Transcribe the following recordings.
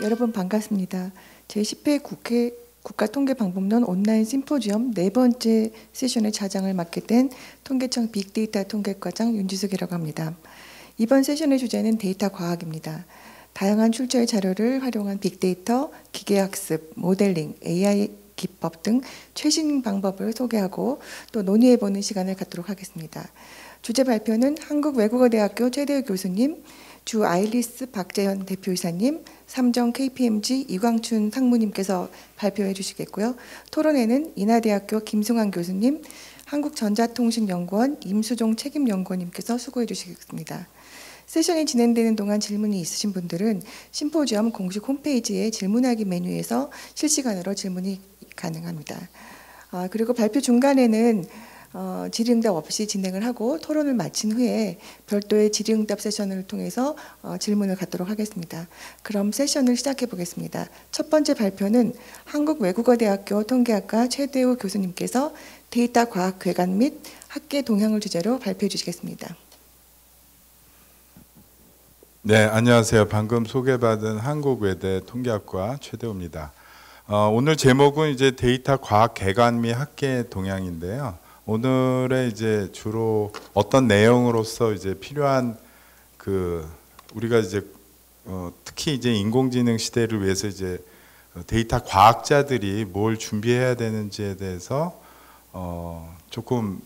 여러분 반갑습니다. 제10회 국회 국가통계방법론 온라인 심포지엄 네 번째 세션의 차장을 맡게 된 통계청 빅데이터 통계과장 윤지숙이라고 합니다. 이번 세션의 주제는 데이터 과학입니다. 다양한 출처의 자료를 활용한 빅데이터, 기계학습, 모델링, AI 기법 등 최신 방법을 소개하고 또 논의해보는 시간을 갖도록 하겠습니다. 주제 발표는 한국외국어대학교 최대우 교수님, 주 아일리스 박재현 대표이사님, 삼정 KPMG 이광춘 상무님께서 발표해 주시겠고요. 토론회는 인하대학교 김승환 교수님, 한국전자통신연구원 임수종 책임연구원님께서 수고해 주시겠습니다. 세션이 진행되는 동안 질문이 있으신 분들은 심포지엄 공식 홈페이지의 질문하기 메뉴에서 실시간으로 질문이 가능합니다. 그리고 발표 중간에는 질의응답 없이 진행을 하고 토론을 마친 후에 별도의 질의응답 세션을 통해서 질문을 갖도록 하겠습니다. 그럼 세션을 시작해 보겠습니다. 첫 번째 발표는 한국외국어대학교 통계학과 최대우 교수님께서 데이터 과학 궤관 및 학계 동향을 주제로 발표해 주시겠습니다. 네, 안녕하세요. 방금 소개받은 한국외대 통계학과 최대우입니다. 오늘 제목은 이제 데이터 과학 궤관 및 학계 동향인데요. 오늘의 이제 주로 어떤 내용으로서 이제 필요한 우리가 이제 특히 이제 인공지능 시대를 위해서 이제 데이터 과학자들이 뭘 준비해야 되는지에 대해서 조금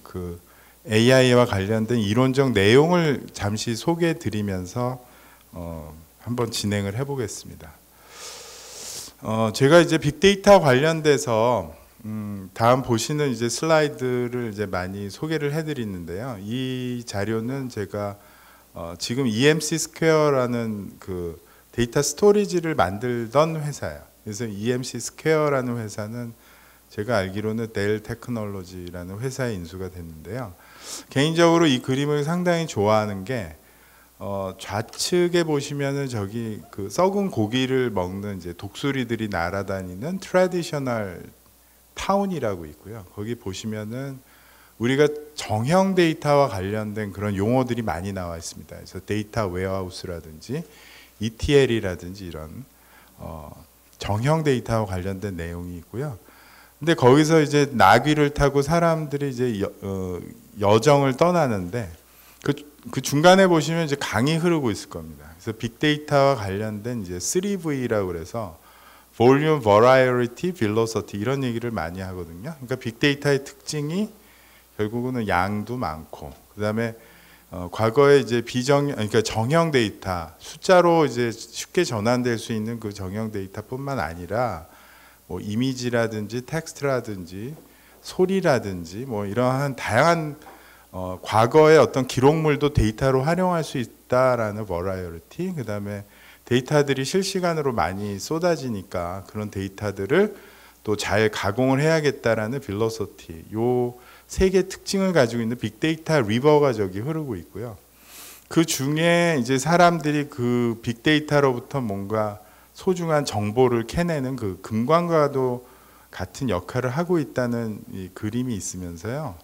AI와 관련된 이론적 내용을 잠시 소개해 드리면서 한번 진행을 해 보겠습니다. 제가 이제 빅데이터 관련돼서 다음 보시는 이제 슬라이드를 이제 많이 소개를 해드리는데요. 이 자료는 제가 지금 EMC 스퀘어라는 그 데이터 스토리지를 만들던 회사예요. 그래서 EMC 스퀘어라는 회사는 제가 알기로는 델 테크놀로지라는 회사에 인수가 됐는데요. 개인적으로 이 그림을 상당히 좋아하는 게 좌측에 보시면은 저기 그 썩은 고기를 먹는 이제 독수리들이 날아다니는 트래디셔널 타운이라고 있고요. 거기 보시면은 우리가 정형 데이터와 관련된 그런 용어들이 많이 나와 있습니다. 그래서 데이터 웨어하우스라든지 ETL이라든지 이런 정형 데이터와 관련된 내용이 있고요. 근데 거기서 이제 나귀를 타고 사람들이 이제 여정을 떠나는데 그 중간에 보시면 이제 강이 흐르고 있을 겁니다. 그래서 빅데이터와 관련된 이제 3V라고 그래서 Volume, Variety, Velocity 이런 얘기를 많이 하거든요. 그러니까 빅데이터의 특징이 결국은 양도 많고, 그 다음에 과거에 이제 그러니까 정형 데이터 숫자로 이제 쉽게 전환될 수 있는 그 정형 데이터뿐만 아니라 뭐 이미지라든지 텍스트라든지 소리라든지 뭐 이러한 다양한 과거의 어떤 기록물도 데이터로 활용할 수 있다라는 버라이어티, 그 다음에 데이터들이 실시간으로 많이 쏟아지니까 그런 데이터들을 또 잘 가공을 해야겠다라는 빌로소티, 요 세 개 특징을 가지고 있는 빅데이터 리버가 저기 흐르고 있고요. 그 중에 이제 사람들이 그 빅데이터로부터 뭔가 소중한 정보를 캐내는 그 금광과도 같은 역할을 하고 있다는 이 그림이 있으면서요.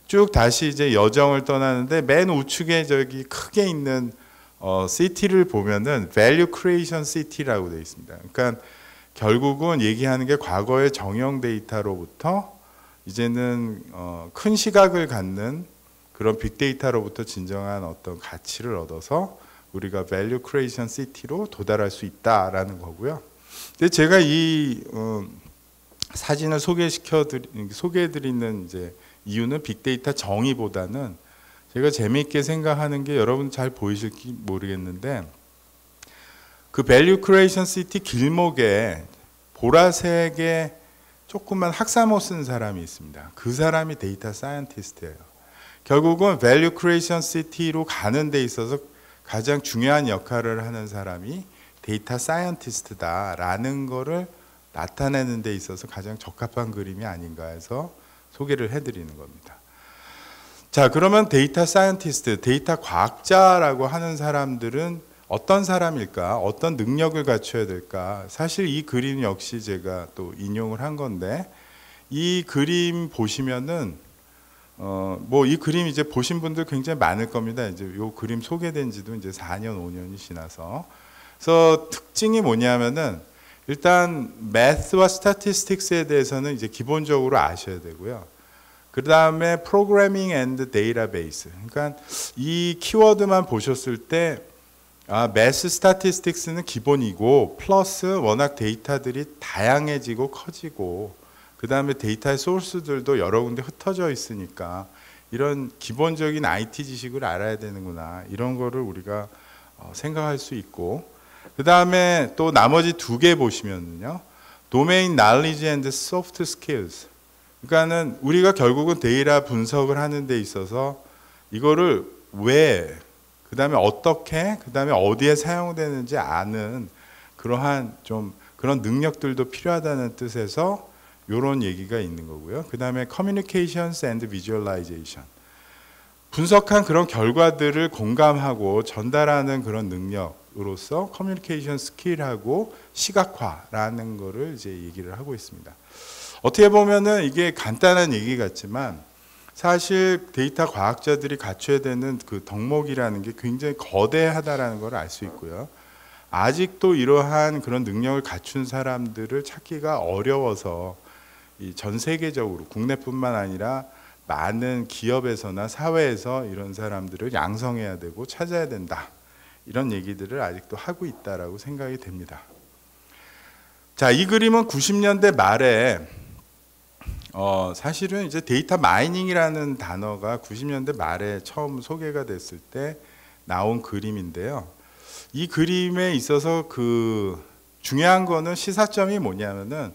쭉 다시 이제 여정을 떠나는데 맨 우측에 저기 크게 있는 시티를 보면은 Value Creation City라고 되어 있습니다. 그러니까 결국은 얘기하는 게 과거의 정형 데이터로부터 이제는 큰 시각을 갖는 그런 빅데이터로부터 진정한 어떤 가치를 얻어서 우리가 Value Creation City로 도달할 수 있다라는 거고요. 근데 제가 이 사진을 소개해드리는 이제 이유는 빅데이터 정의보다는 제가 재미있게 생각하는 게 여러분 잘 보이실지 모르겠는데 그 Value Creation City 길목에 보라색의 조그만 학사모 쓴 사람이 있습니다. 그 사람이 데이터 사이언티스트예요. 결국은 Value Creation City로 가는 데 있어서 가장 중요한 역할을 하는 사람이 데이터 사이언티스트다라는 거를 나타내는 데 있어서 가장 적합한 그림이 아닌가 해서 소개를 해드리는 겁니다. 자, 그러면 데이터 사이언티스트, 데이터 과학자라고 하는 사람들은 어떤 사람일까? 어떤 능력을 갖춰야 될까? 사실 이 그림 역시 제가 또 인용을 한 건데 이 그림 보시면은 뭐 이 그림 이제 보신 분들 굉장히 많을 겁니다. 이제 요 그림 소개된 지도 이제 4년, 5년이 지나서 그래서 특징이 뭐냐면은 일단 math와 statistics에 대해서는 이제 기본적으로 아셔야 되고요. 그 다음에 programming and database. 그러니까 이 키워드만 보셨을 때 math, statistics는 기본이고 플러스 워낙 데이터들이 다양해지고 커지고 그 다음에 데이터의 소스들도 여러 군데 흩어져 있으니까 이런 기본적인 IT 지식을 알아야 되는구나 이런 거를 우리가 생각할 수 있고 그 다음에 또 나머지 두 개 보시면요 Domain Knowledge and Soft Skills 그러니까는 우리가 결국은 데이터 분석을 하는 데 있어서 이거를 왜 그 다음에 어떻게 그 다음에 어디에 사용되는지 아는 그러한 좀 그런 능력들도 필요하다는 뜻에서 이런 얘기가 있는 거고요. 그 다음에 Communications and Visualization 분석한 그런 결과들을 공감하고 전달하는 그런 능력으로서 커뮤니케이션 스킬하고 시각화라는 거를 이제 얘기를 하고 있습니다. 어떻게 보면은 이게 간단한 얘기 같지만 사실 데이터 과학자들이 갖춰야 되는 그 덕목이라는 게 굉장히 거대하다라는 걸 알 수 있고요. 아직도 이러한 그런 능력을 갖춘 사람들을 찾기가 어려워서 이 전 세계적으로 국내뿐만 아니라 많은 기업에서나 사회에서 이런 사람들을 양성해야 되고 찾아야 된다. 이런 얘기들을 아직도 하고 있다라고 생각이 됩니다. 자, 이 그림은 90년대 말에 사실은 이제 데이터 마이닝이라는 단어가 90년대 말에 처음 소개가 됐을 때 나온 그림인데요. 이 그림에 있어서 그 중요한 거는 시사점이 뭐냐면은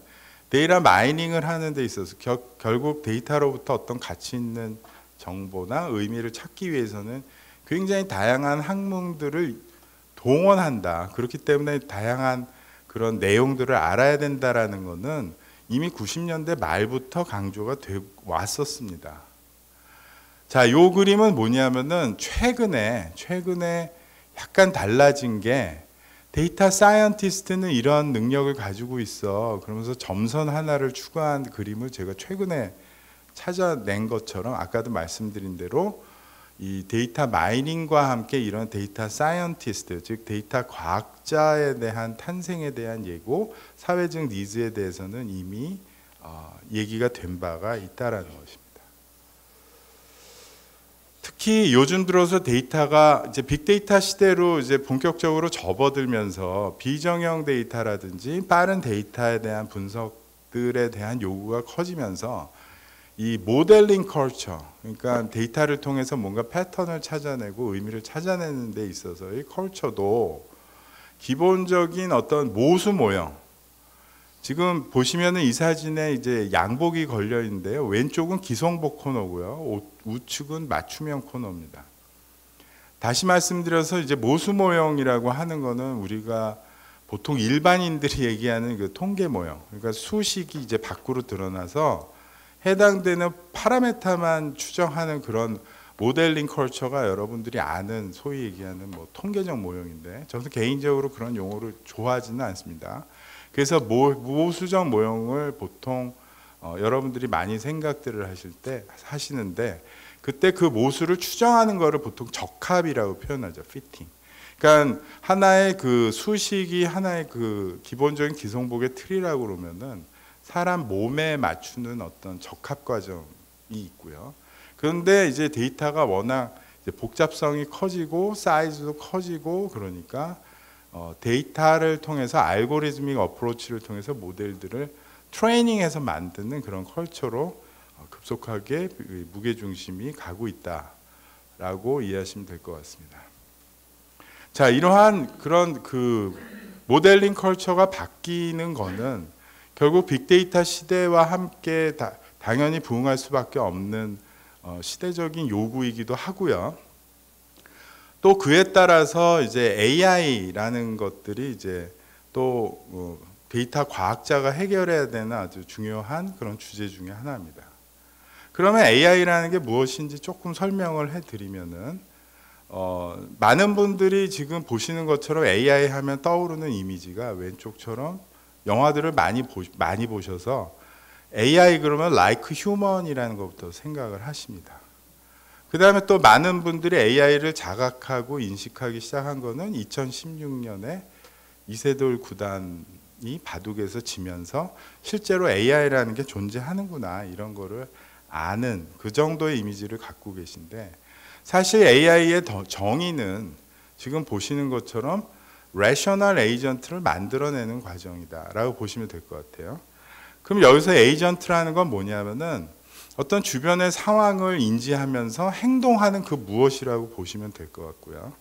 데이터 마이닝을 하는 데 있어서 결국 데이터로부터 어떤 가치 있는 정보나 의미를 찾기 위해서는 굉장히 다양한 학문들을 동원한다. 그렇기 때문에 다양한 그런 내용들을 알아야 된다라는 것은 이미 90년대 말부터 강조가 돼 왔었습니다. 자, 요 그림은 뭐냐면은 최근에 약간 달라진 게 데이터 사이언티스트는 이런 능력을 가지고 있어. 그러면서 점선 하나를 추가한 그림을 제가 최근에 찾아낸 것처럼 아까도 말씀드린 대로 이 데이터 마이닝과 함께 이런 데이터 사이언티스트, 즉 데이터 과학자에 대한 탄생에 대한 예고, 사회적 니즈에 대해서는 이미 얘기가 된 바가 있다라는 것입니다. 특히 요즘 들어서 데이터가 이제 빅데이터 시대로 이제 본격적으로 접어들면서 비정형 데이터라든지 빠른 데이터에 대한 분석들에 대한 요구가 커지면서 이 모델링 컬처, 그러니까 데이터를 통해서 뭔가 패턴을 찾아내고 의미를 찾아내는 데 있어서 이 컬처도 기본적인 어떤 모수 모형, 지금 보시면은 이 사진에 이제 양복이 걸려 있는데요. 왼쪽은 기성복 코너고요. 우측은 맞춤형 코너입니다. 다시 말씀드려서 이제 모수 모형이라고 하는 거는 우리가 보통 일반인들이 얘기하는 그 통계 모형, 그러니까 수식이 이제 밖으로 드러나서 해당되는 파라메타만 추정하는 그런 모델링 컬처가 여러분들이 아는 소위 얘기하는 뭐 통계적 모형인데 저는 개인적으로 그런 용어를 좋아하지는 않습니다. 그래서 모수적 모형을 보통 여러분들이 많이 생각들을 하시는데 그때 그 모수를 추정하는 거를 보통 적합이라고 표현하죠. 피팅. 그러니까 하나의 그 수식이 하나의 그 기본적인 기성복의 틀이라고 그러면은 사람 몸에 맞추는 어떤 적합 과정이 있고요. 그런데 이제 데이터가 워낙 이제 복잡성이 커지고 사이즈도 커지고 그러니까 데이터를 통해서 알고리즘믹 어프로치를 통해서 모델들을 트레이닝해서 만드는 그런 컬처로 급속하게 무게중심이 가고 있다라고 이해하시면 될 것 같습니다. 자, 이러한 그런 그 모델링 컬처가 바뀌는 거는 결국 빅데이터 시대와 함께 당연히 부응할 수밖에 없는 시대적인 요구이기도 하고요. 또 그에 따라서 이제 AI라는 것들이 이제 또 데이터 과학자가 해결해야 되는 아주 중요한 그런 주제 중에 하나입니다. 그러면 AI라는 게 무엇인지 조금 설명을 해드리면은 많은 분들이 지금 보시는 것처럼 AI 하면 떠오르는 이미지가 왼쪽처럼 영화들을 많이 보셔서 AI 그러면 like human이라는 것부터 생각을 하십니다. 그 다음에 또 많은 분들이 AI를 자각하고 인식하기 시작한 거는 2016년에 이세돌 구단이 바둑에서 지면서 실제로 AI라는 게 존재하는구나 이런 거를 아는 그 정도의 이미지를 갖고 계신데, 사실 AI의 정의는 지금 보시는 것처럼 레셔널 에이전트를 만들어내는 과정이다라고 보시면 될 것 같아요. 그럼 여기서 에이전트라는 건 뭐냐면은 어떤 주변의 상황을 인지하면서 행동하는 그 무엇이라고 보시면 될 것 같고요.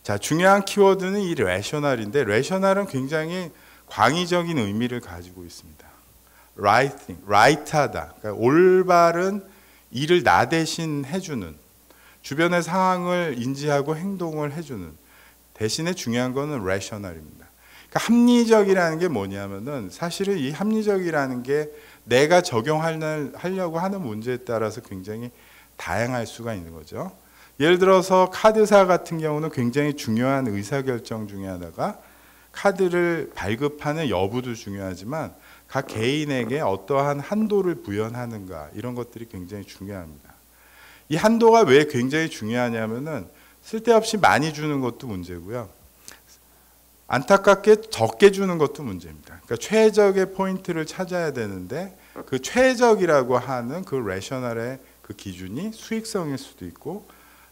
자, 중요한 키워드는 이 레셔널인데, 레셔널은 굉장히 광의적인 의미를 가지고 있습니다. right하다, 그러니까 올바른 일을 나 대신 해주는, 주변의 상황을 인지하고 행동을 해주는, 대신에 중요한 거는 rational입니다. 그러니까 합리적이라는 게 뭐냐면은 사실은 이 합리적이라는 게 내가 적용하려고 하는 문제에 따라서 굉장히 다양할 수가 있는 거죠. 예를 들어서 카드사 같은 경우는 굉장히 중요한 의사결정 중에 하나가 카드를 발급하는 여부도 중요하지만 각 개인에게 어떠한 한도를 부여하는가, 이런 것들이 굉장히 중요합니다. 이 한도가 왜 굉장히 중요하냐면은 쓸데없이 많이 주는 것도 문제고요, 안타깝게 적게 주는 것도 문제입니다. 그러니까 최적의 포인트를 찾아야 되는데 그 최적이라고 하는 그 레셔널의 그 기준이 수익성일 수도 있고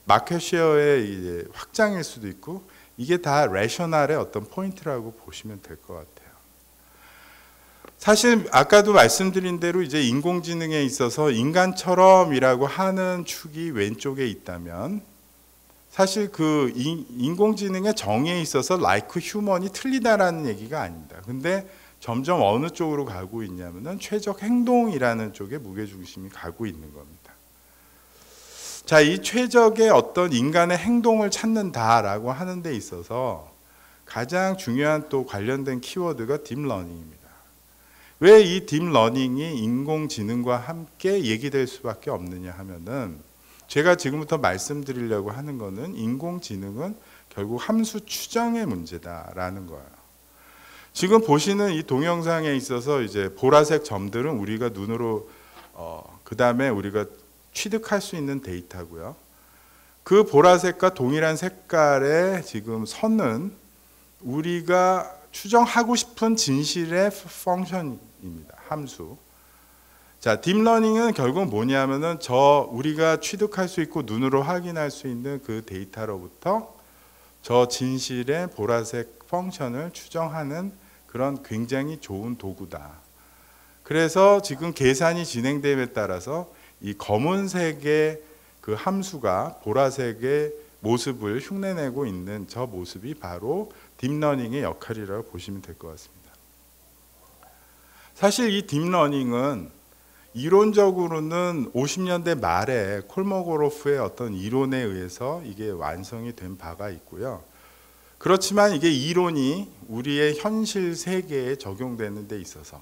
마켓쉐어의 이제 확장일 수도 있고, 이게 다 레셔널의 어떤 포인트라고 보시면 될 것 같아요. 사실 아까도 말씀드린 대로 이제 인공지능에 있어서 인간처럼이라고 하는 축이 왼쪽에 있다면, 사실 그 인공지능의 정의에 있어서 like human이 틀리다라는 얘기가 아닙니다. 근데 점점 어느 쪽으로 가고 있냐면은 최적 행동이라는 쪽에 무게중심이 가고 있는 겁니다. 자, 이 최적의 어떤 인간의 행동을 찾는다라고 하는 데 있어서 가장 중요한 또 관련된 키워드가 딥러닝입니다. 왜 이 딥러닝이 인공지능과 함께 얘기될 수밖에 없느냐 하면은, 제가 지금부터 말씀드리려고 하는 거는 인공지능은 결국 함수 추정의 문제다라는 거예요. 지금 보시는 이 동영상에 있어서 이제 보라색 점들은 우리가 눈으로 그 다음에 우리가 취득할 수 있는 데이터고요. 그 보라색과 동일한 색깔의 지금 선은 우리가 추정하고 싶은 진실의 펑션입니다. 함수. 자, 딥러닝은 결국 뭐냐면은 우리가 취득할 수 있고 눈으로 확인할 수 있는 그 데이터로부터 저 진실의 보라색 펑션을 추정하는 그런 굉장히 좋은 도구다. 그래서 지금 계산이 진행됨에 따라서 이 검은색의 그 함수가 보라색의 모습을 흉내내고 있는 저 모습이 바로 딥러닝의 역할이라고 보시면 될 것 같습니다. 사실 이 딥러닝은 이론적으로는 50년대 말에 콜모고로프의 어떤 이론에 의해서 이게 완성이 된 바가 있고요. 그렇지만 이게 이론이 우리의 현실 세계에 적용되는 데 있어서,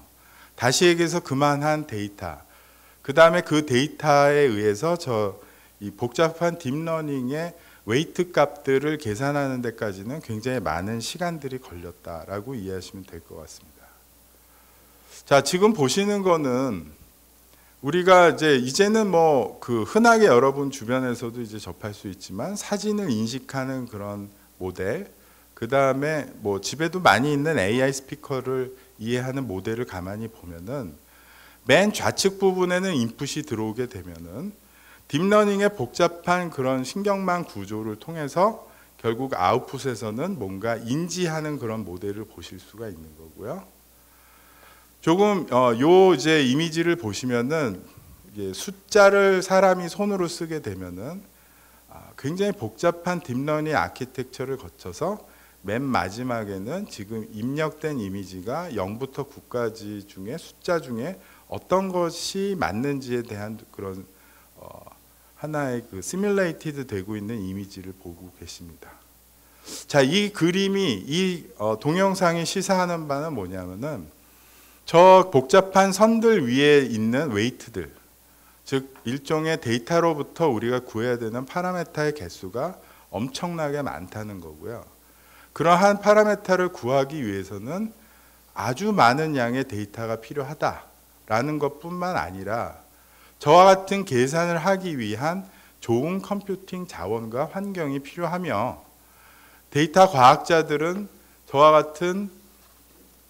다시 얘기해서 그만한 데이터, 그 다음에 그 데이터에 의해서 이 복잡한 딥러닝의 웨이트 값들을 계산하는 데까지는 굉장히 많은 시간들이 걸렸다라고 이해하시면 될 것 같습니다. 자, 지금 보시는 거는 우리가 이제는 뭐 그 흔하게 여러분 주변에서도 이제 접할 수 있지만 사진을 인식하는 그런 모델, 그 다음에 뭐 집에도 많이 있는 AI 스피커를 이해하는 모델을 가만히 보면은 맨 좌측 부분에는 인풋이 들어오게 되면은 딥러닝의 복잡한 그런 신경망 구조를 통해서 결국 아웃풋에서는 뭔가 인지하는 그런 모델을 보실 수가 있는 거고요. 조금 요 이제 이미지를 보시면은 이게 숫자를 사람이 손으로 쓰게 되면은 굉장히 복잡한 딥러닝 아키텍처를 거쳐서 맨 마지막에는 지금 입력된 이미지가 0부터 9까지 중에 숫자 중에 어떤 것이 맞는지에 대한 그런 하나의 그 시뮬레이티드 되고 있는 이미지를 보고 계십니다. 자, 이 그림이 이 동영상이 시사하는 바는 뭐냐면은 저 복잡한 선들 위에 있는 웨이트들, 즉 일종의 데이터로부터 우리가 구해야 되는 파라메타의 개수가 엄청나게 많다는 거고요. 그러한 파라메타를 구하기 위해서는 아주 많은 양의 데이터가 필요하다라는 것뿐만 아니라 저와 같은 계산을 하기 위한 좋은 컴퓨팅 자원과 환경이 필요하며, 데이터 과학자들은 저와 같은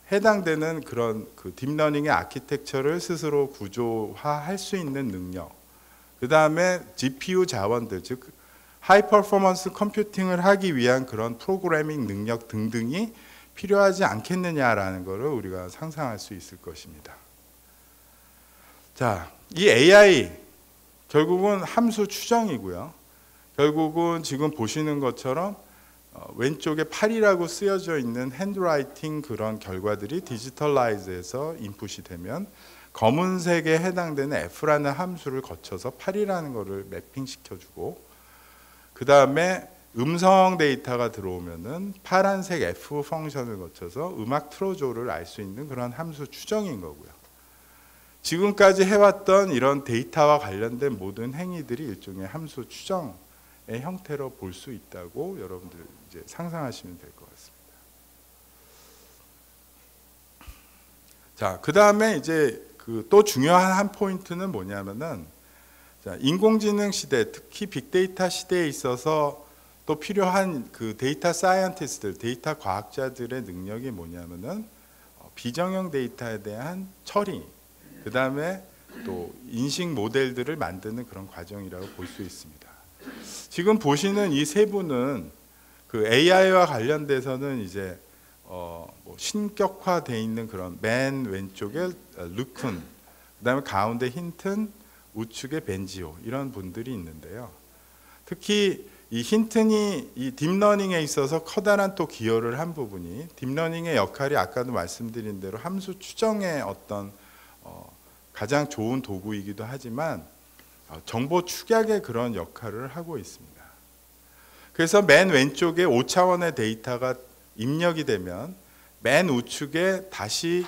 해당되는 그런 그 딥러닝의 아키텍처를 스스로 구조화할 수 있는 능력, 그 다음에 GPU 자원들, 즉 하이 퍼포먼스 컴퓨팅을 하기 위한 그런 프로그래밍 능력 등등이 필요하지 않겠느냐라는 것을 우리가 상상할 수 있을 것입니다. 자, 이 AI 결국은 함수 추정이고요. 결국은 지금 보시는 것처럼 왼쪽에 8이라고 쓰여져 있는 핸드라이팅 그런 결과들이 디지털라이즈해서 인풋이 되면 검은색에 해당되는 F라는 함수를 거쳐서 8이라는 것을 매핑시켜주고, 그 다음에 음성 데이터가 들어오면은 파란색 F 펑션을 거쳐서 음악 틀어줘를 알 수 있는 그런 함수 추정인 거고요. 지금까지 해왔던 이런 데이터와 관련된 모든 행위들이 일종의 함수 추정의 형태로 볼 수 있다고 여러분들 이제 상상하시면 될 것 같습니다. 자, 그 다음에 이제 그 또 중요한 한 포인트는 뭐냐면은, 자, 인공지능 시대, 특히 빅데이터 시대에 있어서 또 필요한 그 데이터 사이언티스트들, 데이터 과학자들의 능력이 뭐냐면은 비정형 데이터에 대한 처리, 그 다음에 또 인식 모델들을 만드는 그런 과정이라고 볼 수 있습니다. 지금 보시는 이 세 분은 그 AI와 관련돼서는 이제 뭐 신격화되어 있는 그런 맨 왼쪽에 루쿤, 그 다음에 가운데 힌튼, 우측에 벤지오, 이런 분들이 있는데요. 특히 이 힌튼이 이 딥러닝에 있어서 커다란 또 기여를 한 부분이, 딥러닝의 역할이 아까도 말씀드린 대로 함수 추정의 어떤 가장 좋은 도구이기도 하지만 정보 축약의 그런 역할을 하고 있습니다. 그래서 맨 왼쪽에 5차원의 데이터가 입력이 되면 맨 우측에 다시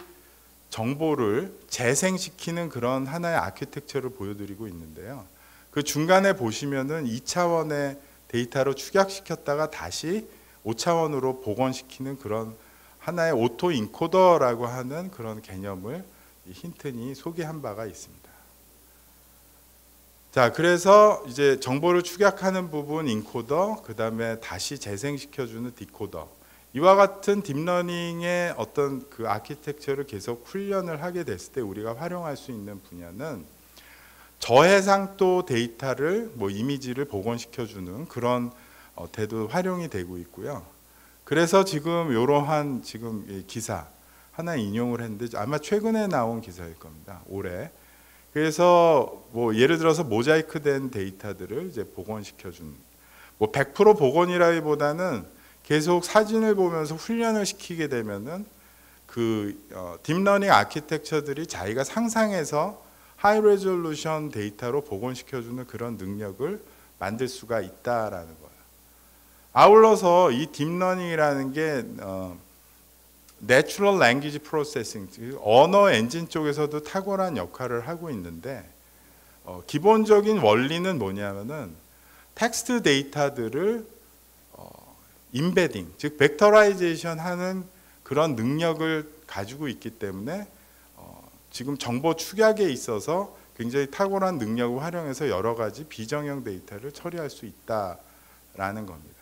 정보를 재생시키는 그런 하나의 아키텍처를 보여드리고 있는데요. 그 중간에 보시면은 2차원의 데이터로 축약시켰다가 다시 5차원으로 복원시키는 그런 하나의 오토 인코더라고 하는 그런 개념을 이 힌튼이 소개한 바가 있습니다. 자, 그래서 이제 정보를 축약하는 부분 인코더, 그 다음에 다시 재생시켜주는 디코더, 이와 같은 딥러닝의 어떤 그 아키텍처를 계속 훈련을 하게 됐을 때 우리가 활용할 수 있는 분야는 저해상도 데이터를 뭐 이미지를 복원시켜주는 그런 데도 활용이 되고 있고요. 그래서 지금 이러한 지금 기사 하나 인용을 했는데 아마 최근에 나온 기사일 겁니다. 올해. 그래서 뭐 예를 들어서 모자이크된 데이터들을 이제 복원시켜준, 뭐 100% 복원이라기보다는 계속 사진을 보면서 훈련을 시키게 되면은 그 딥러닝 아키텍처들이 자기가 상상해서 하이 레졸루션 데이터로 복원시켜주는 그런 능력을 만들 수가 있다라는 거예요. 아울러서 이 딥러닝이라는 게 내추럴 랭귀지 프로세싱, 언어 엔진 쪽에서도 탁월한 역할을 하고 있는데 기본적인 원리는 뭐냐면은 텍스트 데이터들을 임베딩, 즉 벡터라이제이션 하는 그런 능력을 가지고 있기 때문에 지금 정보 축약에 있어서 굉장히 탁월한 능력을 활용해서 여러 가지 비정형 데이터를 처리할 수 있다라는 겁니다.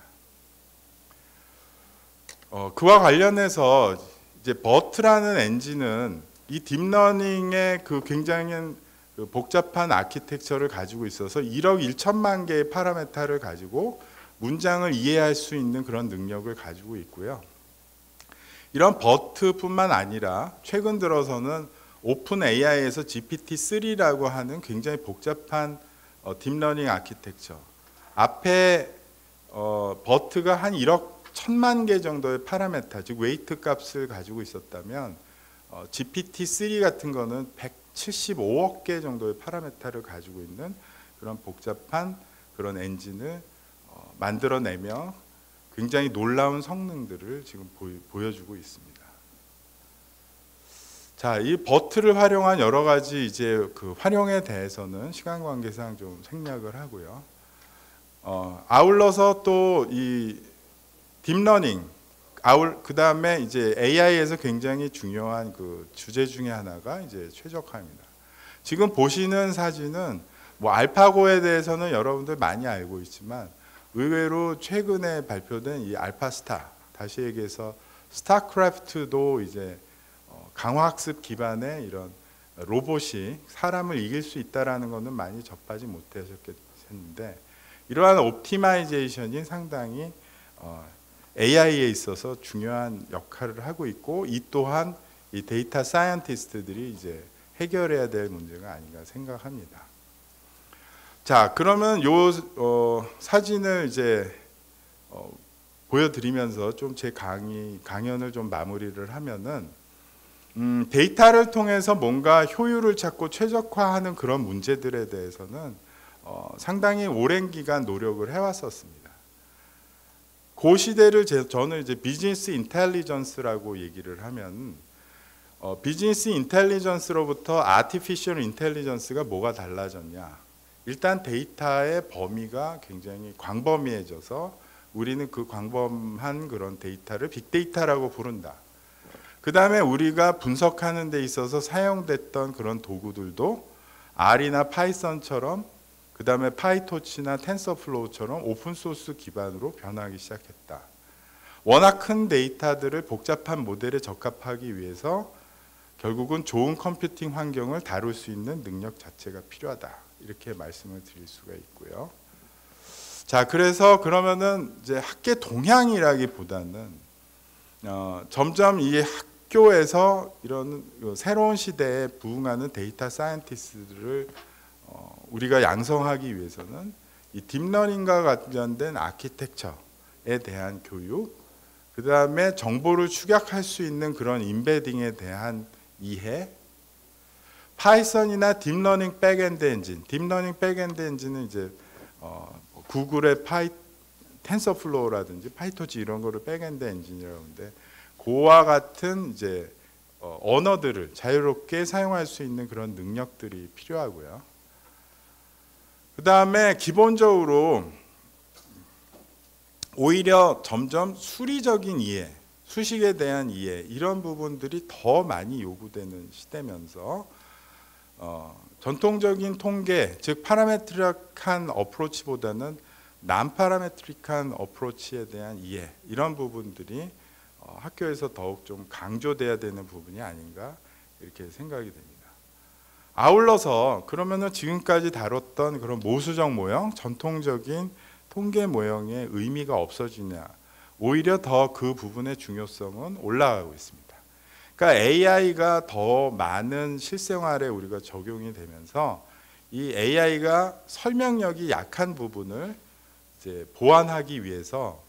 그와 관련해서 이제 버트라는 엔진은 이 딥러닝의 그 굉장히 그 복잡한 아키텍처를 가지고 있어서 1억 1천만 개의 파라메타를 가지고 문장을 이해할 수 있는 그런 능력을 가지고 있고요. 이런 버트뿐만 아니라 최근 들어서는 오픈 AI에서 GPT-3라고 하는 굉장히 복잡한 딥러닝 아키텍처, 앞에 버트가 한 1억 1천만 개 정도의 파라메타, 즉 웨이트 값을 가지고 있었다면 GPT-3 같은 거는 175억 개 정도의 파라메타를 가지고 있는 그런 복잡한 그런 엔진을 만들어내며 굉장히 놀라운 성능들을 지금 보여주고 있습니다. 자, 이 버트를 활용한 여러 가지 이제 그 활용에 대해서는 시간 관계상 좀 생략을 하고요. 아울러서 또 이 딥러닝, 그 다음에 이제 AI에서 굉장히 중요한 그 주제 중에 하나가 이제 최적화입니다. 지금 보시는 사진은 뭐 알파고에 대해서는 여러분들 많이 알고 있지만 의외로 최근에 발표된 이 알파스타, 다시 얘기해서 스타크래프트도 이제 강화학습 기반의 이런 로봇이 사람을 이길 수 있다라는 것은 많이 접하지 못하셨겠는데, 이러한 옵티마이제이션이 상당히 AI에 있어서 중요한 역할을 하고 있고, 이 또한 이 데이터 사이언티스트들이 이제 해결해야 될 문제가 아닌가 생각합니다. 자, 그러면 요 사진을 이제 보여드리면서 좀 제 강연을 좀 마무리를 하면은, 데이터를 통해서 뭔가 효율을 찾고 최적화하는 그런 문제들에 대해서는 상당히 오랜 기간 노력을 해왔었습니다. 그 시대를 저는 이제 비즈니스 인텔리전스라고 얘기를 하면, 비즈니스 인텔리전스로부터 아티피셜 인텔리전스가 뭐가 달라졌냐? 일단 데이터의 범위가 굉장히 광범위해져서 우리는 그 광범한 그런 데이터를 빅데이터라고 부른다. 그 다음에 우리가 분석하는 데 있어서 사용됐던 그런 도구들도 R이나 파이썬처럼, 그 다음에 파이토치나 텐서플로우처럼 오픈소스 기반으로 변하기 시작했다. 워낙 큰 데이터들을 복잡한 모델에 적합하기 위해서 결국은 좋은 컴퓨팅 환경을 다룰 수 있는 능력 자체가 필요하다. 이렇게 말씀을 드릴 수가 있고요. 자, 그래서 그러면은 이제 학계 동향이라기보다는 점점 이 학교에서 이런 새로운 시대에 부응하는 데이터 사이언티스트들을 우리가 양성하기 위해서는 이 딥러닝과 관련된 아키텍처에 대한 교육, 그 다음에 정보를 축약할 수 있는 그런 임베딩에 대한 이해, 파이썬이나 딥러닝 백엔드 엔진, 딥러닝 백엔드 엔진은 이제 구글의 텐서플로우라든지 파이토치 이런 거를 백엔드 엔진이라고 하는데, 그와 같은 이제 언어들을 자유롭게 사용할 수 있는 그런 능력들이 필요하고요. 그 다음에 기본적으로 오히려 점점 수리적인 이해, 수식에 대한 이해, 이런 부분들이 더 많이 요구되는 시대면서 전통적인 통계, 즉 파라메트릭한 어프로치보다는 난파라메트릭한 어프로치에 대한 이해, 이런 부분들이 학교에서 더욱 좀 강조돼야 되는 부분이 아닌가 이렇게 생각이 됩니다. 아울러서 그러면은 지금까지 다뤘던 그런 모수적 모형, 전통적인 통계 모형의 의미가 없어지냐, 오히려 더 그 부분의 중요성은 올라가고 있습니다. 그러니까 AI가 더 많은 실생활에 우리가 적용이 되면서 이 AI가 설명력이 약한 부분을 이제 보완하기 위해서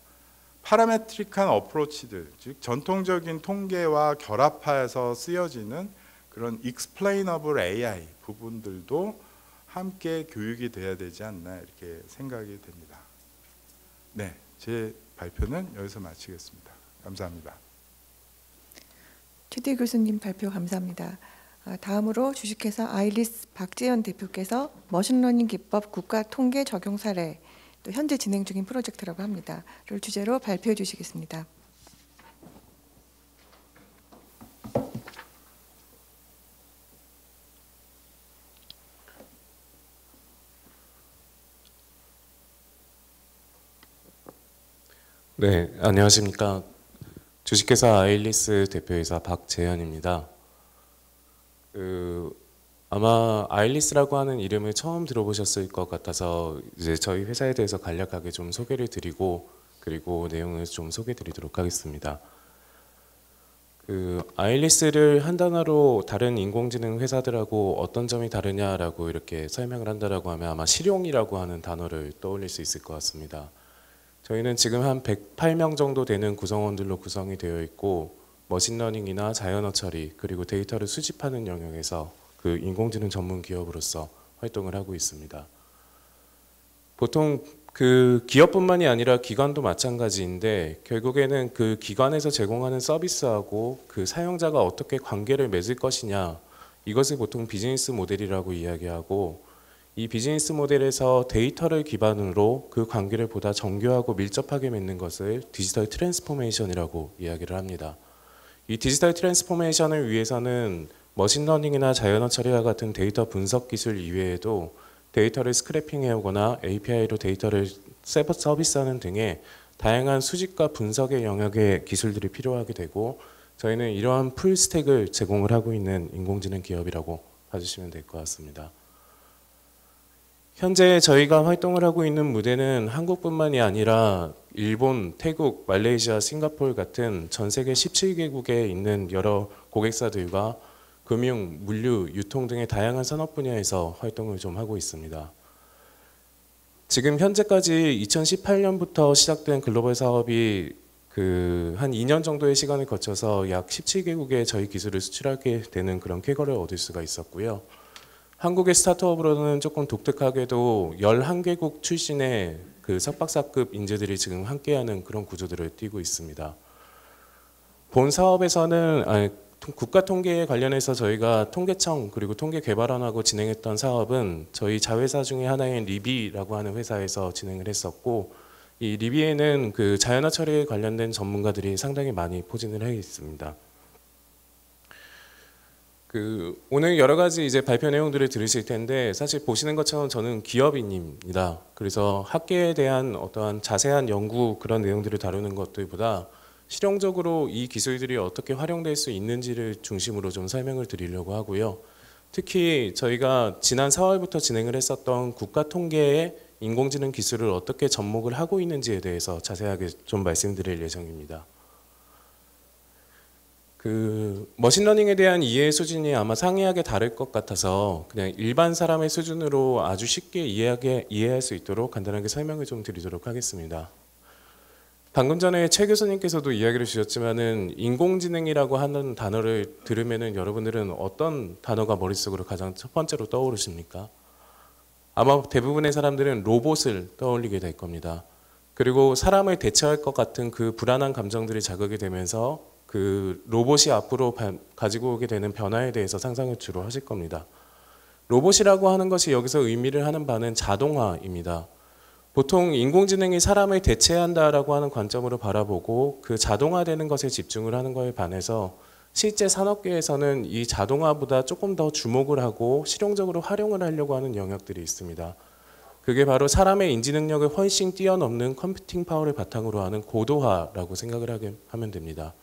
파라메트릭한 어프로치들, 즉 전통적인 통계와 결합해서 쓰여지는 그런 explainable AI 부분들도 함께 교육이 돼야 되지 않나 이렇게 생각이 됩니다. 네, 제 발표는 여기서 마치겠습니다. 감사합니다. 최대 교수님 발표 감사합니다. 다음으로 주식회사 아일리스 박재현 대표께서 머신러닝 기법 국가 통계 적용 사례, 또 현재 진행 중인 프로젝트라고 합니다.를 주제로 발표해 주시겠습니다. 네, 안녕하십니까. 주식회사 아일리스 대표이사 박재현입니다. 아마 아일리스라고 하는 이름을 처음 들어보셨을 것 같아서 이제 저희 회사에 대해서 간략하게 좀 소개를 드리고, 그리고 내용을 좀 소개드리도록 하겠습니다. 아일리스를 한 단어로 다른 인공지능 회사들하고 어떤 점이 다르냐라고 이렇게 설명을 한다라고 하면 아마 실용이라고 하는 단어를 떠올릴 수 있을 것 같습니다. 저희는 지금 한 108명 정도 되는 구성원들로 구성이 되어 있고, 머신러닝이나 자연어 처리, 그리고 데이터를 수집하는 영역에서 그 인공지능 전문 기업으로서 활동을 하고 있습니다. 보통 그 기업뿐만이 아니라 기관도 마찬가지인데, 결국에는 그 기관에서 제공하는 서비스하고 그 사용자가 어떻게 관계를 맺을 것이냐, 이것을 보통 비즈니스 모델이라고 이야기하고, 이 비즈니스 모델에서 데이터를 기반으로 그 관계를 보다 정교하고 밀접하게 맺는 것을 디지털 트랜스포메이션이라고 이야기를 합니다. 이 디지털 트랜스포메이션을 위해서는 머신러닝이나 자연어 처리와 같은 데이터 분석 기술 이외에도 데이터를 스크래핑해오거나 API로 데이터를 서비스하는 등의 다양한 수집과 분석의 영역의 기술들이 필요하게 되고 저희는 이러한 풀스택을 제공을 하고 있는 인공지능 기업이라고 봐주시면 될 것 같습니다. 현재 저희가 활동을 하고 있는 무대는 한국뿐만이 아니라 일본, 태국, 말레이시아, 싱가포르 같은 전 세계 17개국에 있는 여러 고객사들과 금융, 물류, 유통 등의 다양한 산업 분야에서 활동을 좀 하고 있습니다. 지금 현재까지 2018년부터 시작된 글로벌 사업이 한 2년 정도의 시간을 거쳐서 약 17개국에 저희 기술을 수출하게 되는 그런 쾌거를 얻을 수가 있었고요. 한국의 스타트업으로는 조금 독특하게도 11개국 출신의 그 석박사급 인재들이 지금 함께하는 그런 구조들을 띠고 있습니다. 본 사업에서는 국가 통계에 관련해서 저희가 통계청 그리고 통계개발원하고 진행했던 사업은 저희 자회사 중에 하나인 리비라고 하는 회사에서 진행을 했었고, 이 리비에는 그 자연화 처리에 관련된 전문가들이 상당히 많이 포진을 해 있습니다. 오늘 여러 가지 이제 발표 내용들을 들으실 텐데 사실 보시는 것처럼 저는 기업인입니다. 그래서 학계에 대한 어떠한 자세한 연구 그런 내용들을 다루는 것들보다 실용적으로 이 기술들이 어떻게 활용될 수 있는지를 중심으로 좀 설명을 드리려고 하고요. 특히 저희가 지난 4월부터 진행을 했었던 국가 통계의 인공지능 기술을 어떻게 접목을 하고 있는지에 대해서 자세하게 좀 말씀드릴 예정입니다. 머신러닝에 대한 이해 수준이 아마 상이하게 다를 것 같아서 그냥 일반 사람의 수준으로 아주 쉽게 이해할 수 있도록 간단하게 설명을 좀 드리도록 하겠습니다. 방금 전에 최 교수님께서도 이야기를 주셨지만은 인공지능이라고 하는 단어를 들으면은 여러분들은 어떤 단어가 머릿속으로 가장 첫 번째로 떠오르십니까? 아마 대부분의 사람들은 로봇을 떠올리게 될 겁니다. 그리고 사람을 대체할 것 같은 그 불안한 감정들이 자극이 되면서 그 로봇이 앞으로 가지고 오게 되는 변화에 대해서 상상을 주로 하실 겁니다. 로봇이라고 하는 것이 여기서 의미를 하는 바는 자동화입니다. 보통 인공지능이 사람을 대체한다라고 하는 관점으로 바라보고 그 자동화되는 것에 집중을 하는 것에 반해서 실제 산업계에서는 이 자동화보다 조금 더 주목을 하고 실용적으로 활용을 하려고 하는 영역들이 있습니다. 그게 바로 사람의 인지 능력을 훨씬 뛰어넘는 컴퓨팅 파워를 바탕으로 하는 고도화라고 생각을 하면 됩니다.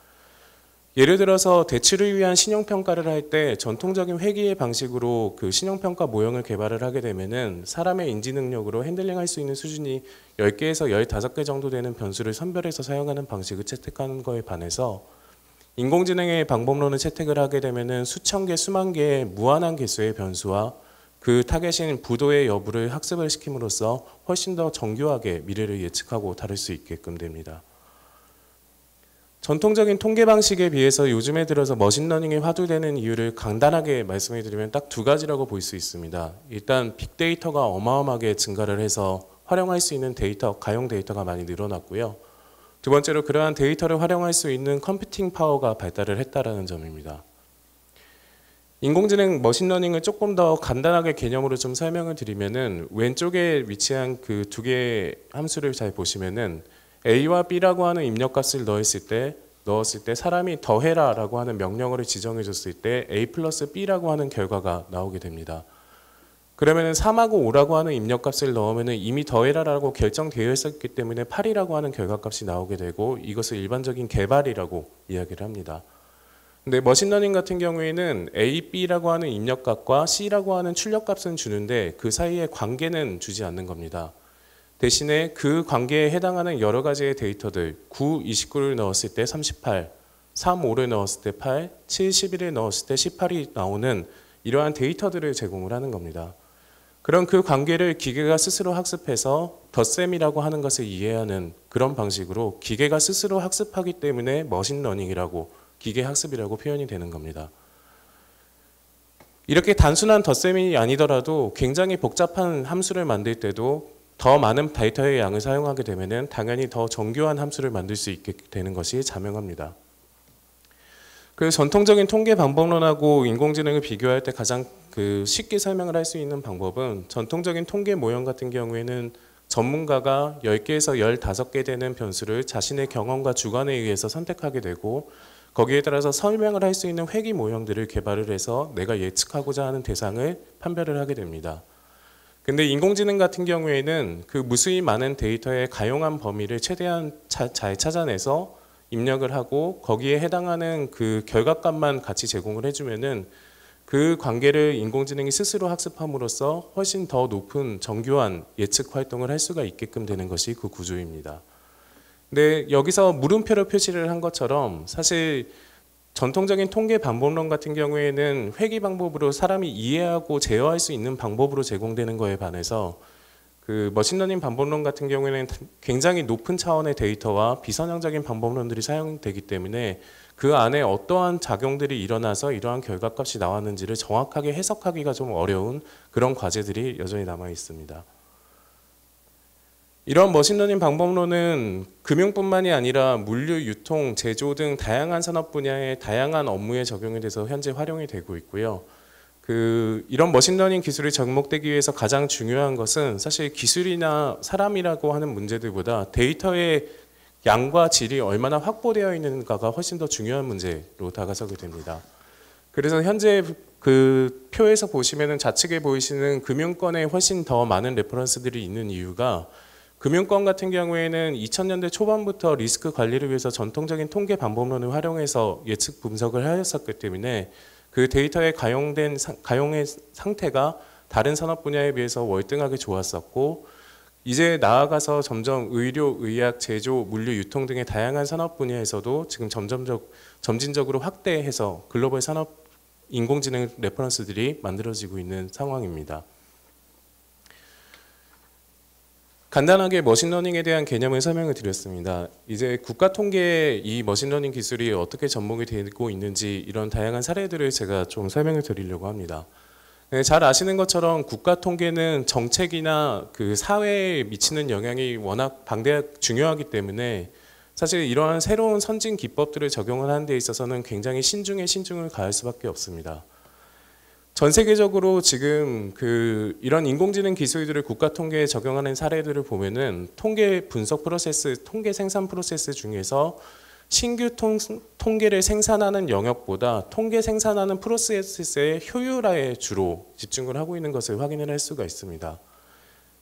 예를 들어서 대출을 위한 신용평가를 할 때 전통적인 회계의 방식으로 그 신용평가 모형을 개발을 하게 되면은 사람의 인지 능력으로 핸들링할 수 있는 수준이 10개에서 15개 정도 되는 변수를 선별해서 사용하는 방식을 채택하는 거에 반해서 인공지능의 방법론을 채택을 하게 되면은 수천 개, 수만 개의 무한한 개수의 변수와 그 타겟인 부도의 여부를 학습을 시킴으로써 훨씬 더 정교하게 미래를 예측하고 다룰 수 있게끔 됩니다. 전통적인 통계 방식에 비해서 요즘에 들어서 머신러닝이 화두되는 이유를 간단하게 말씀을 드리면 딱 두 가지라고 볼 수 있습니다. 일단 빅데이터가 어마어마하게 증가를 해서 활용할 수 있는 데이터, 가용 데이터가 많이 늘어났고요. 두 번째로 그러한 데이터를 활용할 수 있는 컴퓨팅 파워가 발달을 했다라는 점입니다. 인공지능 머신러닝을 조금 더 간단하게 개념으로 좀 설명을 드리면은 왼쪽에 위치한 그 두 개의 함수를 잘 보시면은 A와 B라고 하는 입력값을 넣었을 때 사람이 더해라 라고 하는 명령어를 지정해 줬을 때 A 플러스 B라고 하는 결과가 나오게 됩니다. 그러면은 3하고 5라고 하는 입력값을 넣으면은 이미 더해라 라고 결정되어 있었기 때문에 8이라고 하는 결과값이 나오게 되고 이것을 일반적인 개발이라고 이야기를 합니다. 근데 머신러닝 같은 경우에는 A, B라고 하는 입력값과 C라고 하는 출력값은 주는데 그 사이에 관계는 주지 않는 겁니다. 대신에 그 관계에 해당하는 여러 가지의 데이터들 9, 29를 넣었을 때 38, 3, 5를 넣었을 때 8, 7, 11을 넣었을 때 18이 나오는 이러한 데이터들을 제공을 하는 겁니다. 그런 그 관계를 기계가 스스로 학습해서 덧셈이라고 하는 것을 이해하는 그런 방식으로 기계가 스스로 학습하기 때문에 머신러닝이라고 기계학습이라고 표현이 되는 겁니다. 이렇게 단순한 덧셈이 아니더라도 굉장히 복잡한 함수를 만들 때도 더 많은 데이터의 양을 사용하게 되면 당연히 더 정교한 함수를 만들 수 있게 되는 것이 자명합니다. 그래서 전통적인 통계 방법론하고 인공지능을 비교할 때 가장 쉽게 설명을 할 수 있는 방법은 전통적인 통계 모형 같은 경우에는 전문가가 10개에서 15개 되는 변수를 자신의 경험과 주관에 의해서 선택하게 되고 거기에 따라서 설명을 할 수 있는 회귀 모형들을 개발을 해서 내가 예측하고자 하는 대상을 판별을 하게 됩니다. 근데 인공지능 같은 경우에는 그 무수히 많은 데이터의 가용한 범위를 최대한 잘 찾아내서 입력을 하고 거기에 해당하는 그 결과값만 같이 제공을 해주면은 그 관계를 인공지능이 스스로 학습함으로써 훨씬 더 높은 정교한 예측 활동을 할 수가 있게끔 되는 것이 그 구조입니다. 근데 여기서 물음표로 표시를 한 것처럼 사실 전통적인 통계 반복론 같은 경우에는 회귀 방법으로 사람이 이해하고 제어할 수 있는 방법으로 제공되는 거에 반해서 그 머신러닝 반복론 같은 경우에는 굉장히 높은 차원의 데이터와 비선형적인 방법론들이 사용되기 때문에 그 안에 어떠한 작용들이 일어나서 이러한 결과값이 나왔는지를 정확하게 해석하기가 좀 어려운 그런 과제들이 여전히 남아 있습니다. 이런 머신러닝 방법론은 금융뿐만이 아니라 물류, 유통, 제조 등 다양한 산업 분야의 다양한 업무에 적용이 돼서 현재 활용이 되고 있고요. 이런 머신러닝 기술이 접목되기 위해서 가장 중요한 것은 사실 기술이나 사람이라고 하는 문제들보다 데이터의 양과 질이 얼마나 확보되어 있는가가 훨씬 더 중요한 문제로 다가서게 됩니다. 그래서 현재 그 표에서 보시면은 좌측에 보이시는 금융권에 훨씬 더 많은 레퍼런스들이 있는 이유가 금융권 같은 경우에는 2000년대 초반부터 리스크 관리를 위해서 전통적인 통계 반복론을 활용해서 예측 분석을 하였었기 때문에 그 데이터의 가용의 상태가 다른 산업 분야에 비해서 월등하게 좋았었고 이제 나아가서 점점 의료, 의학, 제조, 물류, 유통 등의 다양한 산업 분야에서도 지금 점진적으로 확대해서 글로벌 산업 인공지능 레퍼런스들이 만들어지고 있는 상황입니다. 간단하게 머신러닝에 대한 개념을 설명을 드렸습니다. 이제 국가통계에 이 머신러닝 기술이 어떻게 접목이 되고 있는지 이런 다양한 사례들을 제가 좀 설명을 드리려고 합니다. 네, 잘 아시는 것처럼 국가통계는 정책이나 그 사회에 미치는 영향이 워낙 중요하기 때문에 사실 이러한 새로운 선진 기법들을 적용을 하는 데 있어서는 굉장히 신중을 가할 수밖에 없습니다. 전 세계적으로 지금 이런 인공지능 기술들을 국가 통계에 적용하는 사례들을 보면은 통계 분석 프로세스, 통계 생산 프로세스 중에서 신규 통계를 생산하는 영역보다 통계 생산하는 프로세스의 효율화에 주로 집중을 하고 있는 것을 확인을 할 수가 있습니다.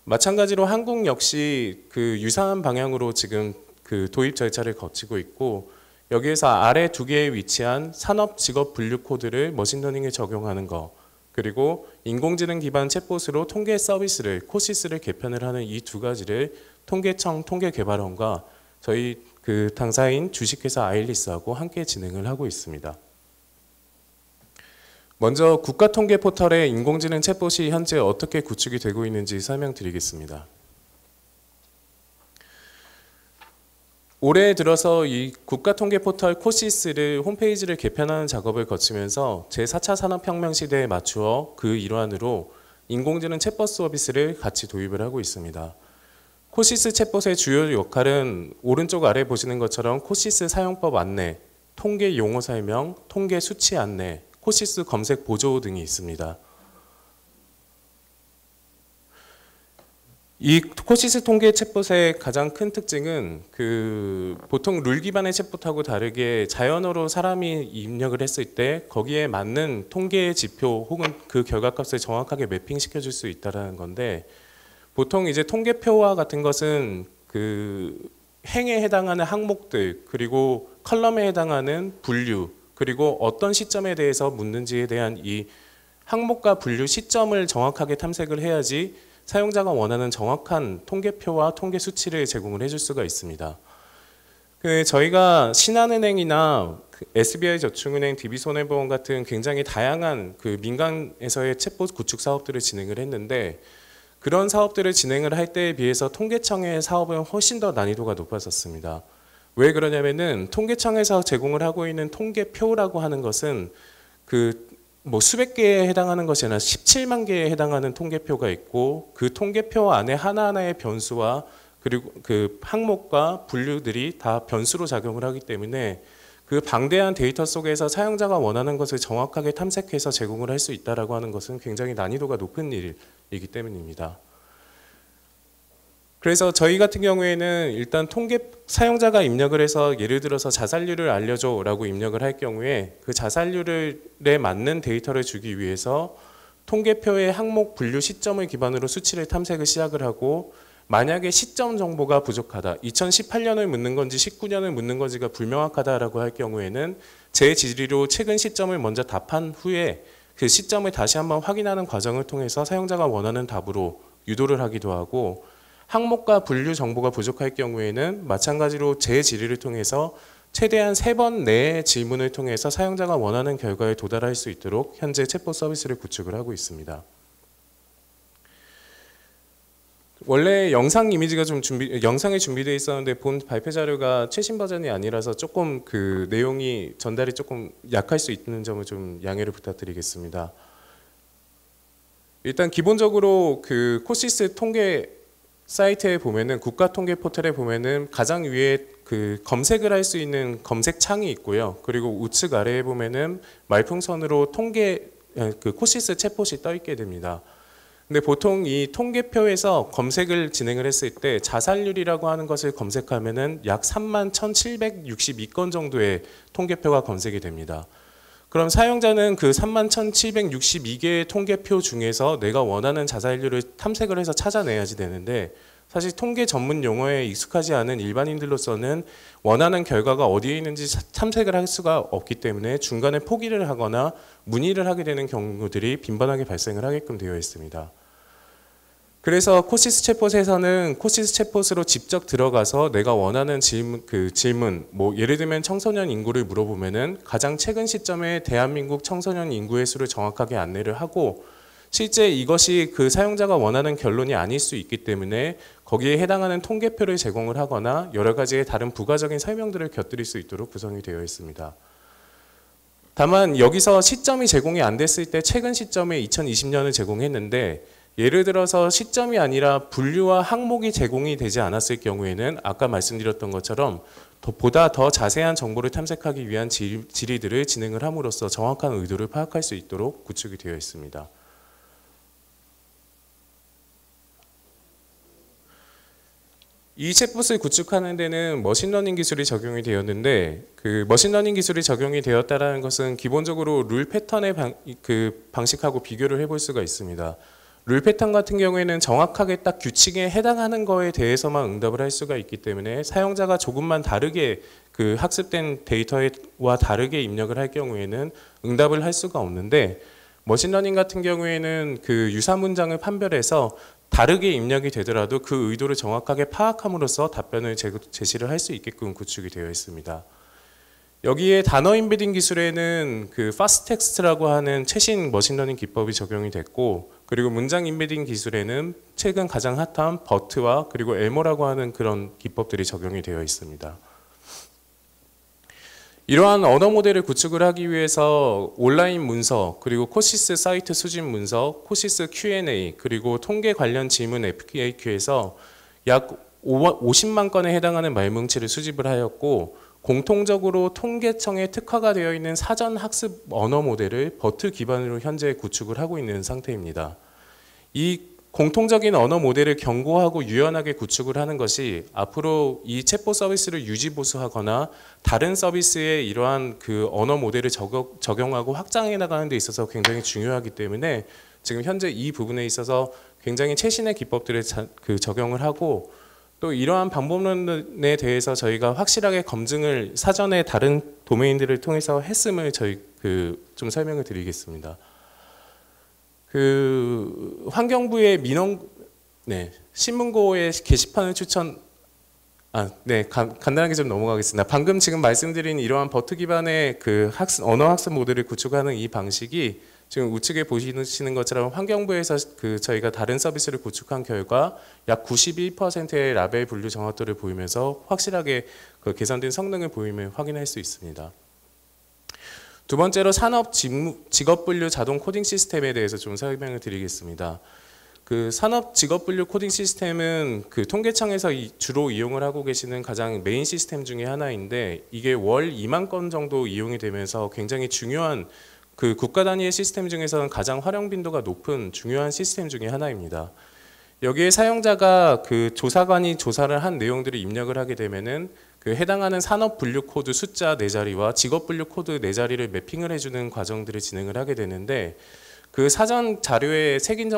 마찬가지로 한국 역시 그 유사한 방향으로 지금 그 도입 절차를 거치고 있고 여기에서 아래 두 개에 위치한 산업 직업 분류 코드를 머신러닝에 적용하는 것 그리고 인공지능 기반 챗봇으로 통계 서비스를 코시스를 개편을 하는 이 두 가지를 통계청 통계개발원과 저희 그 당사인 주식회사 아일리스하고 함께 진행을 하고 있습니다. 먼저 국가통계 포털의 인공지능 챗봇이 현재 어떻게 구축이 되고 있는지 설명드리겠습니다. 올해 들어서 이 국가통계 포털 코시스를 홈페이지를 개편하는 작업을 거치면서 제4차 산업혁명 시대에 맞추어 그 일환으로 인공지능 챗봇 서비스를 같이 도입을 하고 있습니다. 코시스 챗봇의 주요 역할은 오른쪽 아래 보시는 것처럼 코시스 사용법 안내, 통계 용어 설명, 통계 수치 안내, 코시스 검색 보조 등이 있습니다. 이 코시스 통계 챗봇의 가장 큰 특징은 보통 룰 기반의 챗봇하고 다르게 자연어로 사람이 입력을 했을 때 거기에 맞는 통계의 지표 혹은 그 결과값을 정확하게 매핑시켜 줄 수 있다는 건데 보통 이제 통계표와 같은 것은 행에 해당하는 항목들 그리고 컬럼에 해당하는 분류 그리고 어떤 시점에 대해서 묻는지에 대한 이 항목과 분류 시점을 정확하게 탐색을 해야지 사용자가 원하는 정확한 통계표와 통계 수치를 제공을 해줄 수가 있습니다. 저희가 신한은행이나 SBI저축은행, DB손해보험 같은 굉장히 다양한 민간에서의 챗봇 구축 사업들을 진행을 했는데 그런 사업들을 진행을 할 때에 비해서 통계청의 사업은 훨씬 더 난이도가 높아졌습니다. 왜 그러냐면은 통계청에서 제공을 하고 있는 통계표라고 하는 것은 수백 개에 해당하는 것이 아니라 17만 개에 해당하는 통계표가 있고 그 통계표 안에 하나하나의 변수와 그리고 그 항목과 분류들이 다 변수로 작용을 하기 때문에 그 방대한 데이터 속에서 사용자가 원하는 것을 정확하게 탐색해서 제공을 할 수 있다라고 하는 것은 굉장히 난이도가 높은 일이기 때문입니다. 그래서 저희 같은 경우에는 일단 사용자가 입력을 해서 예를 들어서 자살률을 알려줘 라고 입력을 할 경우에 그 자살률에 맞는 데이터를 주기 위해서 통계표의 항목 분류 시점을 기반으로 수치를 탐색을 시작을 하고 만약에 시점 정보가 부족하다. 2018년을 묻는 건지 19년을 묻는 건지가 불명확하다라고 할 경우에는 제 지리로 최근 시점을 먼저 답한 후에 그 시점을 다시 한번 확인하는 과정을 통해서 사용자가 원하는 답으로 유도를 하기도 하고 항목과 분류 정보가 부족할 경우에는 마찬가지로 제 지리를 통해서 최대한 3번 내의 질문을 통해서 사용자가 원하는 결과에 도달할 수 있도록 현재 챗봇 서비스를 구축을 하고 있습니다. 원래 영상 이미지가 영상이 준비되어 있었는데 본 발표 자료가 최신 버전이 아니라서 조금 그 내용이 전달이 조금 약할 수 있는 점을 좀 양해를 부탁드리겠습니다. 일단 기본적으로 그 코시스 통계 사이트에 보면은 국가 통계 포털에 보면은 가장 위에 그 검색을 할 수 있는 검색 창이 있고요. 그리고 우측 아래에 보면은 말풍선으로 그 코시스 챗봇이 떠 있게 됩니다. 근데 보통 이 통계표에서 검색을 진행을 했을 때 자살률이라고 하는 것을 검색하면은 약 31,762건 정도의 통계표가 검색이 됩니다. 그럼 사용자는 그 31,762개의 통계표 중에서 내가 원하는 자살률을 탐색을 해서 찾아내야지 되는데 사실 통계 전문 용어에 익숙하지 않은 일반인들로서는 원하는 결과가 어디에 있는지 탐색을 할 수가 없기 때문에 중간에 포기를 하거나 문의를 하게 되는 경우들이 빈번하게 발생을 하게끔 되어 있습니다. 그래서 코시스 챗봇에서는 코시스 챗봇으로 직접 들어가서 내가 원하는 질문, 뭐 예를 들면 청소년 인구를 물어보면은 가장 최근 시점에 대한민국 청소년 인구의 수를 정확하게 안내를 하고 실제 이것이 그 사용자가 원하는 결론이 아닐 수 있기 때문에 거기에 해당하는 통계표를 제공을 하거나 여러 가지의 다른 부가적인 설명들을 곁들일 수 있도록 구성이 되어 있습니다. 다만 여기서 시점이 제공이 안 됐을 때 최근 시점에 2020년을 제공했는데 예를 들어서 시점이 아니라 분류와 항목이 제공이 되지 않았을 경우에는 아까 말씀드렸던 것처럼 보다 더 자세한 정보를 탐색하기 위한 질의들을 진행을 함으로써 정확한 의도를 파악할 수 있도록 구축이 되어 있습니다. 이 챗봇을 구축하는 데는 머신러닝 기술이 적용이 되었는데 그 머신러닝 기술이 적용이 되었다는 것은 기본적으로 룰 패턴의 방식하고 비교를 해볼 수가 있습니다. 룰 패턴 같은 경우에는 정확하게 딱 규칙에 해당하는 거에 대해서만 응답을 할 수가 있기 때문에 사용자가 조금만 다르게 그 학습된 데이터와 다르게 입력을 할 경우에는 응답을 할 수가 없는데 머신러닝 같은 경우에는 그 유사 문장을 판별해서 다르게 입력이 되더라도 그 의도를 정확하게 파악함으로써 답변을 제시를 할 수 있게끔 구축이 되어 있습니다. 여기에 단어 인베딩 기술에는 그 파스텍스트라고 하는 최신 머신러닝 기법이 적용이 됐고 그리고 문장 인베딩 기술에는 최근 가장 핫한 버트와 그리고 엘모라고 하는 그런 기법들이 적용이 되어 있습니다. 이러한 언어 모델을 구축을 하기 위해서 온라인 문서, 그리고 코시스 사이트 수집 문서, 코시스 Q&A, 그리고 통계 관련 질문 FAQ에서 약 50만 건에 해당하는 말뭉치를 수집을 하였고 공통적으로 통계청에 특화가 되어 있는 사전 학습 언어 모델을 버트 기반으로 현재 구축을 하고 있는 상태입니다. 이 공통적인 언어 모델을 견고하고 유연하게 구축을 하는 것이 앞으로 이 챗봇 서비스를 유지 보수하거나 다른 서비스에 이러한 그 언어 모델을 적용하고 확장해 나가는 데 있어서 굉장히 중요하기 때문에 지금 현재 이 부분에 있어서 굉장히 최신의 기법들을 적용을 하고 또 이러한 방법론에 대해서 저희가 확실하게 검증을 사전에 다른 도메인들을 통해서 했음을 좀 설명을 드리겠습니다. 그 환경부의 신문고의 게시판을 간단하게 좀 넘어가겠습니다. 방금 지금 말씀드린 이러한 버트 기반의 그 언어 학습 모델을 구축하는 이 방식이 지금 우측에 보시는 것처럼 환경부에서 저희가 다른 서비스를 구축한 결과 약 91%의 라벨 분류 정확도를 보이면서 확실하게 그 개선된 성능을 보임을 확인할 수 있습니다. 두 번째로 산업 직업 분류 자동 코딩 시스템에 대해서 좀 설명을 드리겠습니다. 그 산업 직업 분류 코딩 시스템은 그 통계청에서 주로 이용을 하고 계시는 가장 메인 시스템 중에 하나인데 이게 월 2만 건 정도 이용이 되면서 굉장히 중요한 그 국가 단위의 시스템 중에서는 가장 활용 빈도가 높은 중요한 시스템 중에 하나입니다. 여기에 사용자가 그 조사관이 조사를 한 내용들을 입력을 하게 되면은 그 해당하는 산업 분류 코드 숫자 4자리와 직업 분류 코드 4자리를 매핑을 해주는 과정들을 진행을 하게 되는데 그 사전 자료에 새긴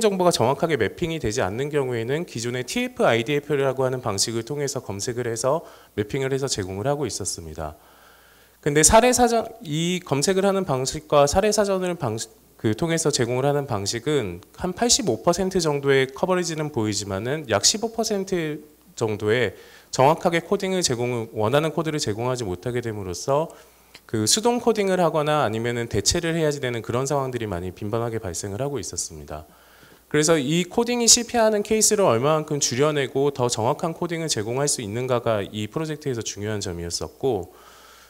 정보가 정확하게 매핑이 되지 않는 경우에는 기존의 TF-IDF라고 하는 방식을 통해서 검색을 해서 매핑을 해서 제공을 하고 있었습니다. 근데 이 검색을 하는 방식과 사례사전을 통해서 제공을 하는 방식은 한 85% 정도의 커버리지는 보이지만은 약 15% 정도의 정확하게 원하는 코드를 제공하지 못하게 됨으로써 그 수동 코딩을 하거나 아니면은 대체를 해야지 되는 그런 상황들이 많이 빈번하게 발생을 하고 있었습니다. 그래서 이 코딩이 실패하는 케이스를 얼마만큼 줄여내고 더 정확한 코딩을 제공할 수 있는가가 이 프로젝트에서 중요한 점이었었고,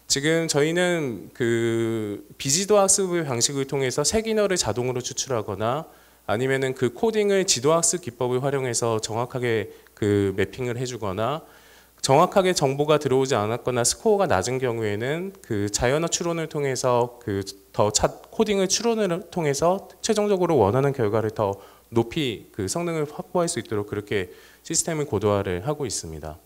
지금 저희는 그 비지도 학습의 방식을 통해서 색인어를 자동으로 추출하거나 아니면은 그 코딩을 지도 학습 기법을 활용해서 정확하게 그 매핑을 해주거나, 정확하게 정보가 들어오지 않았거나 스코어가 낮은 경우에는 그 자연어 추론을 통해서 코딩을 추론을 통해서 최종적으로 원하는 결과를 더 높이 그 성능을 확보할 수 있도록 그렇게 시스템을 고도화를 하고 있습니다.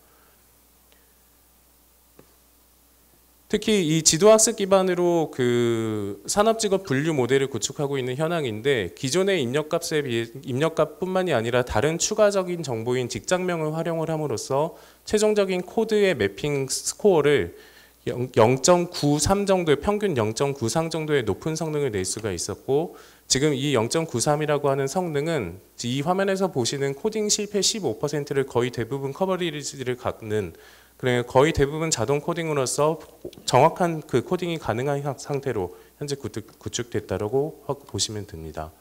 특히 이 지도학습 기반으로 그 산업직업 분류 모델을 구축하고 있는 현황인데, 기존의 입력값뿐만이 아니라 다른 추가적인 정보인 직장명을 활용을 함으로써 최종적인 코드의 매핑 스코어를 0.93 정도의 평균 0.93 정도의 높은 성능을 낼 수가 있었고, 지금 이 0.93이라고 하는 성능은 이 화면에서 보시는 코딩 실패 15%를 거의 대부분 커버리지를 갖는, 거의 대부분 자동 코딩으로서 정확한 그 코딩이 가능한 상태로 현재 구축됐다고 보시면 됩니다.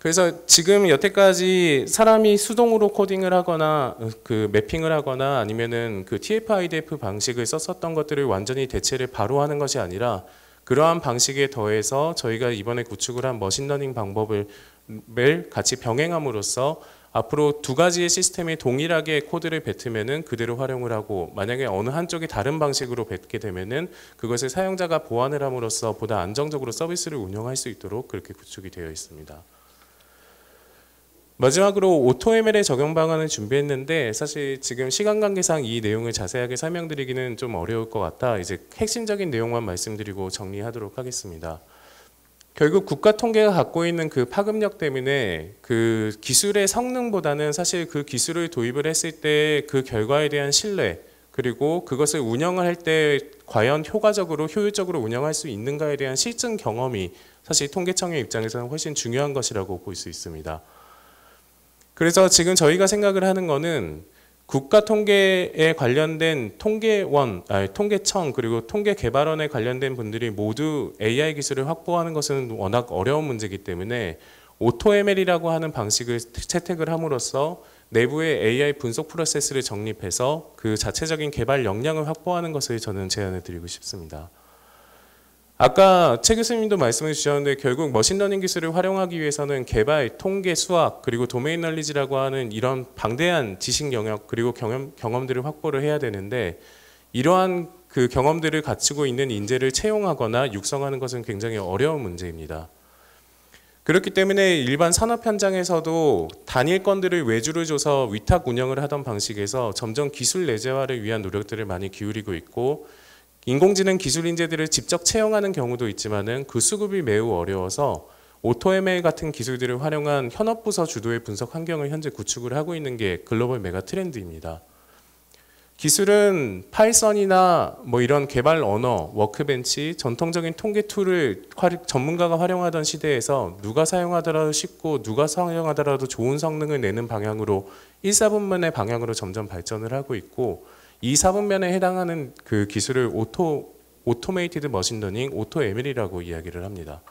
그래서 지금 여태까지 사람이 수동으로 코딩을 하거나 그 매핑을 하거나 아니면은 그 TF-IDF 방식을 썼었던 것들을 완전히 대체를 바로 하는 것이 아니라, 그러한 방식에 더해서 저희가 이번에 구축을 한 머신러닝 방법을 같이 병행함으로써 앞으로 두 가지의 시스템에 동일하게 코드를 뱉으면은 그대로 활용을 하고, 만약에 어느 한쪽이 다른 방식으로 뱉게 되면은 그것을 사용자가 보완을 함으로써 보다 안정적으로 서비스를 운영할 수 있도록 그렇게 구축이 되어 있습니다. 마지막으로 AutoML의 적용 방안을 준비했는데, 사실 지금 시간 관계상 이 내용을 자세하게 설명드리기는 좀 어려울 것 같아 이제 핵심적인 내용만 말씀드리고 정리하도록 하겠습니다. 결국 국가 통계가 갖고 있는 그 파급력 때문에 그 기술의 성능보다는 사실 그 기술을 도입을 했을 때 그 결과에 대한 신뢰, 그리고 그것을 운영을 할 때 과연 효율적으로 운영할 수 있는가에 대한 실증 경험이 사실 통계청의 입장에서는 훨씬 중요한 것이라고 볼 수 있습니다. 그래서 지금 저희가 생각을 하는 거는 국가 통계에 관련된 통계청 그리고 통계개발원에 관련된 분들이 모두 AI 기술을 확보하는 것은 워낙 어려운 문제이기 때문에 AutoML이라고 하는 방식을 채택을 함으로써 내부의 AI 분석 프로세스를 정립해서 그 자체적인 개발 역량을 확보하는 것을 저는 제안해 드리고 싶습니다. 아까 최 교수님도 말씀해 주셨는데, 결국 머신러닝 기술을 활용하기 위해서는 개발, 통계, 수학, 그리고 도메인 널리지라고 하는 이런 방대한 지식 영역 그리고 경험들을 확보를 해야 되는데, 이러한 그 경험들을 갖추고 있는 인재를 채용하거나 육성하는 것은 굉장히 어려운 문제입니다. 그렇기 때문에 일반 산업 현장에서도 단일 건들을 외주를 줘서 위탁 운영을 하던 방식에서 점점 기술 내재화를 위한 노력들을 많이 기울이고 있고, 인공지능 기술 인재들을 직접 채용하는 경우도 있지만은 그 수급이 매우 어려워서 AutoML 같은 기술들을 활용한 현업부서 주도의 분석 환경을 현재 구축을 하고 있는 게 글로벌 메가 트렌드입니다. 기술은 파이썬이나 뭐 이런 개발 언어, 워크벤치, 전통적인 통계 툴을 전문가가 활용하던 시대에서 누가 사용하더라도 쉽고 누가 사용하더라도 좋은 성능을 내는 방향으로 1사분면의 방향으로 점점 발전을 하고 있고, 2사분면에 해당하는 그 기술을 오토메이티드 머신러닝, AutoML이라고 이야기를 합니다.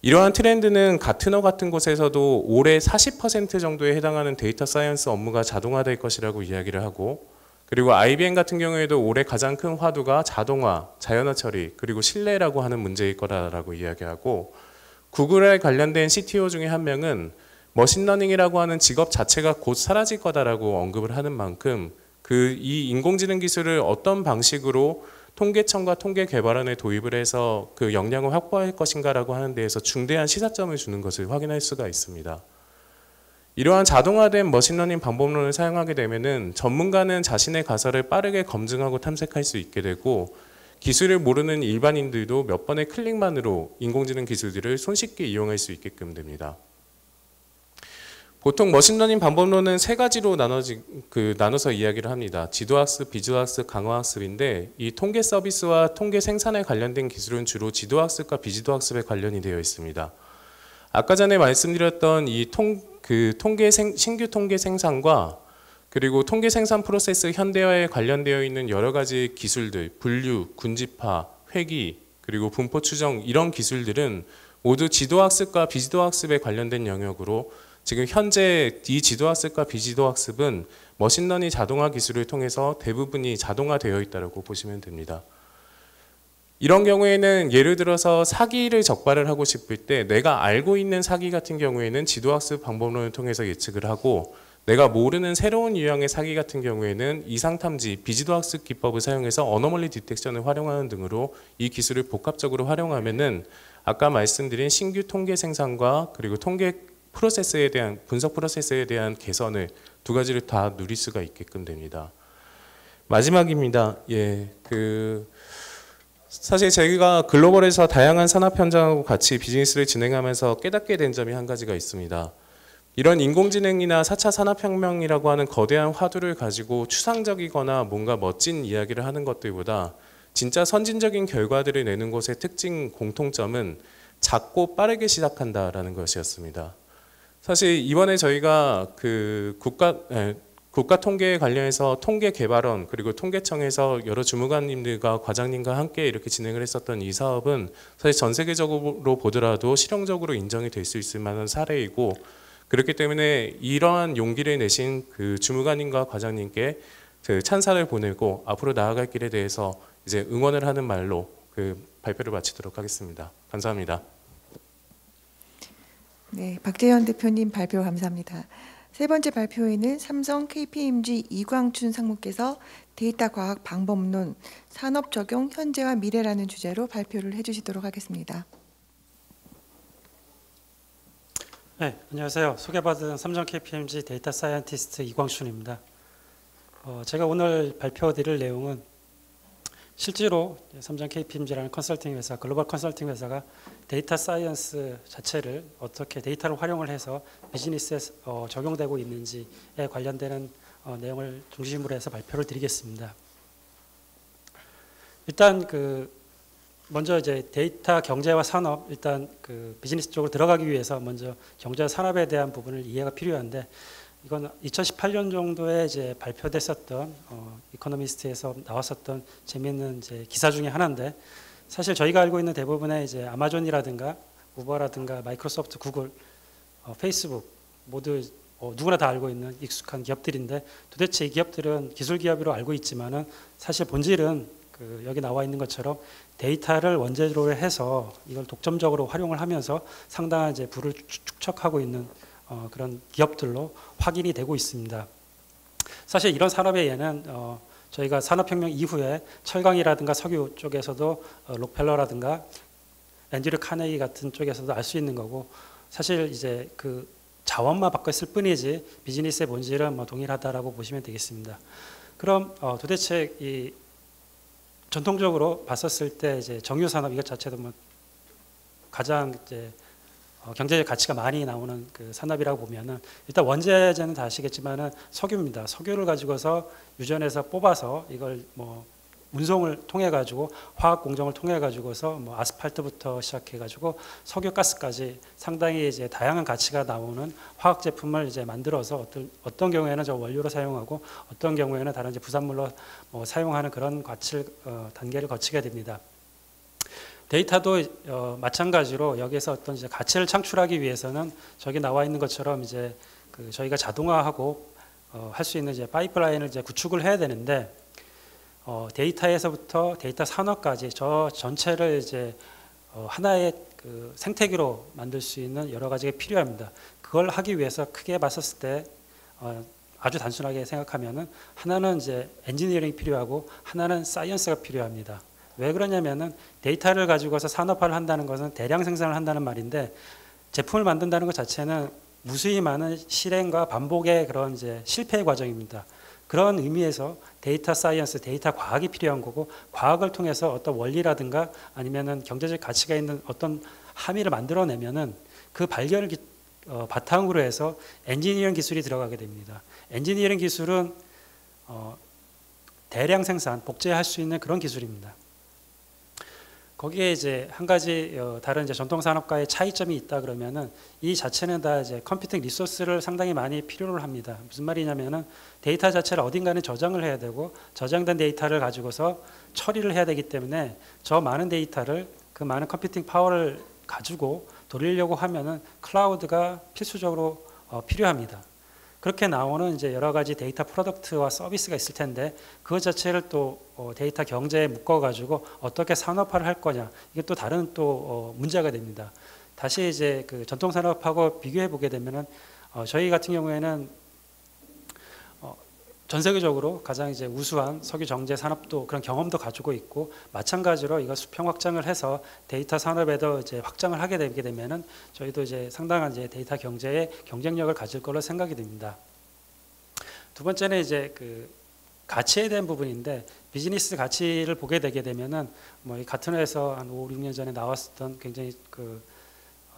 이러한 트렌드는 가트너 같은 곳에서도 올해 40% 정도에 해당하는 데이터 사이언스 업무가 자동화될 것이라고 이야기를 하고, 그리고 IBM 같은 경우에도 올해 가장 큰 화두가 자동화, 자연어 처리, 그리고 신뢰라고 하는 문제일 거라고 이야기하고, 구글에 관련된 CTO 중에 한 명은 머신러닝이라고 하는 직업 자체가 곧 사라질 거다라고 언급을 하는 만큼 이 인공지능 기술을 어떤 방식으로 통계청과 통계개발원에 도입을 해서 그 역량을 확보할 것인가라고 하는 데에서 중대한 시사점을 주는 것을 확인할 수가 있습니다. 이러한 자동화된 머신러닝 방법론을 사용하게 되면은 전문가는 자신의 가설을 빠르게 검증하고 탐색할 수 있게 되고, 기술을 모르는 일반인들도 몇 번의 클릭만으로 인공지능 기술들을 손쉽게 이용할 수 있게끔 됩니다. 보통 머신러닝 방법론은 세 가지로 나눠서 이야기를 합니다. 지도학습, 비지도학습, 강화학습인데 이 통계 서비스와 통계 생산에 관련된 기술은 주로 지도학습과 비지도학습에 관련이 되어 있습니다. 아까 전에 말씀드렸던 이 신규 통계 생산과 그리고 통계 생산 프로세스 현대화에 관련되어 있는 여러 가지 기술들, 분류, 군집화, 회귀, 그리고 분포 추정 이런 기술들은 모두 지도학습과 비지도학습에 관련된 영역으로 지금 현재 이 지도학습과 비지도학습은 머신러닝 자동화 기술을 통해서 대부분이 자동화되어 있다고 보시면 됩니다. 이런 경우에는 예를 들어서 사기를 적발을 하고 싶을 때 내가 알고 있는 사기 같은 경우에는 지도학습 방법론을 통해서 예측을 하고 내가 모르는 새로운 유형의 사기 같은 경우에는 이상탐지, 비지도학습 기법을 사용해서 어너멀리 디텍션을 활용하는 등으로 이 기술을 복합적으로 활용하면은 아까 말씀드린 신규 통계 생산과 그리고 통계 프로세스에 대한 분석 프로세스에 대한 개선을 두 가지를 다 누릴 수가 있게끔 됩니다. 마지막입니다. 사실 저희가 글로벌에서 다양한 산업 현장하고 같이 비즈니스를 진행하면서 깨닫게 된 점이 한 가지가 있습니다. 이런 인공지능이나 4차 산업혁명이라고 하는 거대한 화두를 가지고 추상적이거나 뭔가 멋진 이야기를 하는 것들보다 진짜 선진적인 결과들을 내는 곳의 특징 공통점은 작고 빠르게 시작한다라는 것이었습니다. 사실 이번에 저희가 국가 통계에 관련해서 통계개발원 그리고 통계청에서 여러 주무관님들과 과장님과 함께 이렇게 진행을 했었던 이 사업은 사실 전 세계적으로 보더라도 실용적으로 인정이 될 수 있을 만한 사례이고 그렇기 때문에 이러한 용기를 내신 그 주무관님과 과장님께 찬사를 보내고 앞으로 나아갈 길에 대해서 이제 응원을 하는 말로 발표를 마치도록 하겠습니다. 감사합니다. 네, 박재현 대표님 발표 감사합니다. 세 번째 발표에는 삼성 KPMG 이광춘 상무께서 데이터 과학 방법론, 산업 적용 현재와 미래라는 주제로 발표를 해주시도록 하겠습니다. 네, 안녕하세요. 소개받은 삼성 KPMG 데이터 사이언티스트 이광춘입니다. 제가 오늘 발표드릴 내용은 실제로 삼성 KPMG라는 컨설팅 회사, 글로벌 컨설팅 회사가 데이터 사이언스 자체를 어떻게 데이터를 활용을 해서 비즈니스에 적용되고 있는지에 관련되는 내용을 중심으로 해서 발표를 드리겠습니다. 일단 먼저 이제 데이터 경제와 산업, 일단 비즈니스 쪽으로 들어가기 위해서 먼저 경제와 산업에 대한 부분을 이해가 필요한데 이건 2018년 정도에 이제 발표됐었던 이코노미스트에서 나왔었던 재미있는 이제 기사 중에 하나인데 사실 저희가 알고 있는 대부분의 이제 아마존이라든가 우버라든가 마이크로소프트, 구글, 페이스북 모두 누구나 다 알고 있는 익숙한 기업들인데 도대체 이 기업들은 기술 기업으로 알고 있지만은 사실 본질은 여기 나와 있는 것처럼 데이터를 원재료로 해서 이걸 독점적으로 활용을 하면서 상당한 이제 부를 축적하고 있는 그런 기업들로 확인이 되고 있습니다. 사실 이런 산업의 예는 저희가 산업혁명 이후에 철강이라든가 석유 쪽에서도 록펠러라든가 앤드류 카네기 같은 쪽에서도 알 수 있는 거고 사실 이제 자원만 바꿨을 뿐이지 비즈니스의 본질은 동일하다라고 보시면 되겠습니다. 그럼 도대체 이 전통적으로 봤었을 때 이제 정유 산업 이것 자체도 가장 이제 경제적 가치가 많이 나오는 산업이라고 보면은 일단 원재재는 다 아시겠지만은 석유입니다. 석유를 가지고서 유전에서 뽑아서 이걸 운송을 통해 가지고 화학 공정을 통해 가지고서 아스팔트부터 시작해 가지고 석유 가스까지 상당히 이제 다양한 가치가 나오는 화학 제품을 이제 만들어서 어떤 경우에는 저 원료로 사용하고 어떤 경우에는 다른 이제 부산물로 사용하는 그런 단계를 거치게 됩니다. 데이터도 마찬가지로 여기에서 어떤 이제 가치를 창출하기 위해서는 저기 나와 있는 것처럼 이제 저희가 자동화하고 할 수 있는 이제 파이프라인을 이제 구축을 해야 되는데 데이터에서부터 데이터 산업까지 저 전체를 이제 하나의 생태계로 만들 수 있는 여러 가지가 필요합니다. 그걸 하기 위해서 크게 봤었을 때 아주 단순하게 생각하면은 하나는 이제 엔지니어링이 필요하고 하나는 사이언스가 필요합니다. 왜 그러냐면은 데이터를 가지고서 산업화를 한다는 것은 대량 생산을 한다는 말인데 제품을 만든다는 것 자체는 무수히 많은 실행과 반복의 그런 이제 실패의 과정입니다. 그런 의미에서 데이터 사이언스, 데이터 과학이 필요한 거고, 과학을 통해서 어떤 원리라든가 아니면은 경제적 가치가 있는 어떤 함의를 만들어내면은 그 발견을 바탕으로 해서 엔지니어링 기술이 들어가게 됩니다. 엔지니어링 기술은 대량 생산, 복제할 수 있는 그런 기술입니다. 거기에 이제 한 가지 다른 이제 전통 산업과의 차이점이 있다 그러면은 이 자체는 다 이제 컴퓨팅 리소스를 상당히 많이 필요로 합니다. 무슨 말이냐면은 데이터 자체를 어딘가는 저장을 해야 되고, 저장된 데이터를 가지고서 처리를 해야 되기 때문에 저 많은 데이터를, 그 많은 컴퓨팅 파워를 가지고 돌리려고 하면은 클라우드가 필수적으로 필요합니다. 그렇게 나오는 이제 여러 가지 데이터 프로덕트와 서비스가 있을 텐데, 그 자체를 또 데이터 경제에 묶어가지고 어떻게 산업화를 할 거냐, 이게 또 다른 또 문제가 됩니다. 다시 이제 그 전통 산업하고 비교해 보게 되면은 저희 같은 경우에는 전 세계적으로 가장 이제 우수한 석유 정제 산업도 그런 경험도 가지고 있고, 마찬가지로 이거 수평 확장을 해서 데이터 산업에도 이제 확장을 하게 되게 되면은 저희도 이제 상당한 이제 데이터 경제의 경쟁력을 가질 걸로 생각이 됩니다. 두 번째는 이제 그 가치에 대한 부분인데, 비즈니스 가치를 보게 되게 되면은 뭐 이 같은 회에서 한 5, 6년 전에 나왔었던 굉장히 그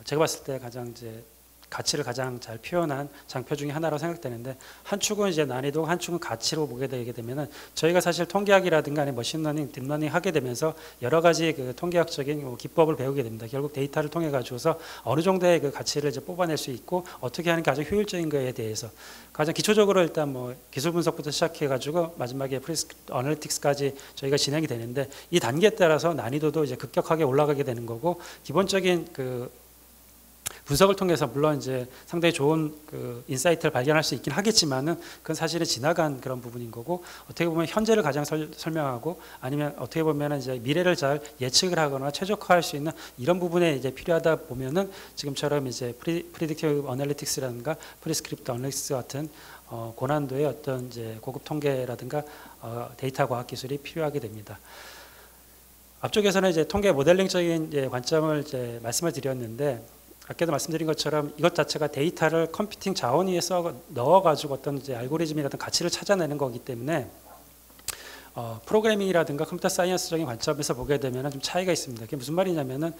제가 봤을 때 가장 이제 가치를 가장 잘 표현한 장표 중에 하나라고 생각되는데, 한 축은 이제 난이도, 한 축은 가치로 보게 되게 되면은 저희가 사실 통계학이라든가 아니면 머신러닝, 딥러닝 하게 되면서 여러 가지 그 통계학적인 기법을 배우게 됩니다. 결국 데이터를 통해 가지고서 어느 정도의 그 가치를 이제 뽑아낼 수 있고 어떻게 하는 게 가장 효율적인 거에 대해서 가장 기초적으로 일단 뭐 기술 분석부터 시작해 가지고 마지막에 프리스크립트 어널리틱스까지 저희가 진행이 되는데, 이 단계에 따라서 난이도도 이제 급격하게 올라가게 되는 거고, 기본적인 그 분석을 통해서 물론 이제 상당히 좋은 그 인사이트를 발견할 수 있긴 하겠지만은 그건 사실은 지나간 그런 부분인 거고, 어떻게 보면 현재를 가장 설명하고 아니면 어떻게 보면은 이제 미래를 잘 예측을 하거나 최적화할 수 있는 이런 부분에 이제 필요하다 보면은 지금처럼 이제 프리딕티브 어널리틱스라든가 프리스크립트 어널리틱스 같은 고난도의 어떤 이제 고급 통계라든가 데이터 과학 기술이 필요하게 됩니다. 앞쪽에서는 이제 통계 모델링적인 이제 관점을 이제 말씀을 드렸는데, 아까도 말씀드린 것처럼 이것 자체가 데이터를 컴퓨팅 자원 위에 넣어가지고 어떤 이제 알고리즘이라든 가치를 찾아내는 거기 때문에 프로그래밍이라든가 컴퓨터 사이언스적인 관점에서 보게 되면 좀 차이가 있습니다. 그게 무슨 말이냐면은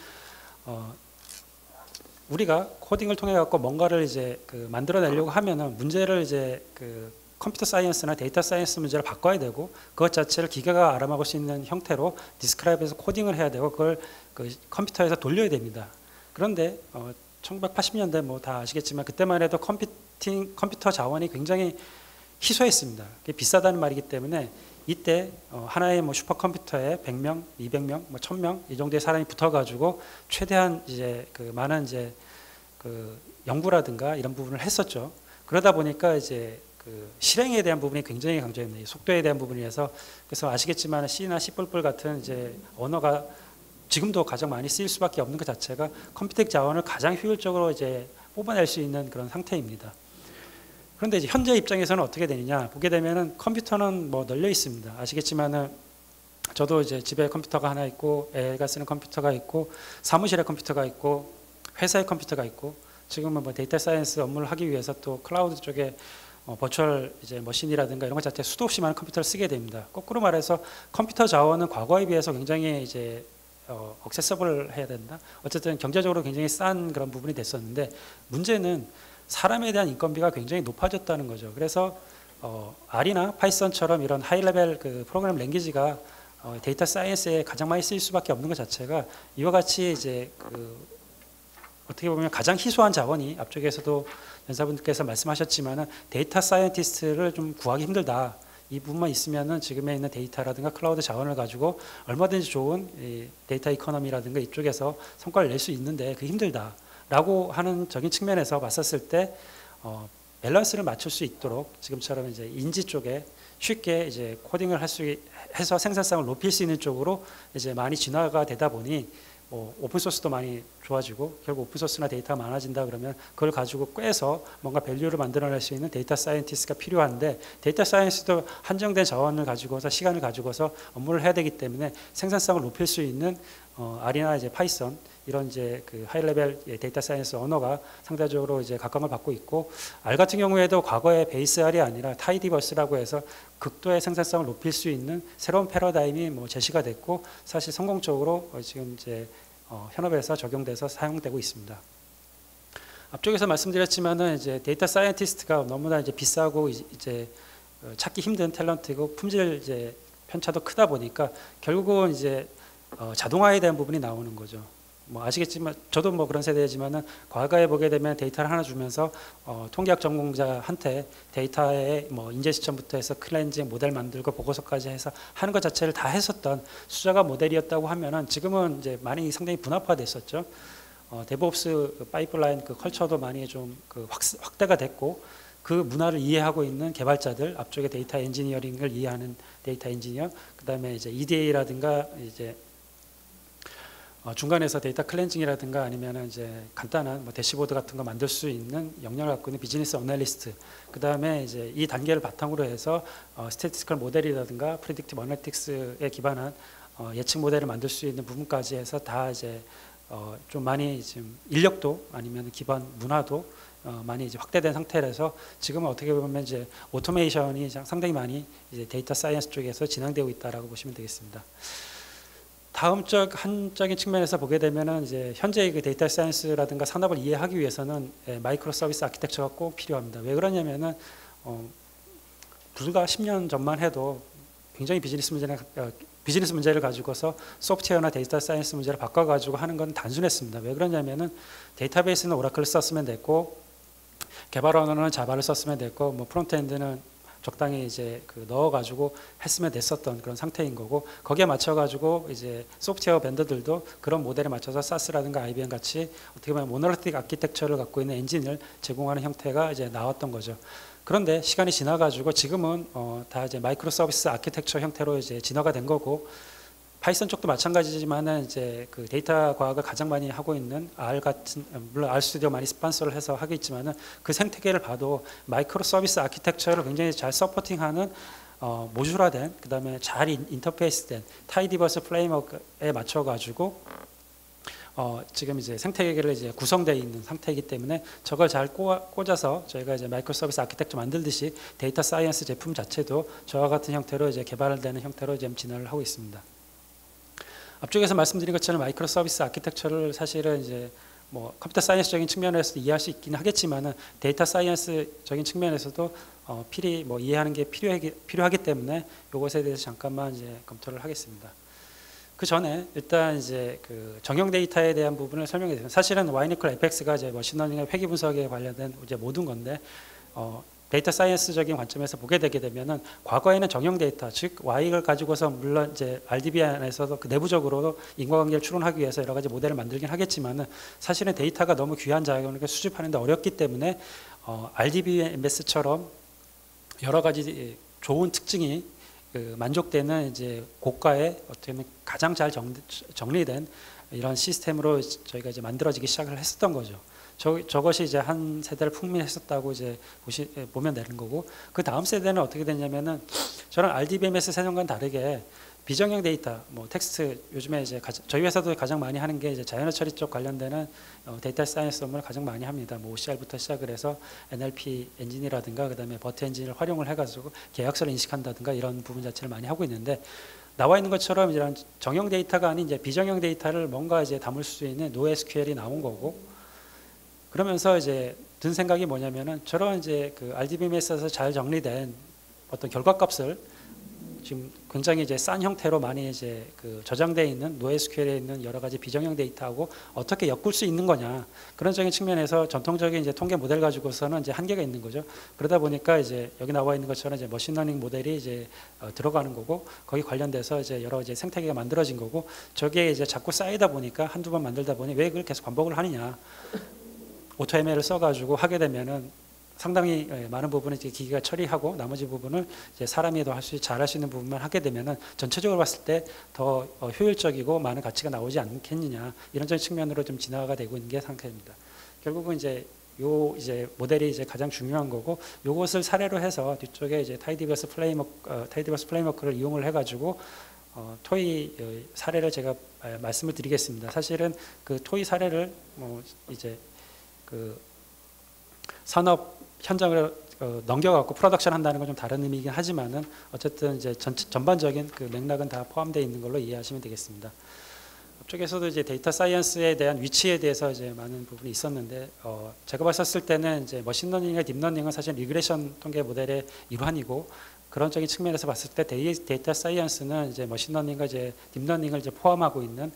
우리가 코딩을 통해 갖고 뭔가를 이제 그 만들어내려고 하면은 문제를 이제 그 컴퓨터 사이언스나 데이터 사이언스 문제를 바꿔야 되고, 그것 자체를 기계가 알아먹을 수 있는 형태로 디스크라이브해서 코딩을 해야 되고, 그걸 그 컴퓨터에서 돌려야 됩니다. 그런데 1980년대 뭐 다 아시겠지만 그때만 해도 컴퓨터 자원이 굉장히 희소했습니다. 그게 비싸다는 말이기 때문에 이때 하나의 뭐 슈퍼컴퓨터에 100명, 200명, 뭐 1000명 이 정도의 사람이 붙어가지고 최대한 이제 그 많은 이제 그 연구라든가 이런 부분을 했었죠. 그러다 보니까 이제 그 실행에 대한 부분이 굉장히 강조합니다. 속도에 대한 부분이어서. 그래서 아시겠지만 C나 C++ 같은 이제 언어가 지금도 가장 많이 쓰일 수밖에 없는 것 자체가 컴퓨팅 자원을 가장 효율적으로 이제 뽑아낼 수 있는 그런 상태입니다. 그런데 이제 현재 입장에서는 어떻게 되느냐 보게 되면은 컴퓨터는 뭐 널려 있습니다. 아시겠지만은 저도 이제 집에 컴퓨터가 하나 있고, 애가 쓰는 컴퓨터가 있고, 사무실에 컴퓨터가 있고, 회사에 컴퓨터가 있고, 지금은 뭐 데이터 사이언스 업무를 하기 위해서 또 클라우드 쪽에 버추얼 이제 머신이라든가 이런 것 자체 수도 없이 많은 컴퓨터를 쓰게 됩니다. 거꾸로 말해서 컴퓨터 자원은 과거에 비해서 굉장히 이제 억세서블 해야 된다. 어쨌든 경제적으로 굉장히 싼 그런 부분이 됐었는데, 문제는 사람에 대한 인건비가 굉장히 높아졌다는 거죠. 그래서 R이나 파이썬처럼 이런 하이 레벨 그 프로그램 랭귀지가 데이터 사이언스에 가장 많이 쓰일 수밖에 없는 것 자체가 이와 같이 이제 그 어떻게 보면 가장 희소한 자원이, 앞쪽에서도 연사분들께서 말씀하셨지만은 데이터 사이언티스트를 좀 구하기 힘들다. 이 부분만 있으면은 지금에 있는 데이터라든가 클라우드 자원을 가지고 얼마든지 좋은 이 데이터 이코노미라든가 이쪽에서 성과를 낼 수 있는데 그게 힘들다라고 하는 적인 측면에서 봤었을 때 밸런스를 맞출 수 있도록 지금처럼 이제 인지 쪽에 쉽게 이제 코딩을 해서 생산성을 높일 수 있는 쪽으로 이제 많이 진화가 되다 보니 오픈 소스도 많이 좋아지고, 결국 오픈 소스나 데이터가 많아진다 그러면 그걸 가지고 꿰서 뭔가 밸류를 만들어낼 수 있는 데이터 사이언티스트가 필요한데, 데이터 사이언스도 한정된 자원을 가지고서 시간을 가지고서 업무를 해야 되기 때문에 생산성을 높일 수 있는 R이나 이제 파이썬 이런 이제 그 하이 레벨 데이터 사이언스 언어가 상대적으로 이제 각광을 받고 있고, R 같은 경우에도 과거의 베이스 R이 아니라 타이디버스라고 해서 극도의 생산성을 높일 수 있는 새로운 패러다임이 뭐 제시가 됐고, 사실 성공적으로 지금 이제 현업에서 적용돼서 사용되고 있습니다. 앞쪽에서 말씀드렸지만은 이제 데이터 사이언티스트가 너무나 이제 비싸고 이제 찾기 힘든 탤런트고 품질 이제 편차도 크다 보니까 결국은 이제 자동화에 대한 부분이 나오는 거죠. 뭐 아시겠지만 저도 뭐 그런 세대지만은 과거에 보게 되면 데이터를 하나 주면서 통계학 전공자한테 데이터의 뭐 인제 시점부터 해서 클렌징 모델 만들고 보고서까지 해서 하는 것 자체를 다 했었던 수자가 모델이었다고 하면은 지금은 이제 많이 상당히 분업화됐었죠. 데브옵스 파이프라인 그 컬처도 많이 좀 그 확대가 됐고, 그 문화를 이해하고 있는 개발자들, 앞쪽에 데이터 엔지니어링을 이해하는 데이터 엔지니어, 그다음에 이제 EDA라든가 이제 중간에서 데이터 클렌징이라든가 아니면 이제 간단한 뭐 대시보드 같은 거 만들 수 있는 역량을 갖고 있는 비즈니스 어널리스트, 그다음에 이제 이 단계를 바탕으로 해서 스태티스티컬 모델이라든가 프리딕티브 어널리틱스에 기반한 예측 모델을 만들 수 있는 부분까지 해서 다 이제 좀 많이 지금 인력도 아니면 기반 문화도 많이 이제 확대된 상태라서 지금은 어떻게 보면 이제 오토메이션이 상당히 많이 이제 데이터 사이언스 쪽에서 진행되고 있다라고 보시면 되겠습니다. 다음적 한적인 측면에서 보게 되면은 이제 현재의 그 데이터 사이언스라든가 산업을 이해하기 위해서는 마이크로 서비스 아키텍처가 꼭 필요합니다. 왜 그러냐면은 불과 10년 전만 해도 굉장히 비즈니스 문제를 가지고서 소프트웨어나 데이터 사이언스 문제를 바꿔가지고 하는 건 단순했습니다. 왜 그러냐면은 데이터베이스는 오라클을 썼으면 됐고, 개발 언어는 자바를 썼으면 됐고, 뭐 프론트엔드는 적당히 이제 그 넣어가지고 했으면 됐었던 그런 상태인 거고, 거기에 맞춰가지고 이제 소프트웨어 벤더들도 그런 모델에 맞춰서 사스라든가 IBM 같이 어떻게 보면 모노리틱 아키텍처를 갖고 있는 엔진을 제공하는 형태가 이제 나왔던 거죠. 그런데 시간이 지나가지고 지금은 다 이제 마이크로 서비스 아키텍처 형태로 이제 진화가 된 거고, 파이썬 쪽도 마찬가지지만은 이제 그 데이터 과학을 가장 많이 하고 있는 R 같은, 물론 R 스튜디오 많이 스폰서를 해서 하고 있지만은 그 생태계를 봐도 마이크로 서비스 아키텍처를 굉장히 잘 서포팅하는 모듈화된, 그다음에 잘 인터페이스된 타이디버스 프레임워크에 맞춰가지고 지금 이제 생태계를 이제 구성되어 있는 상태이기 때문에 저걸 잘 꽂아서 저희가 이제 마이크로 서비스 아키텍처 만들듯이 데이터 사이언스 제품 자체도 저와 같은 형태로 이제 개발되는 형태로 지금 진화를 하고 있습니다. 앞쪽에서 말씀드린 것처럼 마이크로 서비스 아키텍처를 사실은 이제 뭐 컴퓨터 사이언스적인 측면에서도 이해할 수 있긴 하겠지만은 데이터 사이언스적인 측면에서도 필히 뭐 이해하는 게 필요하기 때문에 이것에 대해서 잠깐만 이제 검토를 하겠습니다. 그 전에 일단 이제 그 정형 데이터에 대한 부분을 설명해 드리면, 사실은 Y = fx가 이제 머신러닝의 회귀 분석에 관련된 이제 모든 건데, 데이터 사이언스적인 관점에서 보게 되게 되면은 과거에는 정형 데이터, 즉 Y를 가지고서 물론 이제 RDB 안에서도 그 내부적으로도 인과관계를 추론하기 위해서 여러 가지 모델을 만들긴 하겠지만은 사실은 데이터가 너무 귀한 자원을 수집하는데 어렵기 때문에 RDBMS처럼 여러 가지 좋은 특징이 만족되는 이제 고가의 어떻게 보면 가장 잘 정리된 이런 시스템으로 저희가 이제 만들어지기 시작을 했었던 거죠. 저것이 이제 한 세대를 풍미했었다고 이제 보면 되는 거고, 그 다음 세대는 어떻게 됐냐면은 저는 RDBMS 세상과는 다르게 비정형 데이터, 뭐 텍스트, 요즘에 이제 저희 회사도 가장 많이 하는 게 이제 자연어 처리 쪽 관련되는 데이터 사이언스 업무를 가장 많이 합니다. 뭐 OCR부터 시작을 해서 NLP 엔진이라든가 그다음에 버트 엔진을 활용을 해가지고 계약서를 인식한다든가 이런 부분 자체를 많이 하고 있는데, 나와 있는 것처럼 이런 정형 데이터가 아닌 이제 비정형 데이터를 뭔가 이제 담을 수 있는 NoSQL이 나온 거고, 그러면서 이제 든 생각이 뭐냐면은 저런 이제 그 RDBMS에서 잘 정리된 어떤 결과값을 지금 굉장히 이제 싼 형태로 많이 이제 그 저장되어 있는 NoSQL에 있는 여러 가지 비정형 데이터하고 어떻게 엮을 수 있는 거냐, 그런 적인 측면에서 전통적인 이제 통계 모델 가지고서는 이제 한계가 있는 거죠. 그러다 보니까 이제 여기 나와 있는 것처럼 이제 머신러닝 모델이 이제 들어가는 거고, 거기 관련돼서 이제 여러 이제 생태계가 만들어진 거고, 저게 이제 자꾸 쌓이다 보니까 한두 번 만들다 보니 왜 그걸 계속 반복을 하느냐, AutoML을 써가지고 하게 되면은 상당히 많은 부분을 이제 기계가 처리하고 나머지 부분을 이제 사람이 더 잘할 수 있는 부분만 하게 되면은 전체적으로 봤을 때 더 효율적이고 많은 가치가 나오지 않겠느냐, 이런 측면으로 좀 진화가 되고 있는 게 상태입니다. 결국은 이제 요 이제 모델이 이제 가장 중요한 거고, 요것을 사례로 해서 뒤쪽에 이제 타이디버스 플레이워크를 이용을 해가지고 토이 사례를 제가 말씀을 드리겠습니다. 사실은 그 토이 사례를 이제 그 산업 현장을 넘겨갖고 프로덕션 한다는 건 좀 다른 의미이긴 하지만은 어쨌든 이제 전반적인 그 맥락은 다 포함되어 있는 걸로 이해하시면 되겠습니다. 앞쪽에서도 이제 데이터 사이언스에 대한 위치에 대해서 이제 많은 부분이 있었는데 제가 봤었을 때는 이제 머신러닝과 딥러닝은 사실 리그레션 통계 모델의 일환이고 그런적인 측면에서 봤을 때 데이터 사이언스는 이제 머신러닝과 이제 딥러닝을 이제 포함하고 있는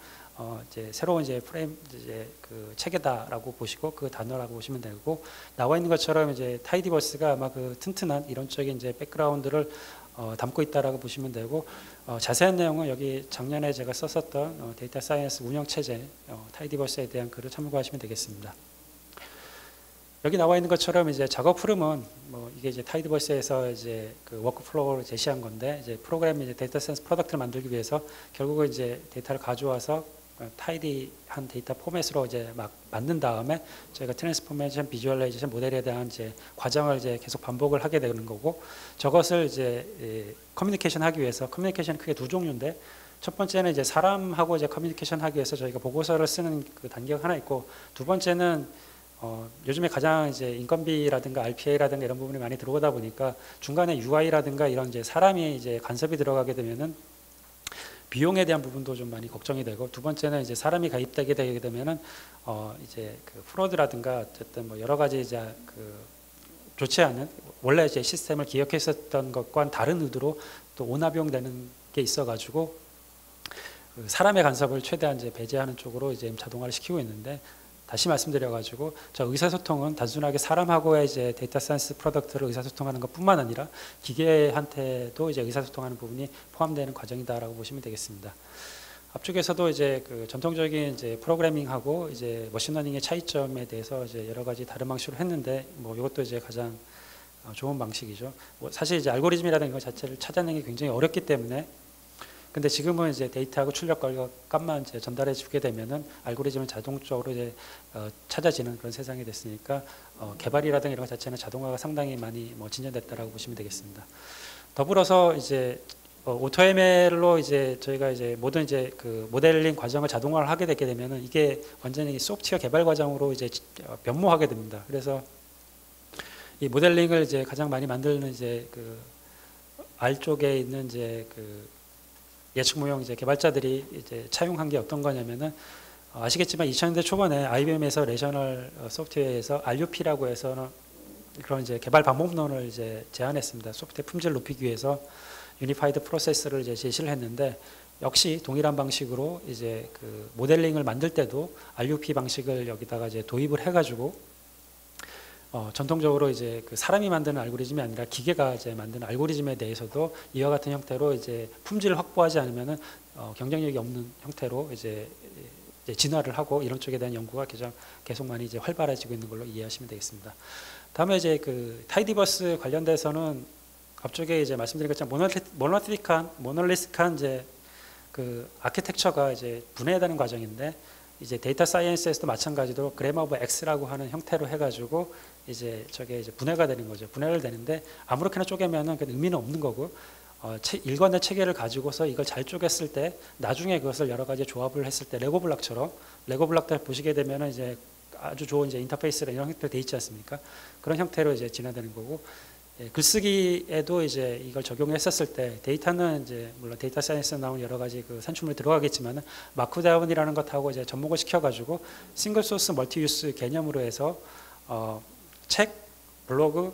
이제 새로운 이제 프레임 이제 그 체계다라고 보시고 그 단어라고 보시면 되고 나와 있는 것처럼 이제 타이디버스가 아마 그 튼튼한 이론적인 이제 백그라운드를 담고 있다라고 보시면 되고 자세한 내용은 여기 작년에 제가 썼었던 데이터 사이언스 운영 체제 타이디버스에 대한 글을 참고하시면 되겠습니다. 여기 나와 있는 것처럼 이제 작업 흐름은 이게 이제 타이디버스에서 이제 그 워크플로우를 제시한 건데 이제 프로그램 이제 데이터 사이언스 프로덕트를 만들기 위해서 결국은 이제 데이터를 가져와서 타이디한 데이터 포맷으로 이제 막 만든 다음에 저희가 트랜스포메이션, 비주얼라이제이션 모델에 대한 이제 과정을 이제 계속 반복을 하게 되는 거고 저것을 이제 커뮤니케이션 하기 위해서 커뮤니케이션이 크게 두 종류인데 첫 번째는 이제 사람하고 이제 커뮤니케이션 하기 위해서 저희가 보고서를 쓰는 그 단계가 하나 있고 두 번째는 요즘에 가장 이제 인건비라든가 RPA라든가 이런 부분이 많이 들어오다 보니까 중간에 UI라든가 이런 이제 사람이 이제 간섭이 들어가게 되면은 비용에 대한 부분도 좀 많이 걱정이 되고 두 번째는 이제 사람이 가입되게 되게 되면은 이제 그 프로드라든가 어쨌든 뭐 여러 가지 이제 그 좋지 않은 원래 이제 시스템을 기억했었던 것과는 다른 의도로 또 오납용되는 게 있어가지고 그 사람의 간섭을 최대한 이제 배제하는 쪽으로 이제 자동화를 시키고 있는데 다시 말씀드려가지고 저 의사소통은 단순하게 사람하고의 이제 데이터 사이언스 프로덕트를 의사소통하는 것뿐만 아니라 기계한테도 이제 의사소통하는 부분이 포함되는 과정이다라고 보시면 되겠습니다. 앞쪽에서도 이제 그 전통적인 이제 프로그래밍하고 이제 머신러닝의 차이점에 대해서 이제 여러 가지 다른 방식으로 했는데 이것도 이제 가장 좋은 방식이죠. 사실 이제 알고리즘이라는 것 자체를 찾아내는 게 굉장히 어렵기 때문에 근데 지금은 이제 데이터하고 출력 값만 이제 전달해 주게 되면은 알고리즘은 자동적으로 이제 찾아지는 그런 세상이 됐으니까 개발이라든가 이런 것 자체는 자동화가 상당히 많이 진전됐다라고 보시면 되겠습니다. 더불어서 이제 오토ML로 이제 저희가 이제 모든 이제 그 모델링 과정을 자동화를 하게 되게 되면은 이게 완전히 소프트웨어 개발 과정으로 이제 변모하게 됩니다. 그래서 이 모델링을 이제 가장 많이 만드는 이제 그 R 쪽에 있는 이제 그 예측 모형 이제 개발자들이 이제 차용한 게 어떤 거냐면은 아시겠지만 2000년대 초반에 IBM에서 레셔널 소프트웨어에서 RUP라고 해서 그런 이제 개발 방법론을 이제 제안했습니다. 소프트웨어 품질 높이기 위해서 유니파이드 프로세스를 이제 제시를 했는데 역시 동일한 방식으로 이제 그 모델링을 만들 때도 RUP 방식을 여기다가 이제 도입을 해가지고 전통적으로 이제 그 사람이 만드는 알고리즘이 아니라 기계가 이제 만드는 알고리즘에 대해서도 이와 같은 형태로 이제 품질을 확보하지 않으면은 경쟁력이 없는 형태로 이제 진화를 하고 이런 쪽에 대한 연구가 계속 많이 이제 활발해지고 있는 걸로 이해하시면 되겠습니다. 다음에 이제 그 타이디버스 관련돼서는 앞쪽에 이제 말씀드린 것처럼 모노리스크한 이제 그 아키텍처가 이제 분해되는 과정인데 이제 데이터 사이언스에서도 마찬가지로 그래머 오브 X라고 하는 형태로 해가지고 이제 저게 이제 분해가 되는 거죠. 분해를 되는데 아무렇게나 쪼개면은 그 의미는 없는 거고 일관된 체계를 가지고서 이걸 잘 쪼갰을 때 나중에 그것을 여러 가지 조합을 했을 때 레고 블록처럼 레고 블록들 보시게 되면은 이제 아주 좋은 이제 인터페이스랑 이런 형태로 돼 있지 않습니까? 그런 형태로 이제 진화되는 거고 글쓰기에도 이제 이걸 적용했었을 때 데이터는 이제 물론 데이터 사이언스에 나온 여러 가지 그 산출물이 들어가겠지만은 마크다운이라는 것하고 이제 접목을 시켜가지고 싱글 소스 멀티 유스 개념으로 해서 책, 블로그,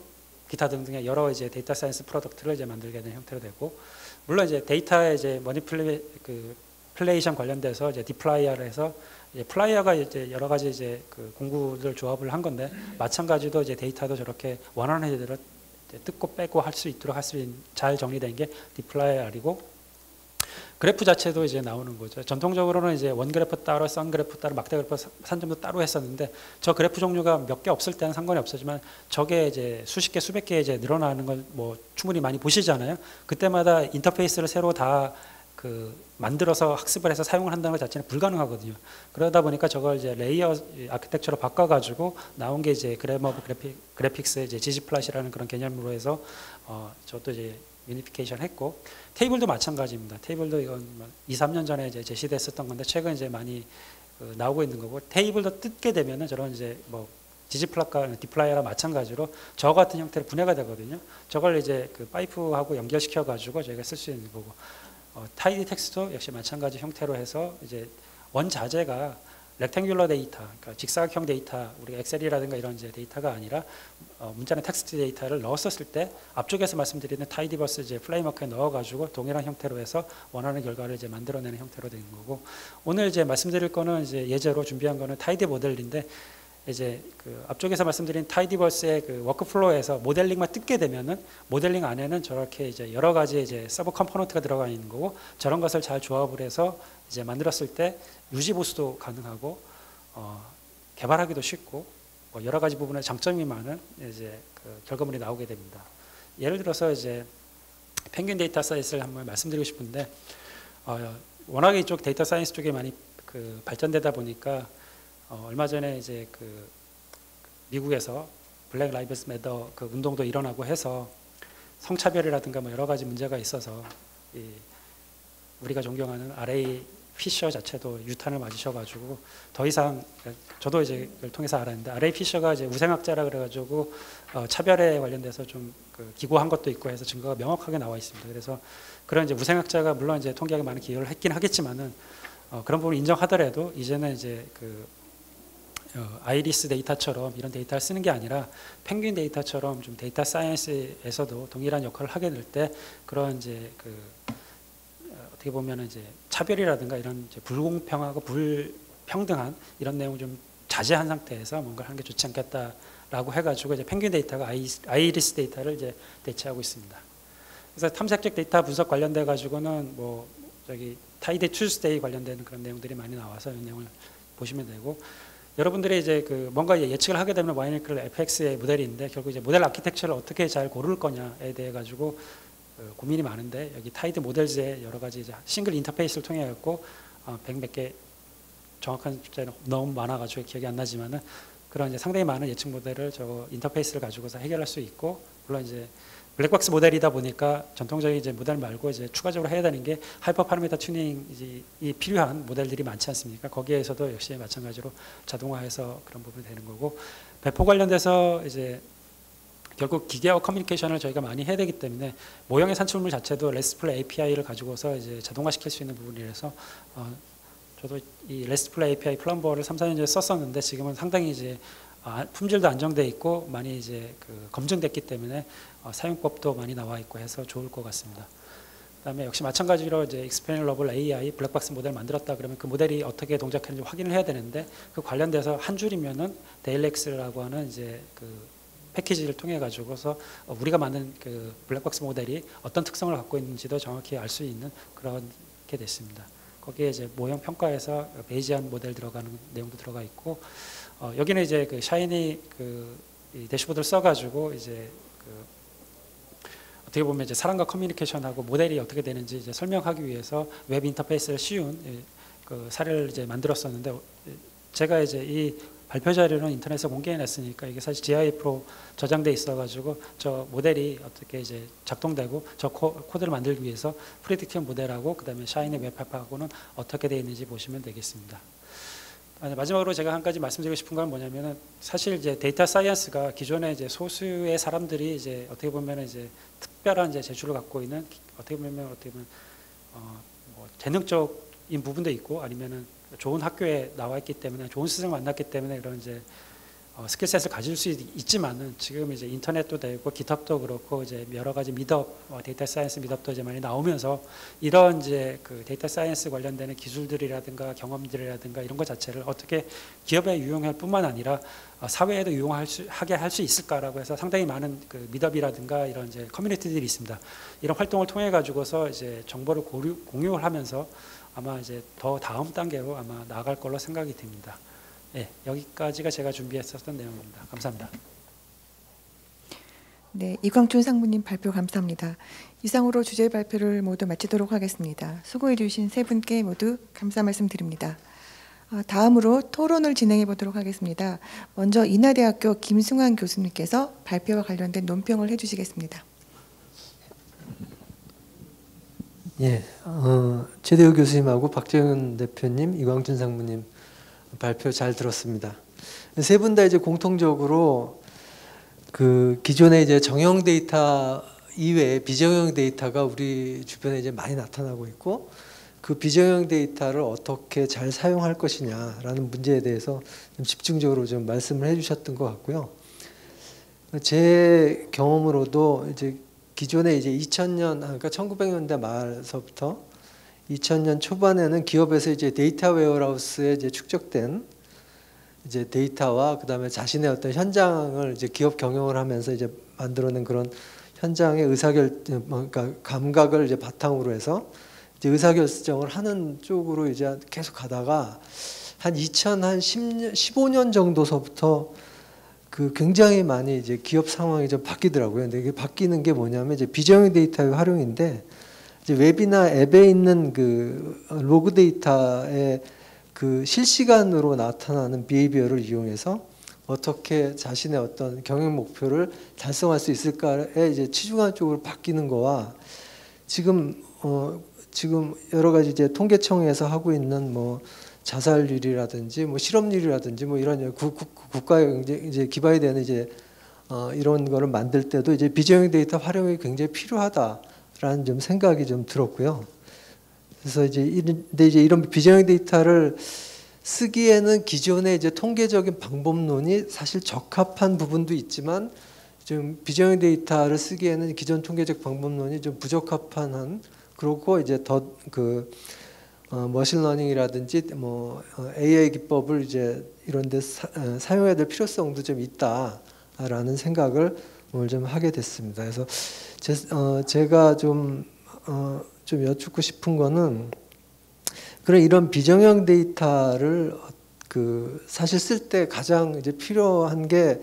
기타 등등의 여러 이제 데이터 사이언스 프로덕트를 이제 만들게 되는 형태로 되고 물론 이제 데이터의 이제 머니플레이션 관련돼서 이제 디플라이어를 해서 이제 플라이어가 이제 여러 가지 이제 그 공구들 조합을 한 건데 마찬가지로 이제 데이터도 저렇게 원하는 해대로 뜯고 빼고 할 수 있도록 잘 정리된 게 디플라이어이고 그래프 자체도 이제 나오는 거죠. 전통적으로는 이제 원 그래프 따로, 선 그래프 따로, 막대 그래프, 산점도 따로 했었는데 저 그래프 종류가 몇 개 없을 때는 상관이 없었지만 저게 이제 수십 개, 수백 개 이제 늘어나는 걸 뭐 충분히 많이 보시잖아요. 그때마다 인터페이스를 새로 다 그 만들어서 학습을 해서 사용을 한다는 것 자체는 불가능하거든요. 그러다 보니까 저걸 이제 레이어 아키텍처로 바꿔가지고 나온 게 이제 그래머 오브 그래픽스 이제 지지플랫이라는 그런 개념으로 해서 저도 이제 유니피케이션 했고, 테이블도 마찬가지입니다. 테이블도 이건 2, 3년 전에 이제 제시됐었던 건데 최근 이제 많이 나오고 있는 거고, 테이블도 뜯게 되면은 저런 이제 뭐 디지플라카, 디플라이어랑 마찬가지로 저 같은 형태로 분해가 되거든요. 저걸 이제 그 파이프하고 연결시켜 가지고 저희가 쓸 수 있는 거고, 타이디 텍스트도 역시 마찬가지 형태로 해서 이제 원자재가 렉탱귤러 데이터, 그러니까 직사각형 데이터, 우리가 엑셀이라든가 이런 이제 데이터가 아니라 문자나 텍스트 데이터를 넣었을 때 앞쪽에서 말씀드리는 타이디버스 이제 플레이머크에 넣어가지고 동일한 형태로 해서 원하는 결과를 이제 만들어내는 형태로 되는 거고, 오늘 이제 말씀드릴 거는 이제 예제로 준비한 거는 타이디 모델인데, 이제 그 앞쪽에서 말씀드린 타이디버스의 그 워크플로우에서 모델링만 뜯게 되면은 모델링 안에는 저렇게 이제 여러 가지 이제 서브 컴포넌트가 들어가 있는 거고, 저런 것을 잘 조합을 해서 이제 만들었을 때 유지 보수도 가능하고 개발하기도 쉽고 뭐 여러 가지 부분에 장점이 많은 이제 그 결과물이 나오게 됩니다. 예를 들어서 이제 펭귄 데이터 사이언스를 한번 말씀드리고 싶은데, 워낙에 이쪽 데이터 사이언스 쪽에 많이 그 발전되다 보니까 얼마 전에 이제 그 미국에서 블랙 라이브스 매터 그 운동도 일어나고 해서 성차별이라든가 뭐 여러 가지 문제가 있어서 우리가 존경하는 R.A. 피셔 자체도 유탄을 맞으셔가지고 더 이상, 저도 이제 그걸 통해서 알았는데 R.A. 피셔가 이제 우생학자라 그래가지고 차별에 관련돼서 좀 그 기고한 것도 있고 해서 증거가 명확하게 나와 있습니다. 그래서 그런 이제 우생학자가 물론 이제 통계학에 많은 기여를 했긴 하겠지만은 그런 부분을 인정하더라도 이제는 이제 그 아이리스 데이터처럼 이런 데이터를 쓰는 게 아니라 펭귄 데이터처럼 좀 데이터 사이언스에서도 동일한 역할을 하게 될 때 그런 이제 그 어떻게 보면 이제 차별이라든가 이런 이제 불공평하고 불평등한 이런 내용을 좀 자제한 상태에서 뭔가를 하는 게 좋지 않겠다라고 해가지고 이제 펭귄 데이터가 아이리스 데이터를 이제 대체하고 있습니다. 그래서 탐색적 데이터 분석 관련돼 가지고는 뭐 저기 타이디 투스데이 관련되는 그런 내용들이 많이 나와서 이 내용을 보시면 되고, 여러분들이 이제 그 뭔가 예측을 하게 되면 와이너클 FX의 모델인데 결국 이제 모델 아키텍처를 어떻게 잘 고를 거냐에 대해 가지고 고민이 많은데, 여기 타이드 모델즈의 여러 가지 이제 싱글 인터페이스를 통해 갖고 100 몇 개 정확한 숫자는 너무 많아가지고 기억이 안 나지만은 그런 이제 상당히 많은 예측 모델을 저 인터페이스를 가지고서 해결할 수 있고, 물론 이제 블랙박스 모델이다 보니까 전통적인 이제 모델 말고 이제 추가적으로 해야 되는 게 하이퍼 파라미터 튜닝이 필요한 모델들이 많지 않습니까? 거기에서도 역시 마찬가지로 자동화해서 그런 부분이 되는 거고, 배포 관련돼서 이제 결국 기계와 커뮤니케이션을 저희가 많이 해야 되기 때문에 모형의 산출물 자체도 RESTful API를 가지고서 이제 자동화시킬 수 있는 부분이라서 저도 이 RESTful API 플럼버를 3, 4년 전에 썼었는데 지금은 상당히 이제 품질도 안정돼 있고 많이 이제 그 검증됐기 때문에 사용법도 많이 나와 있고 해서 좋을 것 같습니다. 그다음에 역시 마찬가지로 이제 explainable AI 블랙박스 모델 만들었다 그러면 그 모델이 어떻게 동작하는지 확인을 해야 되는데, 그 관련돼서 한 줄이면은 데일렉스라고 하는 이제 그 패키지를 통해 가지고서 우리가 만든 그 블랙박스 모델이 어떤 특성을 갖고 있는지도 정확히 알 수 있는 그렇게 됐습니다. 거기에 이제 모형 평가에서 베이지안 모델 들어가는 내용도 들어가 있고, 여기는 이제 그 샤이니 그 이 대시보드를 써가지고 이제 그 어떻게 보면 이제 사람과 커뮤니케이션하고 모델이 어떻게 되는지 이제 설명하기 위해서 웹 인터페이스를 씌운 그 사례를 이제 만들었었는데, 제가 이제 이 발표 자료는 인터넷에 공개해놨으니까 이게 사실 GIF로 저장돼 있어가지고 저 모델이 어떻게 이제 작동되고 저 코드를 만들기 위해서 프리딕티브 모델하고 그다음에 샤이니 웹앱하고는 어떻게 되어 있는지 보시면 되겠습니다. 마지막으로 제가 한 가지 말씀드리고 싶은 건 뭐냐면은, 사실 이제 데이터 사이언스가 기존에 이제 소수의 사람들이 이제 어떻게 보면 이제 특별한 이제 재주를 갖고 있는, 어떻게 보면 뭐 재능적인 부분도 있고 아니면은 좋은 학교에 나와 있기 때문에 좋은 스승을 만났기 때문에 그런 이제 스킬셋을 가질 수 있지만은 지금 이제 인터넷도 되고 깃헙도 그렇고 이제 여러 가지 미덥, 데이터 사이언스 미덥도 이제 많이 나오면서 이런 이제 그 데이터 사이언스 관련되는 기술들이라든가 경험들이라든가 이런 것 자체를 어떻게 기업에 유용할 뿐만 아니라 사회에도 유용하게 할 수 있을까라고 해서 상당히 많은 그 미덥이라든가 이런 이제 커뮤니티들이 있습니다. 이런 활동을 통해 가지고서 이제 정보를 공유를 하면서 아마 이제 더 다음 단계로 아마 나아갈 걸로 생각이 듭니다. 네, 여기까지가 제가 준비했었던 내용입니다. 감사합니다. 네, 이광춘 상무님 발표 감사합니다. 이상으로 주제 발표를 모두 마치도록 하겠습니다. 수고해 주신 세 분께 모두 감사 말씀드립니다. 다음으로 토론을 진행해 보도록 하겠습니다. 먼저 인하대학교 김승환 교수님께서 발표와 관련된 논평을 해주시겠습니다. 예, 최대우 교수님하고 박정현 대표님, 이광준 상무님 발표 잘 들었습니다. 세 분 다 이제 공통적으로 그 기존의 이제 정형 데이터 이외에 비정형 데이터가 우리 주변에 이제 많이 나타나고 있고, 그 비정형 데이터를 어떻게 잘 사용할 것이냐라는 문제에 대해서 좀 집중적으로 좀 말씀을 해주셨던 것 같고요. 제 경험으로도 이제 기존에 이제 2000년, 그러니까 1900년대 말서부터 2000년 초반에는 기업에서 이제 데이터 웨어하우스에 이제 축적된 이제 데이터와 그다음에 자신의 어떤 현장을 이제 기업 경영을 하면서 이제 만들어낸 그런 현장의 그러니까 감각을 이제 바탕으로 해서 이제 의사결정을 하는 쪽으로 이제 계속 가다가 한 2010년, 15년 정도서부터 그 굉장히 많이 이제 기업 상황이 좀 바뀌더라고요. 근데 이게 바뀌는 게 뭐냐면 이제 비정형 데이터의 활용인데, 이제 웹이나 앱에 있는 그 로그 데이터의 그 실시간으로 나타나는 비헤이비어를 이용해서 어떻게 자신의 어떤 경영 목표를 달성할 수 있을까에 이제 치중한 쪽으로 바뀌는 거와 지금 여러 가지 이제 통계청에서 하고 있는 뭐 자살률이라든지 뭐 실업률이라든지 뭐 이런 국가에 이제 기반이 되는 이제 이런 거를 만들 때도 이제 비정형 데이터 활용이 굉장히 필요하다라는 좀 생각이 좀 들었고요. 그래서 근데 이제 이런 비정형 데이터를 쓰기에는 기존의 이제 통계적인 방법론이 사실 적합한 부분도 있지만, 좀 비정형 데이터를 쓰기에는 기존 통계적 방법론이 좀 부적합한 한, 그리고 이제 더 그 머신러닝이라든지 뭐 AI 기법을 이제 이런데 사용해야 될 필요성도 좀 있다라는 생각을 오늘 좀 하게 됐습니다. 그래서 제가 좀 여쭙고 싶은 거는, 그런 이런 비정형 데이터를 그 사실 쓸 때 가장 이제 필요한 게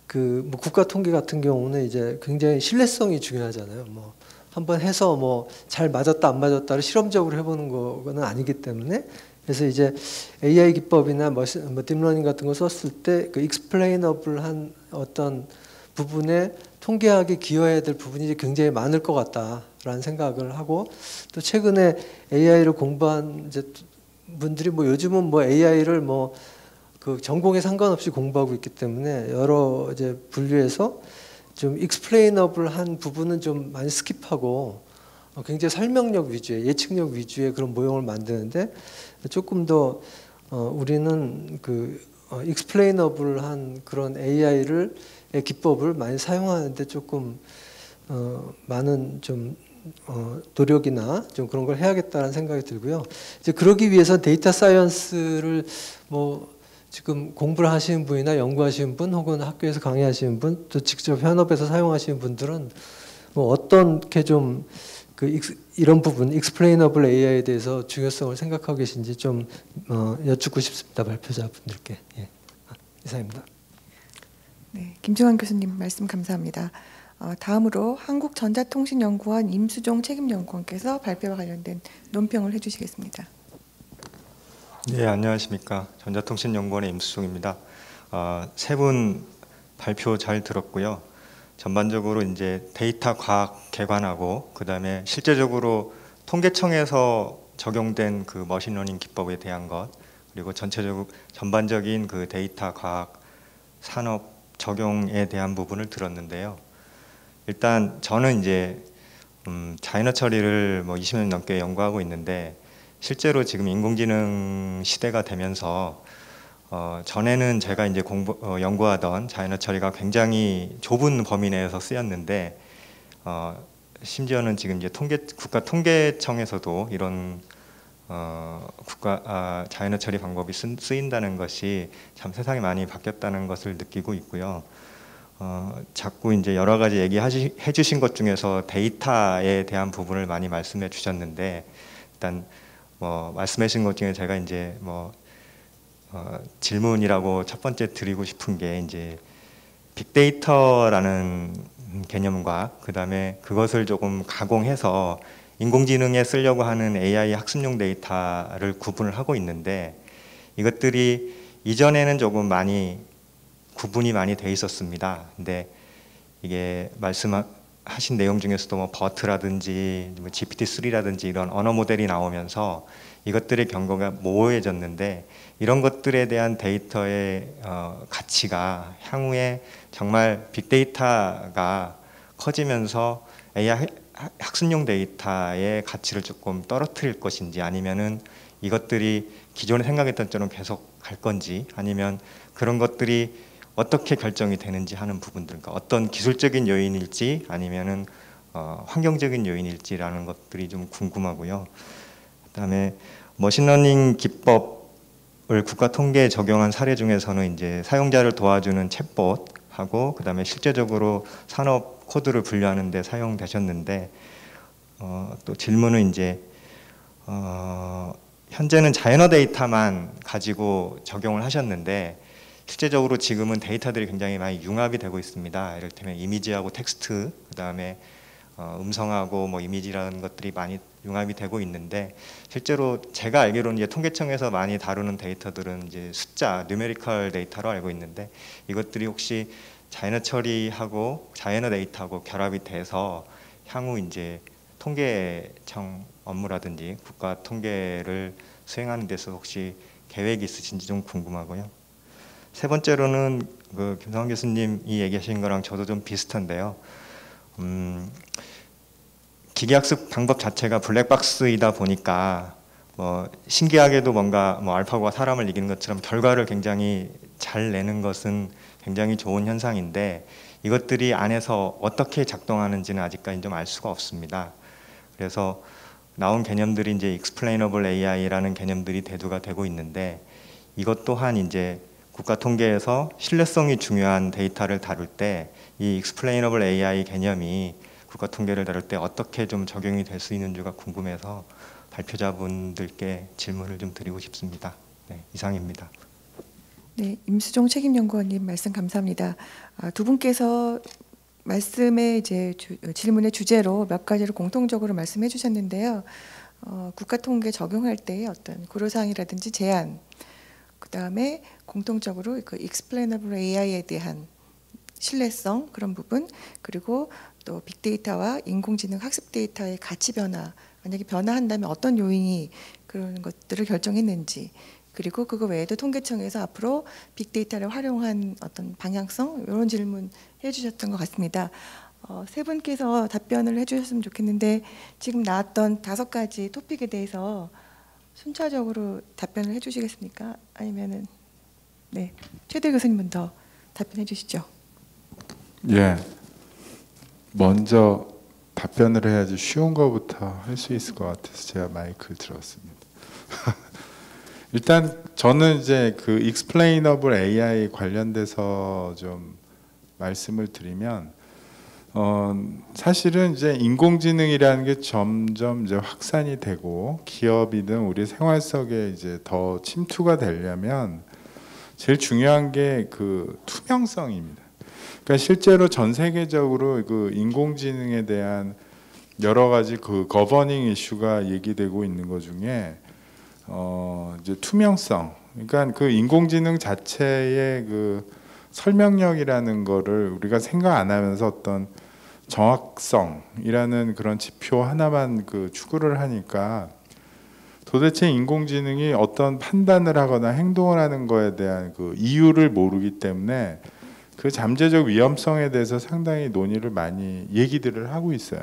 그 뭐 국가 통계 같은 경우는 이제 굉장히 신뢰성이 중요하잖아요. 뭐 한번 해서 뭐 잘 맞았다 안 맞았다를 실험적으로 해보는 거는 아니기 때문에, 그래서 이제 AI 기법이나 뭐 딥러닝 같은 거 썼을 때 그 익스플레이너블한 어떤 부분에 통계학에 기여해야 될 부분이 이제 굉장히 많을 것 같다라는 생각을 하고, 또 최근에 AI를 공부한 이제 분들이 뭐 요즘은 뭐 AI를 뭐 그 전공에 상관없이 공부하고 있기 때문에 여러 이제 분류에서 좀 익스플레이너블한 부분은 좀 많이 스킵하고 굉장히 설명력 위주의, 예측력 위주의 그런 모형을 만드는데, 조금 더 우리는 그 익스플레이너블한 그런 AI를 기법을 많이 사용하는데 조금 많은 좀 노력이나 좀 그런 걸 해야겠다는 생각이 들고요. 이제 그러기 위해서 데이터 사이언스를 뭐 지금 공부를 하시는 분이나 연구하시는 분, 혹은 학교에서 강의하시는 분, 또 직접 현업에서 사용하시는 분들은 뭐 어떻게 좀 그 이런 부분, 익스플레이너블 AI에 대해서 중요성을 생각하고 계신지 좀 여쭙고 싶습니다. 발표자분들께. 예. 이상입니다. 네, 김종환 교수님 말씀 감사합니다. 다음으로 한국전자통신연구원 임수종 책임연구원께서 발표와 관련된 논평을 해주시겠습니다. 네, 안녕하십니까. 전자통신연구원의 임수종입니다. 세 분 발표 잘 들었고요. 전반적으로 이제 데이터 과학 개관하고, 그 다음에 실제적으로 통계청에서 적용된 그 머신러닝 기법에 대한 것, 그리고 전반적인 그 데이터 과학 산업 적용에 대한 부분을 들었는데요. 일단 저는 이제 자연어 처리를 뭐 20년 넘게 연구하고 있는데, 실제로 지금 인공지능 시대가 되면서 전에는 제가 이제 연구하던 자연어 처리가 굉장히 좁은 범위 내에서 쓰였는데, 심지어는 지금 이제 국가통계청에서도 이런 자연어 처리 방법이 쓰인다는 것이 참 세상이 많이 바뀌었다는 것을 느끼고 있고요. 자꾸 이제 여러 가지 얘기해 주신 것 중에서 데이터에 대한 부분을 많이 말씀해 주셨는데, 일단 뭐 말씀해 주신 것 중에 제가 이제 뭐 질문이라고 첫 번째 드리고 싶은 게, 이제 빅데이터라는 개념과 그 다음에 그것을 조금 가공해서 인공지능에 쓰려고 하는 AI 학습용 데이터를 구분을 하고 있는데, 이것들이 이전에는 조금 많이 구분이 많이 돼 있었습니다. 근데 이게 하신 내용 중에서도 뭐 버트라든지 뭐 GPT-3라든지 이런 언어 모델이 나오면서 이것들의 경고가 모호해졌는데 이런 것들에 대한 데이터의 가치가 향후에 정말 빅데이터가 커지면서 AI 학습용 데이터의 가치를 조금 떨어뜨릴 것인지 아니면은 이것들이 기존에 생각했던 대로 계속 갈 건지 아니면 그런 것들이 어떻게 결정이 되는지 하는 부분들, 그러니까 어떤 기술적인 요인일지 아니면은 환경적인 요인일지라는 것들이 좀 궁금하고요. 그다음에 머신러닝 기법을 국가 통계에 적용한 사례 중에서는 이제 사용자를 도와주는 챗봇하고 그다음에 실제적으로 산업 코드를 분류하는 데 사용되셨는데 또 질문은 이제 현재는 자연어 데이터만 가지고 적용을 하셨는데 실제적으로 지금은 데이터들이 굉장히 많이 융합이 되고 있습니다. 이를테면 이미지하고 텍스트, 그다음에 음성하고 뭐 이미지라는 것들이 많이 융합이 되고 있는데 실제로 제가 알기로는 이제 통계청에서 많이 다루는 데이터들은 이제 숫자, 뉴메리컬 데이터로 알고 있는데 이것들이 혹시 자연어 처리하고 자연어 데이터하고 결합이 돼서 향후 이제 통계청 업무라든지 국가 통계를 수행하는 데서 혹시 계획이 있으신지 좀 궁금하고요. 세 번째로는 그 김성환 교수님이 얘기하신 거랑 저도 좀 비슷한데요. 기계학습 방법 자체가 블랙박스이다 보니까 뭐 신기하게도 뭔가 뭐 알파고가 사람을 이기는 것처럼 결과를 굉장히 잘 내는 것은 굉장히 좋은 현상인데 이것들이 안에서 어떻게 작동하는지는 아직까지 좀 알 수가 없습니다. 그래서 나온 개념들이 이제 explainable AI라는 개념들이 대두가 되고 있는데 이것 또한 이제 국가 통계에서 신뢰성이 중요한 데이터를 다룰 때 이 explainable AI 개념이 국가 통계를 다룰 때 어떻게 좀 적용이 될 수 있는지가 궁금해서 발표자분들께 질문을 좀 드리고 싶습니다. 네, 이상입니다. 네, 임수종 책임연구원님 말씀 감사합니다. 두 분께서 말씀의 이제 질문의 주제로 몇 가지를 공통적으로 말씀해 주셨는데요. 국가 통계 적용할 때의 어떤 고려사항이라든지 제한, 그 다음에 공통적으로 그 explainable AI에 대한 신뢰성 그런 부분, 그리고 또 빅데이터와 인공지능 학습 데이터의 가치 변화, 만약에 변화한다면 어떤 요인이 그런 것들을 결정했는지, 그리고 그거 외에도 통계청에서 앞으로 빅데이터를 활용한 어떤 방향성 이런 질문 해주셨던 것 같습니다. 세 분께서 답변을 해주셨으면 좋겠는데 지금 나왔던 5가지 토픽에 대해서 순차적으로 답변을 해주시겠습니까? 아니면은 네, 최대 교수님부터 답변해 주시죠. 예, 먼저 답변을 해야지 쉬운 거부터 할 수 있을 것 같아서 제가 마이크를 들었습니다. 일단 저는 이제 그 explainable AI 관련돼서 좀 말씀을 드리면 사실은 이제 인공지능이라는 게 점점 이제 확산이 되고 기업이든 우리 생활 속에 이제 더 침투가 되려면 제일 중요한 게 그 투명성입니다. 그러니까 실제로 전 세계적으로 그 인공지능에 대한 여러 가지 그 거버닝 이슈가 얘기되고 있는 것 중에 이제 투명성. 그러니까 그 인공지능 자체의 그 설명력이라는 거를 우리가 생각 안 하면서 어떤 정확성이라는 그런 지표 하나만 그 추구를 하니까 도대체 인공지능이 어떤 판단을 하거나 행동을 하는 거에 대한 그 이유를 모르기 때문에 그 잠재적 위험성에 대해서 상당히 논의를 많이 얘기들을 하고 있어요.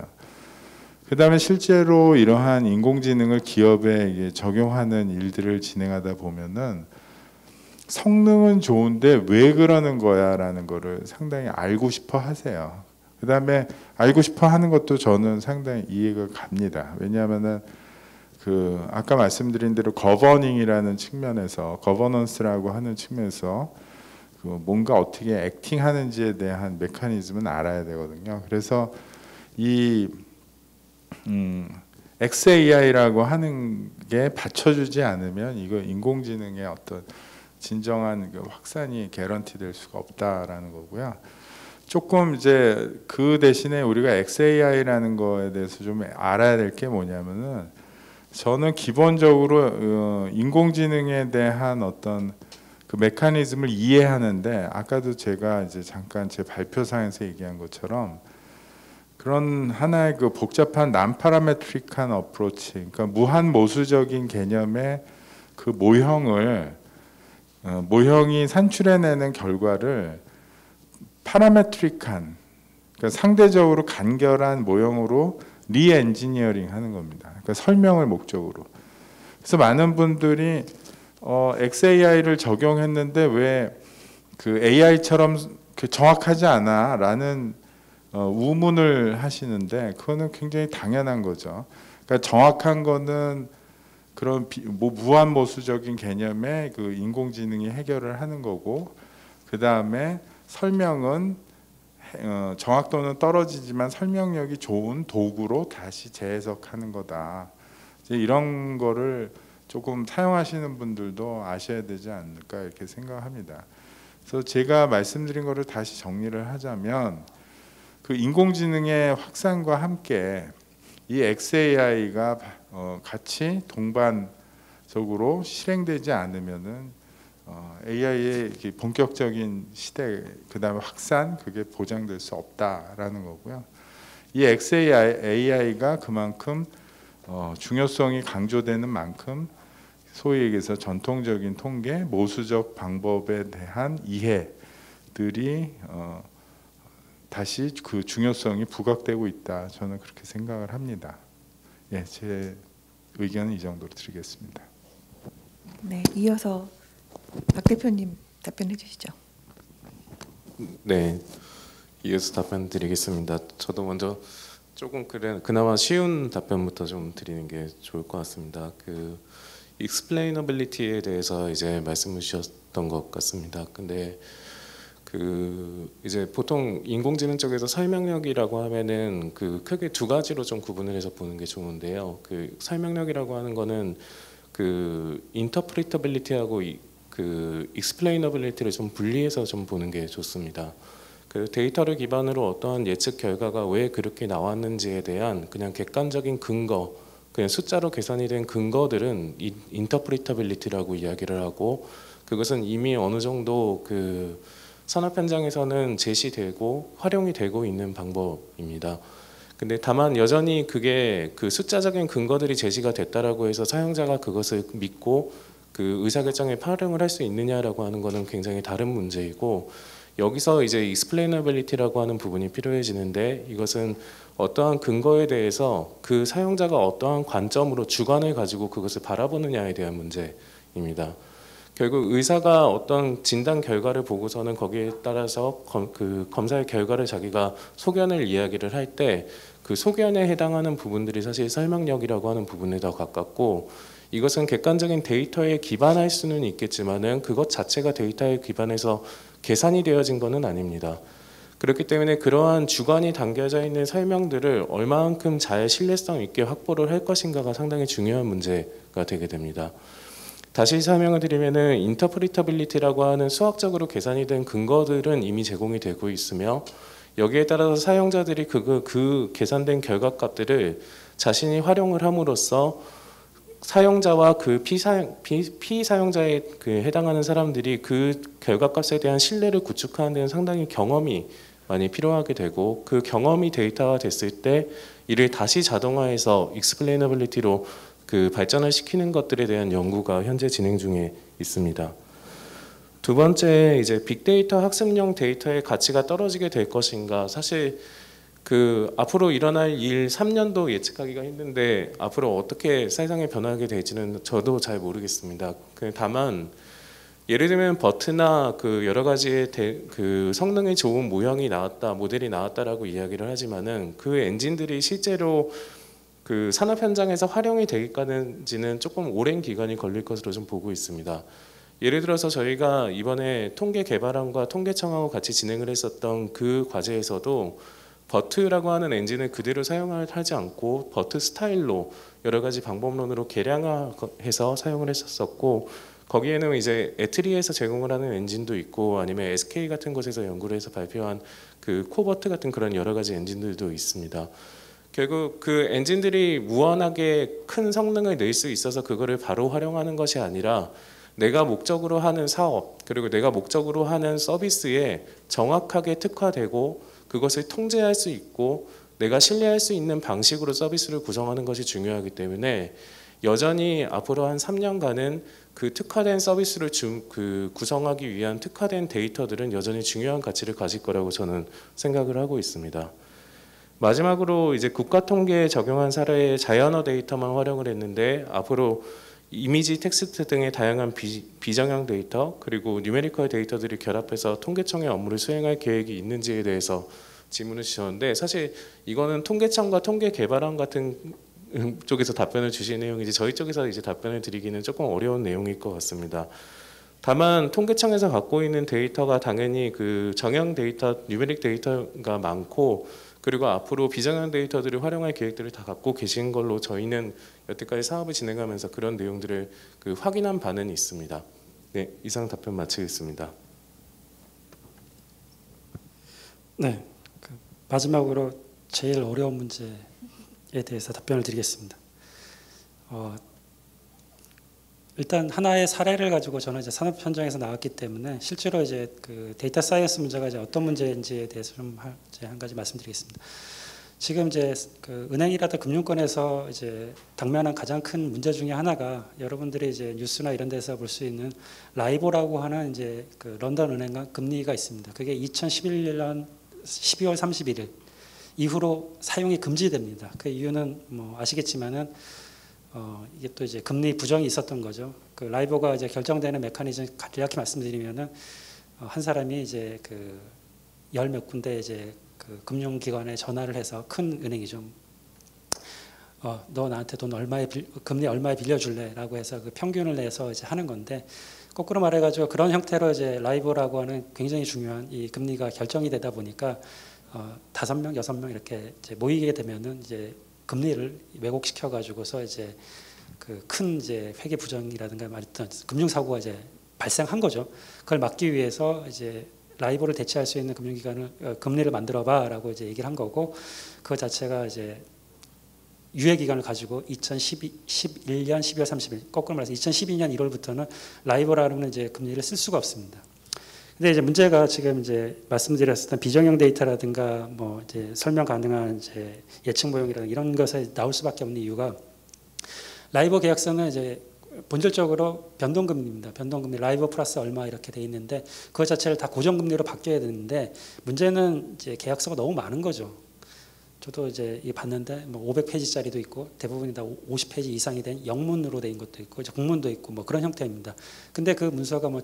그 다음에 실제로 이러한 인공지능을 기업에 적용하는 일들을 진행하다 보면은 성능은 좋은데 왜 그러는 거야 라는 거를 상당히 알고 싶어 하세요. 그 다음에 알고 싶어 하는 것도 저는 상당히 이해가 갑니다. 왜냐하면은 그 아까 말씀드린 대로 거버닝이라는 측면에서 거버넌스라고 하는 측면에서 그 뭔가 어떻게 액팅하는지에 대한 메커니즘은 알아야 되거든요. 그래서 이 XAI라고 하는 게 받쳐주지 않으면 이거 인공지능의 어떤 진정한 그 확산이 개런티 될 수가 없다라는 거고요. 조금 이제 그 대신에 우리가 XAI라는 거에 대해서 좀 알아야 될 게 뭐냐면은 저는 기본적으로 인공지능에 대한 어떤 그 메커니즘을 이해하는데 아까도 제가 이제 잠깐 제 발표상에서 얘기한 것처럼 그런 하나의 그 복잡한 난파라메트릭한 어프로치, 그러니까 무한 모수적인 개념의 그 모형이 산출해내는 결과를 파라메트릭한, 그러니까 상대적으로 간결한 모형으로 리엔지니어링 하는 겁니다. 그러니까 설명을 목적으로. 그래서 많은 분들이 XAI를 적용했는데 왜 그 AI처럼 정확하지 않아라는 우문을 하시는데, 그거는 굉장히 당연한 거죠. 그러니까 정확한 거는 그런 무한 모수적인 개념의 그 인공지능이 해결을 하는 거고, 그 다음에 설명은 정확도는 떨어지지만 설명력이 좋은 도구로 다시 재해석하는 거다. 이제 이런 거를 조금 사용하시는 분들도 아셔야 되지 않을까 이렇게 생각합니다. 그래서 제가 말씀드린 거를 다시 정리를 하자면, 그 인공지능의 확산과 함께 이 XAI가 같이 동반적으로 실행되지 않으면은 AI의 본격적인 시대, 그 다음에 확산, 그게 보장될 수 없다라는 거고요. 이 XAI가 그만큼 중요성이 강조되는 만큼 소위 얘기해서 전통적인 통계, 모수적 방법에 대한 이해들이 다시 그 중요성이 부각되고 있다. 저는 그렇게 생각을 합니다. 예, 제 의견은 이 정도로 드리겠습니다. 네, 이어서 박 대표님 답변해 주시죠. 네, 이어서 답변 드리겠습니다. 저도 먼저 조금 그나마 쉬운 답변부터 좀 드리는 게 좋을 것 같습니다. 그 explainability에 대해서 이제 말씀을 주셨던 것 같습니다. 근데 그 이제 보통 인공지능 쪽에서 설명력이라고 하면은 그 크게 두 가지로 좀 구분을 해서 보는 게 좋은데요. 그 설명력이라고 하는 거는 그 interpretability하고 그 explainability를 좀 분리해서 좀 보는 게 좋습니다. 그 데이터를 기반으로 어떠한 예측 결과가 왜 그렇게 나왔는지에 대한 그냥 객관적인 근거, 그냥 숫자로 계산이 된 근거들은 interpretability라고 이야기를 하고, 그것은 이미 어느 정도 그 산업 현장에서는 제시되고 활용이 되고 있는 방법입니다. 근데 다만 여전히 그게 그 숫자적인 근거들이 제시가 됐다라고 해서 사용자가 그것을 믿고 그 의사결정에 활용을 할 수 있느냐라고 하는 것은 굉장히 다른 문제이고, 여기서 이제 explainability라고 하는 부분이 필요해지는데, 이것은 어떠한 근거에 대해서 그 사용자가 어떠한 관점으로 주관을 가지고 그것을 바라보느냐에 대한 문제입니다. 결국 의사가 어떤 진단 결과를 보고서는 거기에 따라서 그 검사의 결과를 자기가 소견을 이야기를 할 때 그 소견에 해당하는 부분들이 사실 설명력이라고 하는 부분에 더 가깝고, 이것은 객관적인 데이터에 기반할 수는 있겠지만은 그것 자체가 데이터에 기반해서 계산이 되어진 것은 아닙니다. 그렇기 때문에 그러한 주관이 담겨져 있는 설명들을 얼마만큼 잘 신뢰성 있게 확보를 할 것인가가 상당히 중요한 문제가 되게 됩니다. 다시 설명을 드리면은 interpretability라고 하는 수학적으로 계산이 된 근거들은 이미 제공이 되고 있으며, 여기에 따라서 사용자들이 그 계산된 결과값들을 자신이 활용을 함으로써 사용자와 그 피사용자에 그 해당하는 사람들이 그 결과값에 대한 신뢰를 구축하는 데는 상당히 경험이 많이 필요하게 되고, 그 경험이 데이터화 됐을 때 이를 다시 자동화해서 explainability로 그 발전을 시키는 것들에 대한 연구가 현재 진행 중에 있습니다. 두 번째, 이제 빅데이터 학습용 데이터의 가치가 떨어지게 될 것인가. 사실 그 앞으로 일어날 일 3년도 예측하기가 힘든데 앞으로 어떻게 세상이 변하게 될지는 저도 잘 모르겠습니다. 다만 예를 들면 버트나 그 여러 가지의 그 성능이 좋은 모형이 나왔다, 모델이 나왔다라고 이야기를 하지만은 그 엔진들이 실제로 그 산업 현장에서 활용이 되기까지는 조금 오랜 기간이 걸릴 것으로 좀 보고 있습니다. 예를 들어서 저희가 이번에 통계 개발원과 통계청하고 같이 진행을 했었던 그 과제에서도 버트라고 하는 엔진을 그대로 사용하지 않고 버트 스타일로 여러 가지 방법론으로 개량해서 사용을 했었고, 거기에는 이제 에트리에서 제공을 하는 엔진도 있고 아니면 SK 같은 곳에서 연구를 해서 발표한 그 코버트 같은 그런 여러 가지 엔진들도 있습니다. 결국 그 엔진들이 무한하게 큰 성능을 낼 수 있어서 그거를 바로 활용하는 것이 아니라 내가 목적으로 하는 사업, 그리고 내가 목적으로 하는 서비스에 정확하게 특화되고 그것을 통제할 수 있고 내가 신뢰할 수 있는 방식으로 서비스를 구성하는 것이 중요하기 때문에 여전히 앞으로 한 3년간은 그 특화된 서비스를 구성하기 위한 특화된 데이터들은 여전히 중요한 가치를 가질 거라고 저는 생각을 하고 있습니다. 마지막으로 이제 국가 통계에 적용한 사례의 자연어 데이터만 활용을 했는데 앞으로 이미지, 텍스트 등의 다양한 비정형 데이터 그리고 뉴메리컬 데이터들이 결합해서 통계청의 업무를 수행할 계획이 있는지에 대해서 질문을 주셨는데 사실 이거는 통계청과 통계개발원 같은 쪽에서 답변을 주신 내용이지 저희 쪽에서 이제 답변을 드리기는 조금 어려운 내용일 것 같습니다. 다만 통계청에서 갖고 있는 데이터가 당연히 그 정형 데이터, 뉴메릭 데이터가 많고 그리고 앞으로 비정형 데이터들을 활용할 계획들을 다 갖고 계신 걸로 저희는 여태까지 사업을 진행하면서 그런 내용들을 확인한 바는 있습니다. 네, 이상 답변 마치겠습니다. 네, 마지막으로 제일 어려운 문제에 대해서 답변을 드리겠습니다. 일단 하나의 사례를 가지고 저는 이제 산업 현장에서 나왔기 때문에 실제로 이제 그 데이터 사이언스 문제가 이제 어떤 문제인지에 대해서 좀 한 가지 말씀드리겠습니다. 지금 이제 그 은행이라든 금융권에서 이제 당면한 가장 큰 문제 중에 하나가 여러분들이 이제 뉴스나 이런 데서 볼 수 있는 라이보라고 하는 이제 그 런던 은행 금리가 있습니다. 그게 2011년 12월 31일 이후로 사용이 금지됩니다. 그 이유는 뭐 아시겠지만은 이게 또 이제 금리 부정이 있었던 거죠. 그 라이보가 이제 결정되는 메커니즘 간략히 말씀드리면은 한 사람이 이제 그 열 몇 군데 이제 그 금융기관에 전화를 해서 큰 은행이죠. 너 나한테 돈 얼마에 금리 얼마에 빌려줄래?라고 해서 그 평균을 내서 이제 하는 건데 거꾸로 말해가지고 그런 형태로 이제 라이보라고 하는 굉장히 중요한 이 금리가 결정이 되다 보니까 5명, 6명 이렇게 이제 모이게 되면은 이제 금리를 왜곡시켜 가지고서 이제 그 큰 이제 회계 부정이라든가 말했던 금융 사고가 이제 발생한 거죠. 그걸 막기 위해서 이제 라이보를 대체할 수 있는 금융기관을 금리를 만들어봐라고 이제 얘기를 한 거고 그 자체가 이제 유예 기간을 가지고 2011년 12월 30일 거꾸로 말해서 2012년 1월부터는 라이보라는 이제 금리를 쓸 수가 없습니다. 근데 이제 문제가 지금 이제 말씀드렸던 비정형 데이터라든가 뭐 이제 설명 가능한 이제 예측 모형이라든가 이런 것에 나올 수밖에 없는 이유가 라이보 계약서는 이제 본질적으로 변동금리입니다. 변동금리 라이보 플러스 얼마 이렇게 돼 있는데 그 자체를 다 고정금리로 바뀌어야 되는데 문제는 이제 계약서가 너무 많은 거죠. 저도 이제 이 봤는데 뭐 500페이지짜리도 있고 대부분이 다 50페이지 이상이 된 영문으로 된 것도 있고 국문도 있고 뭐 그런 형태입니다. 근데 그 문서가 뭐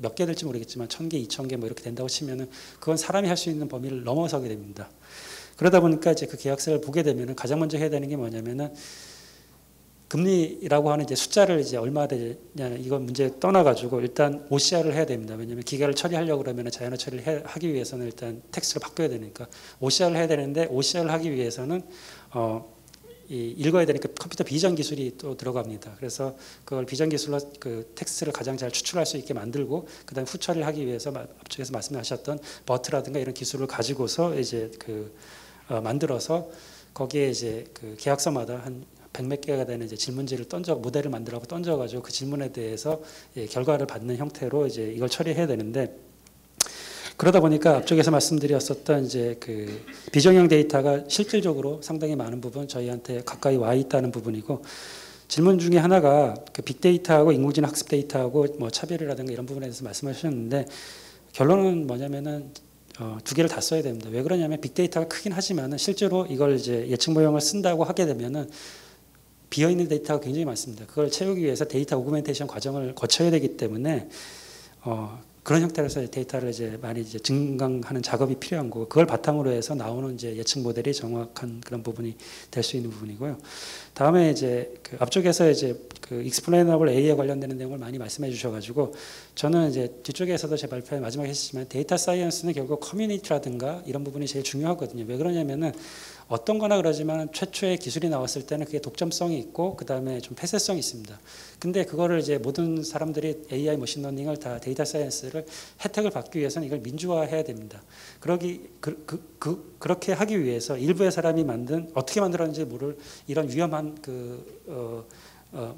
몇 개 될지 모르겠지만 1000개, 2000개 뭐 이렇게 된다고 치면은 그건 사람이 할 수 있는 범위를 넘어서게 됩니다. 그러다 보니까 이제 그 계약서를 보게 되면은 가장 먼저 해야 되는 게 뭐냐면은 금리라고 하는 이제 숫자를 이제 얼마 되냐 이건 문제 떠나가지고 일단 OCR을 해야 됩니다. 왜냐하면 기계를 처리하려고 그러면 자연어 처리를 하기 위해서는 일단 텍스트를 바꿔야 되니까 OCR을 해야 되는데 OCR을 하기 위해서는 읽어야 되니까 컴퓨터 비전 기술이 또 들어갑니다. 그래서 그걸 비전 기술로 그 텍스트를 가장 잘 추출할 수 있게 만들고 그다음 후처리를 하기 위해서 앞쪽에서 말씀하셨던 버트라든가 이런 기술을 가지고서 이제 그 만들어서 거기에 이제 그 계약서마다 한 100몇 개가 되는 이제 질문지를 모델을 만들어서 던져가지고 그 질문에 대해서 결과를 받는 형태로 이제 이걸 처리해야 되는데 그러다 보니까 앞쪽에서 말씀드렸었던 이제 그 비정형 데이터가 실질적으로 상당히 많은 부분 저희한테 가까이 와 있다는 부분이고 질문 중에 하나가 그 빅데이터하고 인공지능 학습 데이터하고 뭐 차별이라든가 이런 부분에 대해서 말씀하셨는데 결론은 뭐냐면은 두 개를 다 써야 됩니다. 왜 그러냐면 빅데이터가 크긴 하지만은 실제로 이걸 이제 예측 모형을 쓴다고 하게 되면은 비어있는 데이터가 굉장히 많습니다. 그걸 채우기 위해서 데이터 오그멘테이션 과정을 거쳐야 되기 때문에 그런 형태로서 데이터를 이제 많이 이제 증강하는 작업이 필요한 거고 그걸 바탕으로 해서 나오는 이제 예측 모델이 정확한 그런 부분이 될 수 있는 부분이고요. 다음에 이제 그 앞쪽에서 이제 그 explainable AI에 관련되는 내용을 많이 말씀해 주셔가지고 저는 이제 뒤쪽에서도 제 발표에 마지막에 했지만 데이터 사이언스는 결국 커뮤니티라든가 이런 부분이 제일 중요하거든요. 왜 그러냐면은 어떤 거나 그러지만 최초의 기술이 나왔을 때는 그게 독점성이 있고 그 다음에 좀 폐쇄성이 있습니다. 근데 그거를 이제 모든 사람들이 AI 머신러닝을 다 데이터 사이언스를 혜택을 받기 위해서는 이걸 민주화해야 됩니다. 그렇게 하기 위해서 일부의 사람이 어떻게 만들었는지 모를 이런 위험한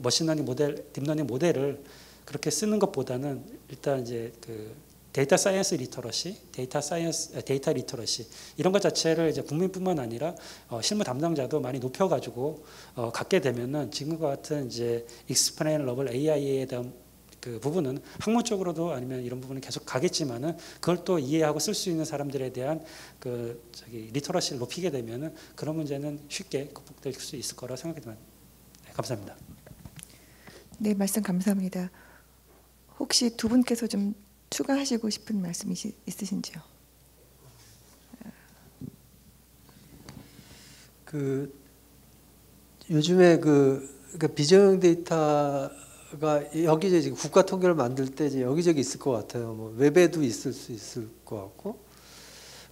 머신러닝 모델, 딥러닝 모델을 그렇게 쓰는 것보다는 일단 이제 그 데이터 사이언스 리터러시, 데이터 리터러시 이런 것 자체를 이제 국민뿐만 아니라 실무 담당자도 많이 높여가지고 갖게 되면은 지금과 같은 이제 explainable AI에 대한 그 부분은 학문적으로도 아니면 이런 부분은 계속 가겠지만은 그걸 또 이해하고 쓸 수 있는 사람들에 대한 그 리터러시를 높이게 되면은 그런 문제는 쉽게 극복될 수 있을 거라 생각이 듭니다. 네, 감사합니다. 네, 말씀 감사합니다. 혹시 두 분께서 좀 추가하시고 싶은 말씀이 있으신지요? 그 요즘에 그러니까 비정형 데이터가 여기저기 지금 국가 통계를 만들 때 이제 여기저기 있을 것 같아요. 뭐 웹에도 있을 수 있을 것 같고,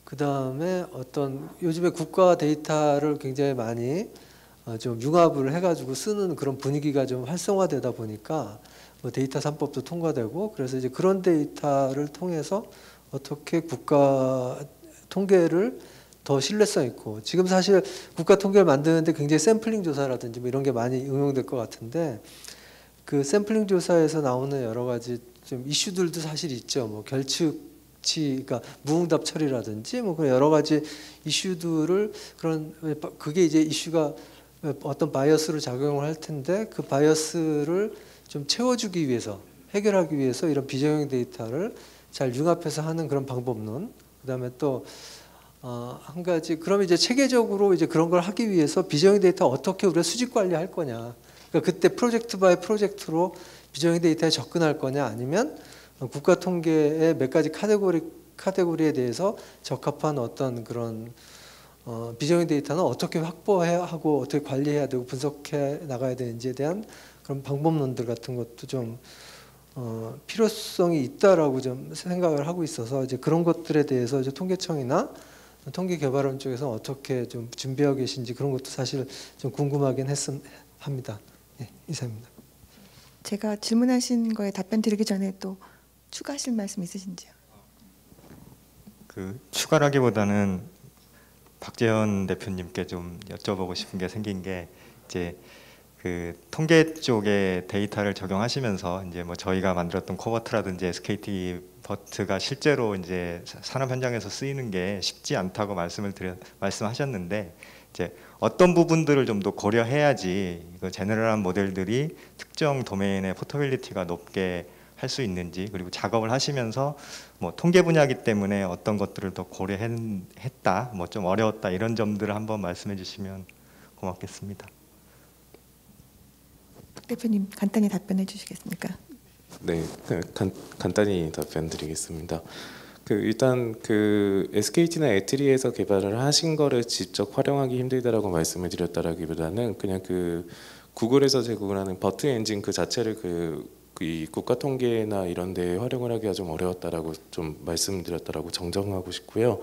그 다음에 어떤 요즘에 국가 데이터를 굉장히 많이 좀 융합을 해가지고 쓰는 그런 분위기가 좀 활성화되다 보니까 뭐 데이터 3법도 통과되고, 그래서 이제 그런 데이터를 통해서 어떻게 국가 통계를 더 신뢰성 있고, 지금 사실 국가 통계를 만드는데 굉장히 샘플링 조사라든지 뭐 이런 게 많이 응용될 것 같은데, 그 샘플링 조사에서 나오는 여러 가지 좀 이슈들도 사실 있죠. 뭐 결측치, 그러니까 무응답 처리라든지 뭐 그런 여러 가지 이슈들을 그게 이제 이슈가 어떤 바이어스로 작용을 할 텐데, 그 바이어스를 좀 채워주기 위해서, 해결하기 위해서 이런 비정형 데이터를 잘 융합해서 하는 그런 방법론, 그다음에 또 한 가지, 그럼 이제 체계적으로 이제 그런 걸 하기 위해서 비정형 데이터 어떻게 우리가 수집 관리할 거냐, 그러니까 그때 프로젝트 바이 프로젝트로 비정형 데이터에 접근할 거냐, 아니면 국가 통계의 몇 가지 카테고리에 대해서 적합한 어떤 그런 비정형 데이터는 어떻게 확보해야 하고 어떻게 관리해야 되고 분석해 나가야 되는지에 대한 그런 방법론들 같은 것도 좀 필요성이 있다라고 좀 생각을 하고 있어서, 이제 그런 것들에 대해서 이제 통계청이나 통계개발원 쪽에서 어떻게 좀 준비하고 계신지 그런 것도 사실 좀 궁금하긴 합니다. 네, 이상입니다. 제가 질문하신 거에 답변 드리기 전에 또 추가하실 말씀 있으신지요? 그 추가라기보다는 박재현 대표님께 좀 여쭤보고 싶은 게 생긴 게, 이제 그 통계 쪽에 데이터를 적용하시면서 이제 뭐 저희가 만들었던 코버트라든지 SKT 버트가 실제로 이제 산업 현장에서 쓰이는 게 쉽지 않다고 말씀하셨는데, 이제 어떤 부분들을 좀 더 고려해야지 이거 제너럴한 모델들이 특정 도메인의 포터빌리티가 높게 할 수 있는지, 그리고 작업을 하시면서 뭐 통계 분야이기 때문에 어떤 것들을 더 고려했다, 뭐 좀 어려웠다, 이런 점들을 한번 말씀해 주시면 고맙겠습니다. 박 대표님 간단히 답변해 주시겠습니까? 네, 간단히 답변드리겠습니다. 일단 그 SKT나 애트리에서 개발을 하신 거를 직접 활용하기 힘들다라고 말씀을 드렸다라기보다는 그냥 그 구글에서 제공을 하는 버트 엔진 그 자체를 이 국가 통계나 이런 데에 활용을 하기가 좀 어려웠다라고 좀 말씀드렸다라고 정정하고 싶고요.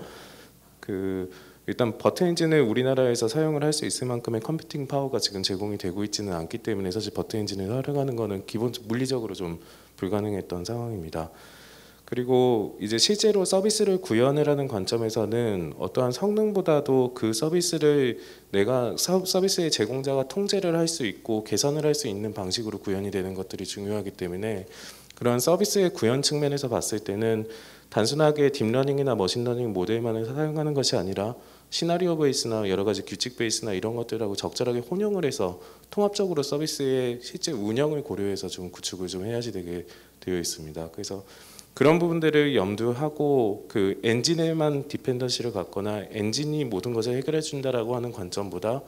일단 버트 엔진을 우리나라에서 사용을 할 수 있을 만큼의 컴퓨팅 파워가 지금 제공이 되고 있지는 않기 때문에 사실 버트 엔진을 활용하는 거는 물리적으로 좀 불가능했던 상황입니다. 그리고 이제 실제로 서비스를 구현을 하는 관점에서는 어떠한 성능보다도 그 서비스를 내가 서비스의 제공자가 통제를 할 수 있고 개선을 할 수 있는 방식으로 구현이 되는 것들이 중요하기 때문에, 그런 서비스의 구현 측면에서 봤을 때는 단순하게 딥러닝이나 머신러닝 모델만을 사용하는 것이 아니라 시나리오 베이스나 여러 가지 규칙 베이스나 이런 것들하고 적절하게 혼용을 해서 통합적으로 서비스의 실제 운영을 고려해서 좀 구축을 좀 해야지 되게 되어 있습니다. 그래서 그런 부분들을 염두하고 그 엔진에만 디펜던시를 갖거나 엔진이 모든 것을 해결해 준다라고 하는 관점보다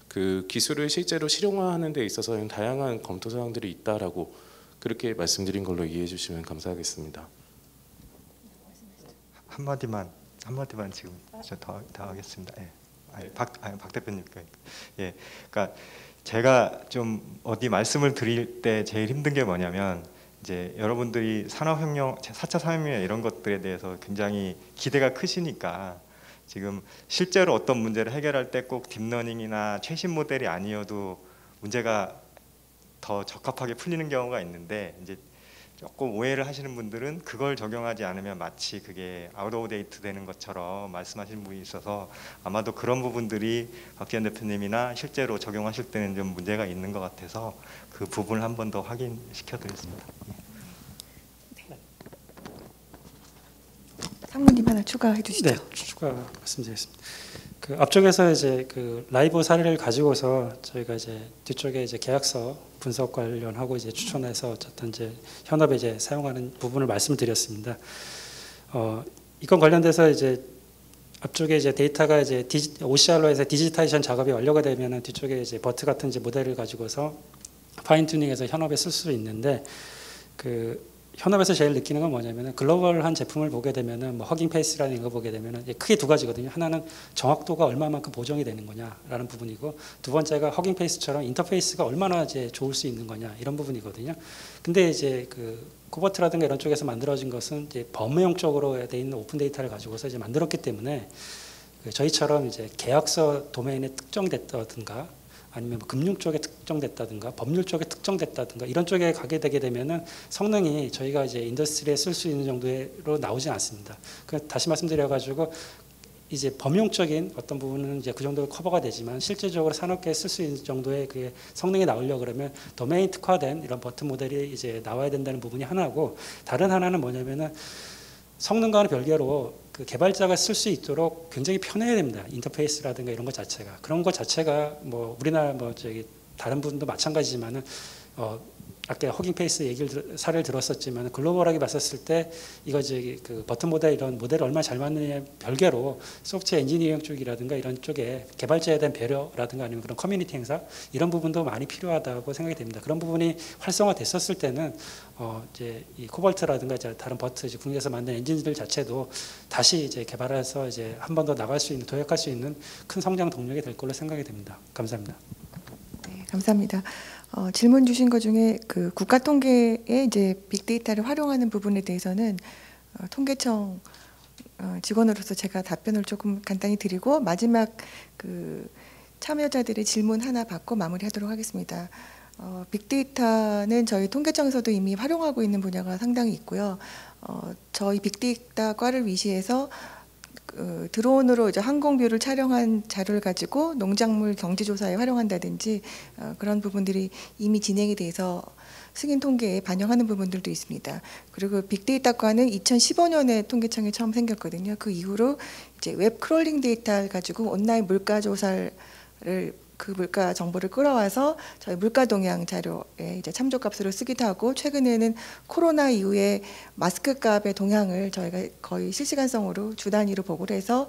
그 기술을 실제로 실용화하는 데 있어서는 다양한 검토 사항들이 있다라고 그렇게 말씀드린 걸로 이해해 주시면 감사하겠습니다. 한마디만 지금 더 하겠습니다. 예. 박 대표님께. 예. 그러니까 제가 좀 어디 말씀을 드릴 때 제일 힘든 게 뭐냐면, 이제 여러분들이 산업혁명, 4차 산업혁명 이런 것들에 대해서 굉장히 기대가 크시니까 지금 실제로 어떤 문제를 해결할 때 꼭 딥러닝이나 최신 모델이 아니어도 문제가 더 적합하게 풀리는 경우가 있는데, 이제 조금 오해를 하시는 분들은 그걸 적용하지 않으면 마치 그게 아웃 오브 데이트 되는 것처럼 말씀하시는 분이 있어서, 아마도 그런 부분들이 박지현 대표님이나 실제로 적용하실 때는 좀 문제가 있는 것 같아서 그 부분을 한 번 더 확인시켜 드리겠습니다. 상무님 하나 추가해 주시죠. 네, 추가 말씀드리겠습니다. 그 앞쪽에서 이제 그 라이브 사례를 가지고서 저희가 이제 뒤쪽에 이제 계약서 분석 관련하고 이제 추천해서 어쨌든 이제 현업에 이제 사용하는 부분을 말씀드렸습니다. 이건 관련돼서 이제 앞쪽에 이제 데이터가 이제 OCR로 해서 디지타이션 작업이 완료가 되면은 뒤쪽에 이제 버트 같은 이제 모델을 가지고서 파인 튜닝해서 현업에 쓸 수 있는데 그 현업에서 제일 느끼는 건 뭐냐면은 글로벌한 제품을 보게 되면은 뭐 허깅 페이스라는 거 보게 되면은 크게 두 가지거든요. 하나는 정확도가 얼마만큼 보정이 되는 거냐라는 부분이고, 두 번째가 허깅 페이스처럼 인터페이스가 얼마나 이제 좋을 수 있는 거냐 이런 부분이거든요. 근데 이제 그 코버트라든가 이런 쪽에서 만들어진 것은 이제 범용적으로 돼 있는 오픈 데이터를 가지고서 이제 만들었기 때문에 저희처럼 이제 계약서 도메인에 특정됐다든가 아니면 뭐 금융 쪽에 특정됐다든가 법률 쪽에 특정됐다든가 이런 쪽에 가게 되게 되면은 성능이 저희가 이제 인더스트리에 쓸 수 있는 정도로 나오지 않습니다. 다시 말씀드려가지고 이제 범용적인 어떤 부분은 이제 그 정도 커버가 되지만 실질적으로 산업계에 쓸 수 있는 정도의 그 성능이 나오려 그러면 도메인 특화된 이런 버튼 모델이 이제 나와야 된다는 부분이 하나고, 다른 하나는 뭐냐면은 성능과는 별개로 그 개발자가 쓸 수 있도록 굉장히 편해야 됩니다. 인터페이스라든가 이런 것 자체가. 그런 것 자체가 뭐 우리나라 뭐 저기 다른 분도 마찬가지지만은 아까 허깅 페이스 사례를 들었었지만 글로벌하게 봤었을 때 이거 저기 그 버튼 모델 이런 모델을 얼마나 잘 맞느냐 별개로 소프트웨어 엔지니어링 쪽이라든가 이런 쪽에 개발자에 대한 배려라든가 아니면 그런 커뮤니티 행사 이런 부분도 많이 필요하다고 생각이 됩니다. 그런 부분이 활성화됐었을 때는 이제 이 코발트라든가 다른 버트 이제 국내에서 만든 엔진들 자체도 다시 이제 개발해서 이제 한 번 더 나갈 수 있는, 도약할 수 있는 큰 성장 동력이 될 걸로 생각이 됩니다. 감사합니다. 네, 감사합니다. 질문 주신 것 중에 그 국가 통계에 이제 빅데이터를 활용하는 부분에 대해서는 통계청 직원으로서 제가 답변을 조금 간단히 드리고 마지막 그 참여자들의 질문 하나 받고 마무리하도록 하겠습니다. 빅데이터는 저희 통계청에서도 이미 활용하고 있는 분야가 상당히 있고요. 저희 빅데이터과를 위시해서 드론으로 이제 항공뷰를 촬영한 자료를 가지고 농작물 경제조사에 활용한다든지 그런 부분들이 이미 진행이 돼서 승인 통계에 반영하는 부분들도 있습니다. 그리고 빅데이터과는 2015년에 통계청이 처음 생겼거든요. 그 이후로 이제 웹 크롤링 데이터를 가지고 온라인 물가 조사를 그 물가 정보를 끌어와서 저희 물가 동향 자료에 이제 참조값으로 쓰기도 하고, 최근에는 코로나 이후에 마스크 값의 동향을 저희가 거의 실시간성으로 주 단위로 보고를 해서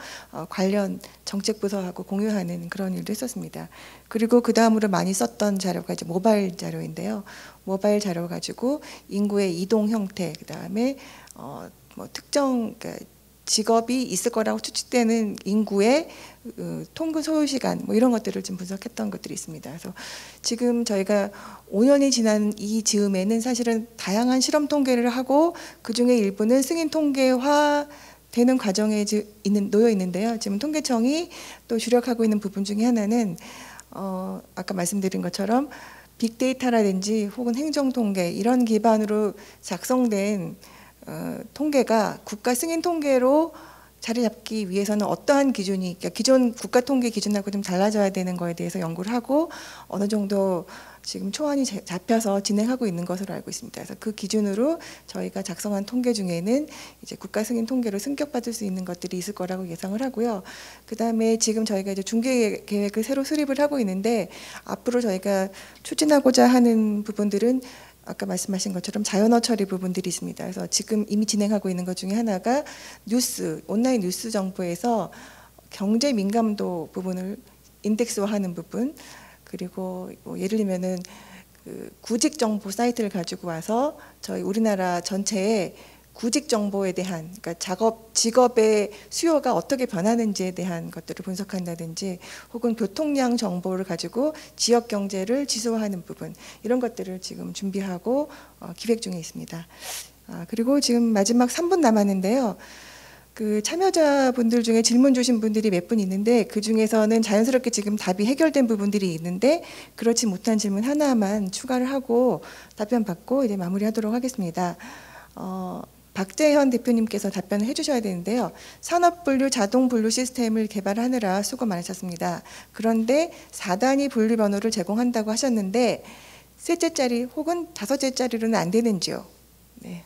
관련 정책 부서하고 공유하는 그런 일도 했었습니다. 그리고 그 다음으로 많이 썼던 자료가 이제 모바일 자료인데요. 모바일 자료 가지고 인구의 이동 형태, 그 다음에 뭐 특정 그러니까 직업이 있을 거라고 추측되는 인구의 통근 소요 시간 뭐 이런 것들을 좀 분석했던 것들이 있습니다. 그래서 지금 저희가 5년이 지난 이 즈음에는 사실은 다양한 실험 통계를 하고 그 중에 일부는 승인 통계화 되는 과정에 놓여 있는데요. 지금 통계청이 또 주력하고 있는 부분 중에 하나는 아까 말씀드린 것처럼 빅데이터라든지 혹은 행정통계 이런 기반으로 작성된 통계가 국가 승인 통계로 자리 잡기 위해서는 어떠한 기준이, 그러니까 기존 국가 통계 기준하고 좀 달라져야 되는 거에 대해서 연구를 하고 어느 정도 지금 초안이 잡혀서 진행하고 있는 것으로 알고 있습니다. 그래서 그 기준으로 저희가 작성한 통계 중에는 이제 국가 승인 통계로 승격받을 수 있는 것들이 있을 거라고 예상을 하고요. 그 다음에 지금 저희가 이제 중개 계획을 새로 수립을 하고 있는데 앞으로 저희가 추진하고자 하는 부분들은 아까 말씀하신 것처럼 자연어 처리 부분들이 있습니다. 그래서 지금 이미 진행하고 있는 것 중에 하나가 온라인 뉴스 정보에서 경제 민감도 부분을 인덱스화하는 부분, 그리고 뭐 예를 들면은 그 구직 정보 사이트를 가지고 와서 저희 우리나라 전체에 구직 정보에 대한, 그러니까 직업의 수요가 어떻게 변하는지에 대한 것들을 분석한다든지, 혹은 교통량 정보를 가지고 지역 경제를 지수화하는 부분, 이런 것들을 지금 준비하고 기획 중에 있습니다. 그리고 지금 마지막 3분 남았는데요. 그 참여자분들 중에 질문 주신 분들이 몇 분 있는데 그 중에서는 자연스럽게 지금 답이 해결된 부분들이 있는데 그렇지 못한 질문 하나만 추가를 하고 답변 받고 이제 마무리하도록 하겠습니다. 박재현 대표님께서 답변을 해주셔야 되는데요. 산업분류 자동분류 시스템을 개발하느라 수고 많으셨습니다. 그런데 4단위 분류 번호를 제공한다고 하셨는데 셋째 자리 혹은 다섯째 자리로는 안 되는지요? 네.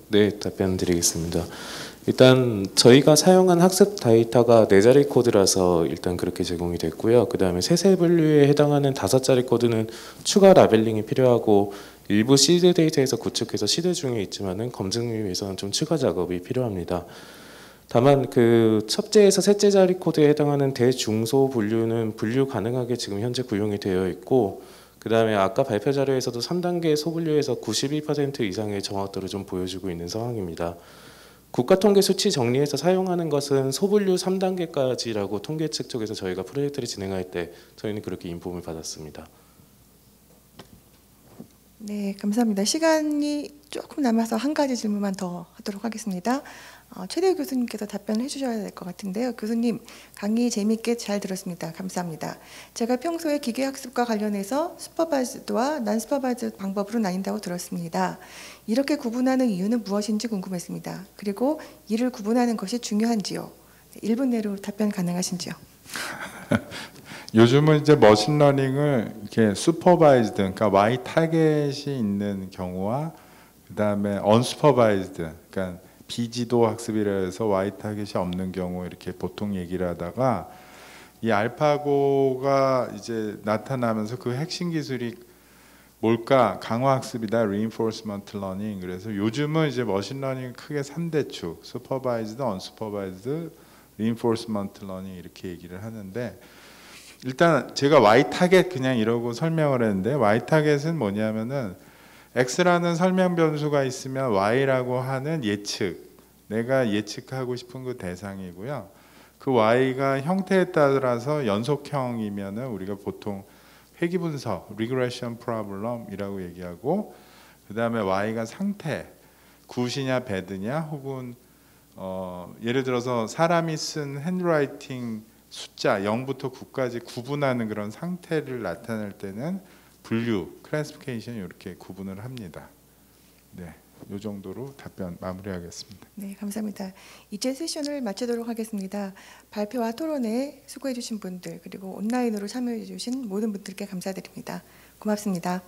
네, 답변 드리겠습니다. 일단 저희가 사용한 학습 데이터가 4자리 코드라서 일단 그렇게 제공이 됐고요. 그 다음에 세세 분류에 해당하는 5자리 코드는 추가 라벨링이 필요하고 일부 시드 데이터에서 구축해서 시드 중에 있지만은 검증을 위해서는 좀 추가 작업이 필요합니다. 다만 그 첫째에서 셋째 자리 코드에 해당하는 대중소 분류는 분류 가능하게 지금 현재 구용이 되어 있고, 그 다음에 아까 발표 자료에서도 3단계 소분류에서 92% 이상의 정확도를 좀 보여주고 있는 상황입니다. 국가통계 수치 정리해서 사용하는 것은 소분류 3단계까지라고 통계 측 쪽에서 저희가 프로젝트를 진행할 때 저희는 그렇게 인폼을 받았습니다. 네, 감사합니다. 시간이 조금 남아서 한 가지 질문만 더 하도록 하겠습니다. 최대우 교수님께서 답변을 해주셔야 될 것 같은데요. 교수님, 강의 재미있게 잘 들었습니다. 감사합니다. 제가 평소에 기계학습과 관련해서 슈퍼바이즈드와 난 슈퍼바이즈드 방법으로 나뉜다고 들었습니다. 이렇게 구분하는 이유는 무엇인지 궁금했습니다. 그리고 이를 구분하는 것이 중요한지요? 1분 내로 답변 가능하신지요? 요즘은 이제 머신러닝을 이렇게 슈퍼바이즈드, 그러니까 Y 타겟이 있는 경우와 그 다음에 언슈퍼바이즈드, 그러니까 비지도 학습이라 해서 Y 타겟이 없는 경우 이렇게 보통 얘기를 하다가 이 알파고가 이제 나타나면서 그 핵심 기술이 뭘까? 강화학습이다, reinforcement learning. 그래서 요즘은 이제 머신러닝 크게 3대 축, 슈퍼바이즈드, 언슈퍼바이즈드, reinforcement learning 이렇게 얘기를 하는데, 일단 제가 Y 타겟 그냥 이러고 설명을 했는데, Y 타겟은 뭐냐면은 X라는 설명 변수가 있으면 Y라고 하는 예측, 내가 예측하고 싶은 그 대상이고요. 그 Y가 형태에 따라서 연속형이면은 우리가 보통 회귀 분석, regression problem이라고 얘기하고, 그 다음에 Y가 상태, 굿이냐 배드냐, 혹은 예를 들어서 사람이 쓴 핸드라이팅 숫자 0부터 9까지 구분하는 그런 상태를 나타낼 때는 분류, 클래시피케이션 이렇게 구분을 합니다. 네, 이 정도로 답변 마무리하겠습니다. 네, 감사합니다. 이제 세션을 마치도록 하겠습니다. 발표와 토론에 수고해 주신 분들, 그리고 온라인으로 참여해 주신 모든 분들께 감사드립니다. 고맙습니다.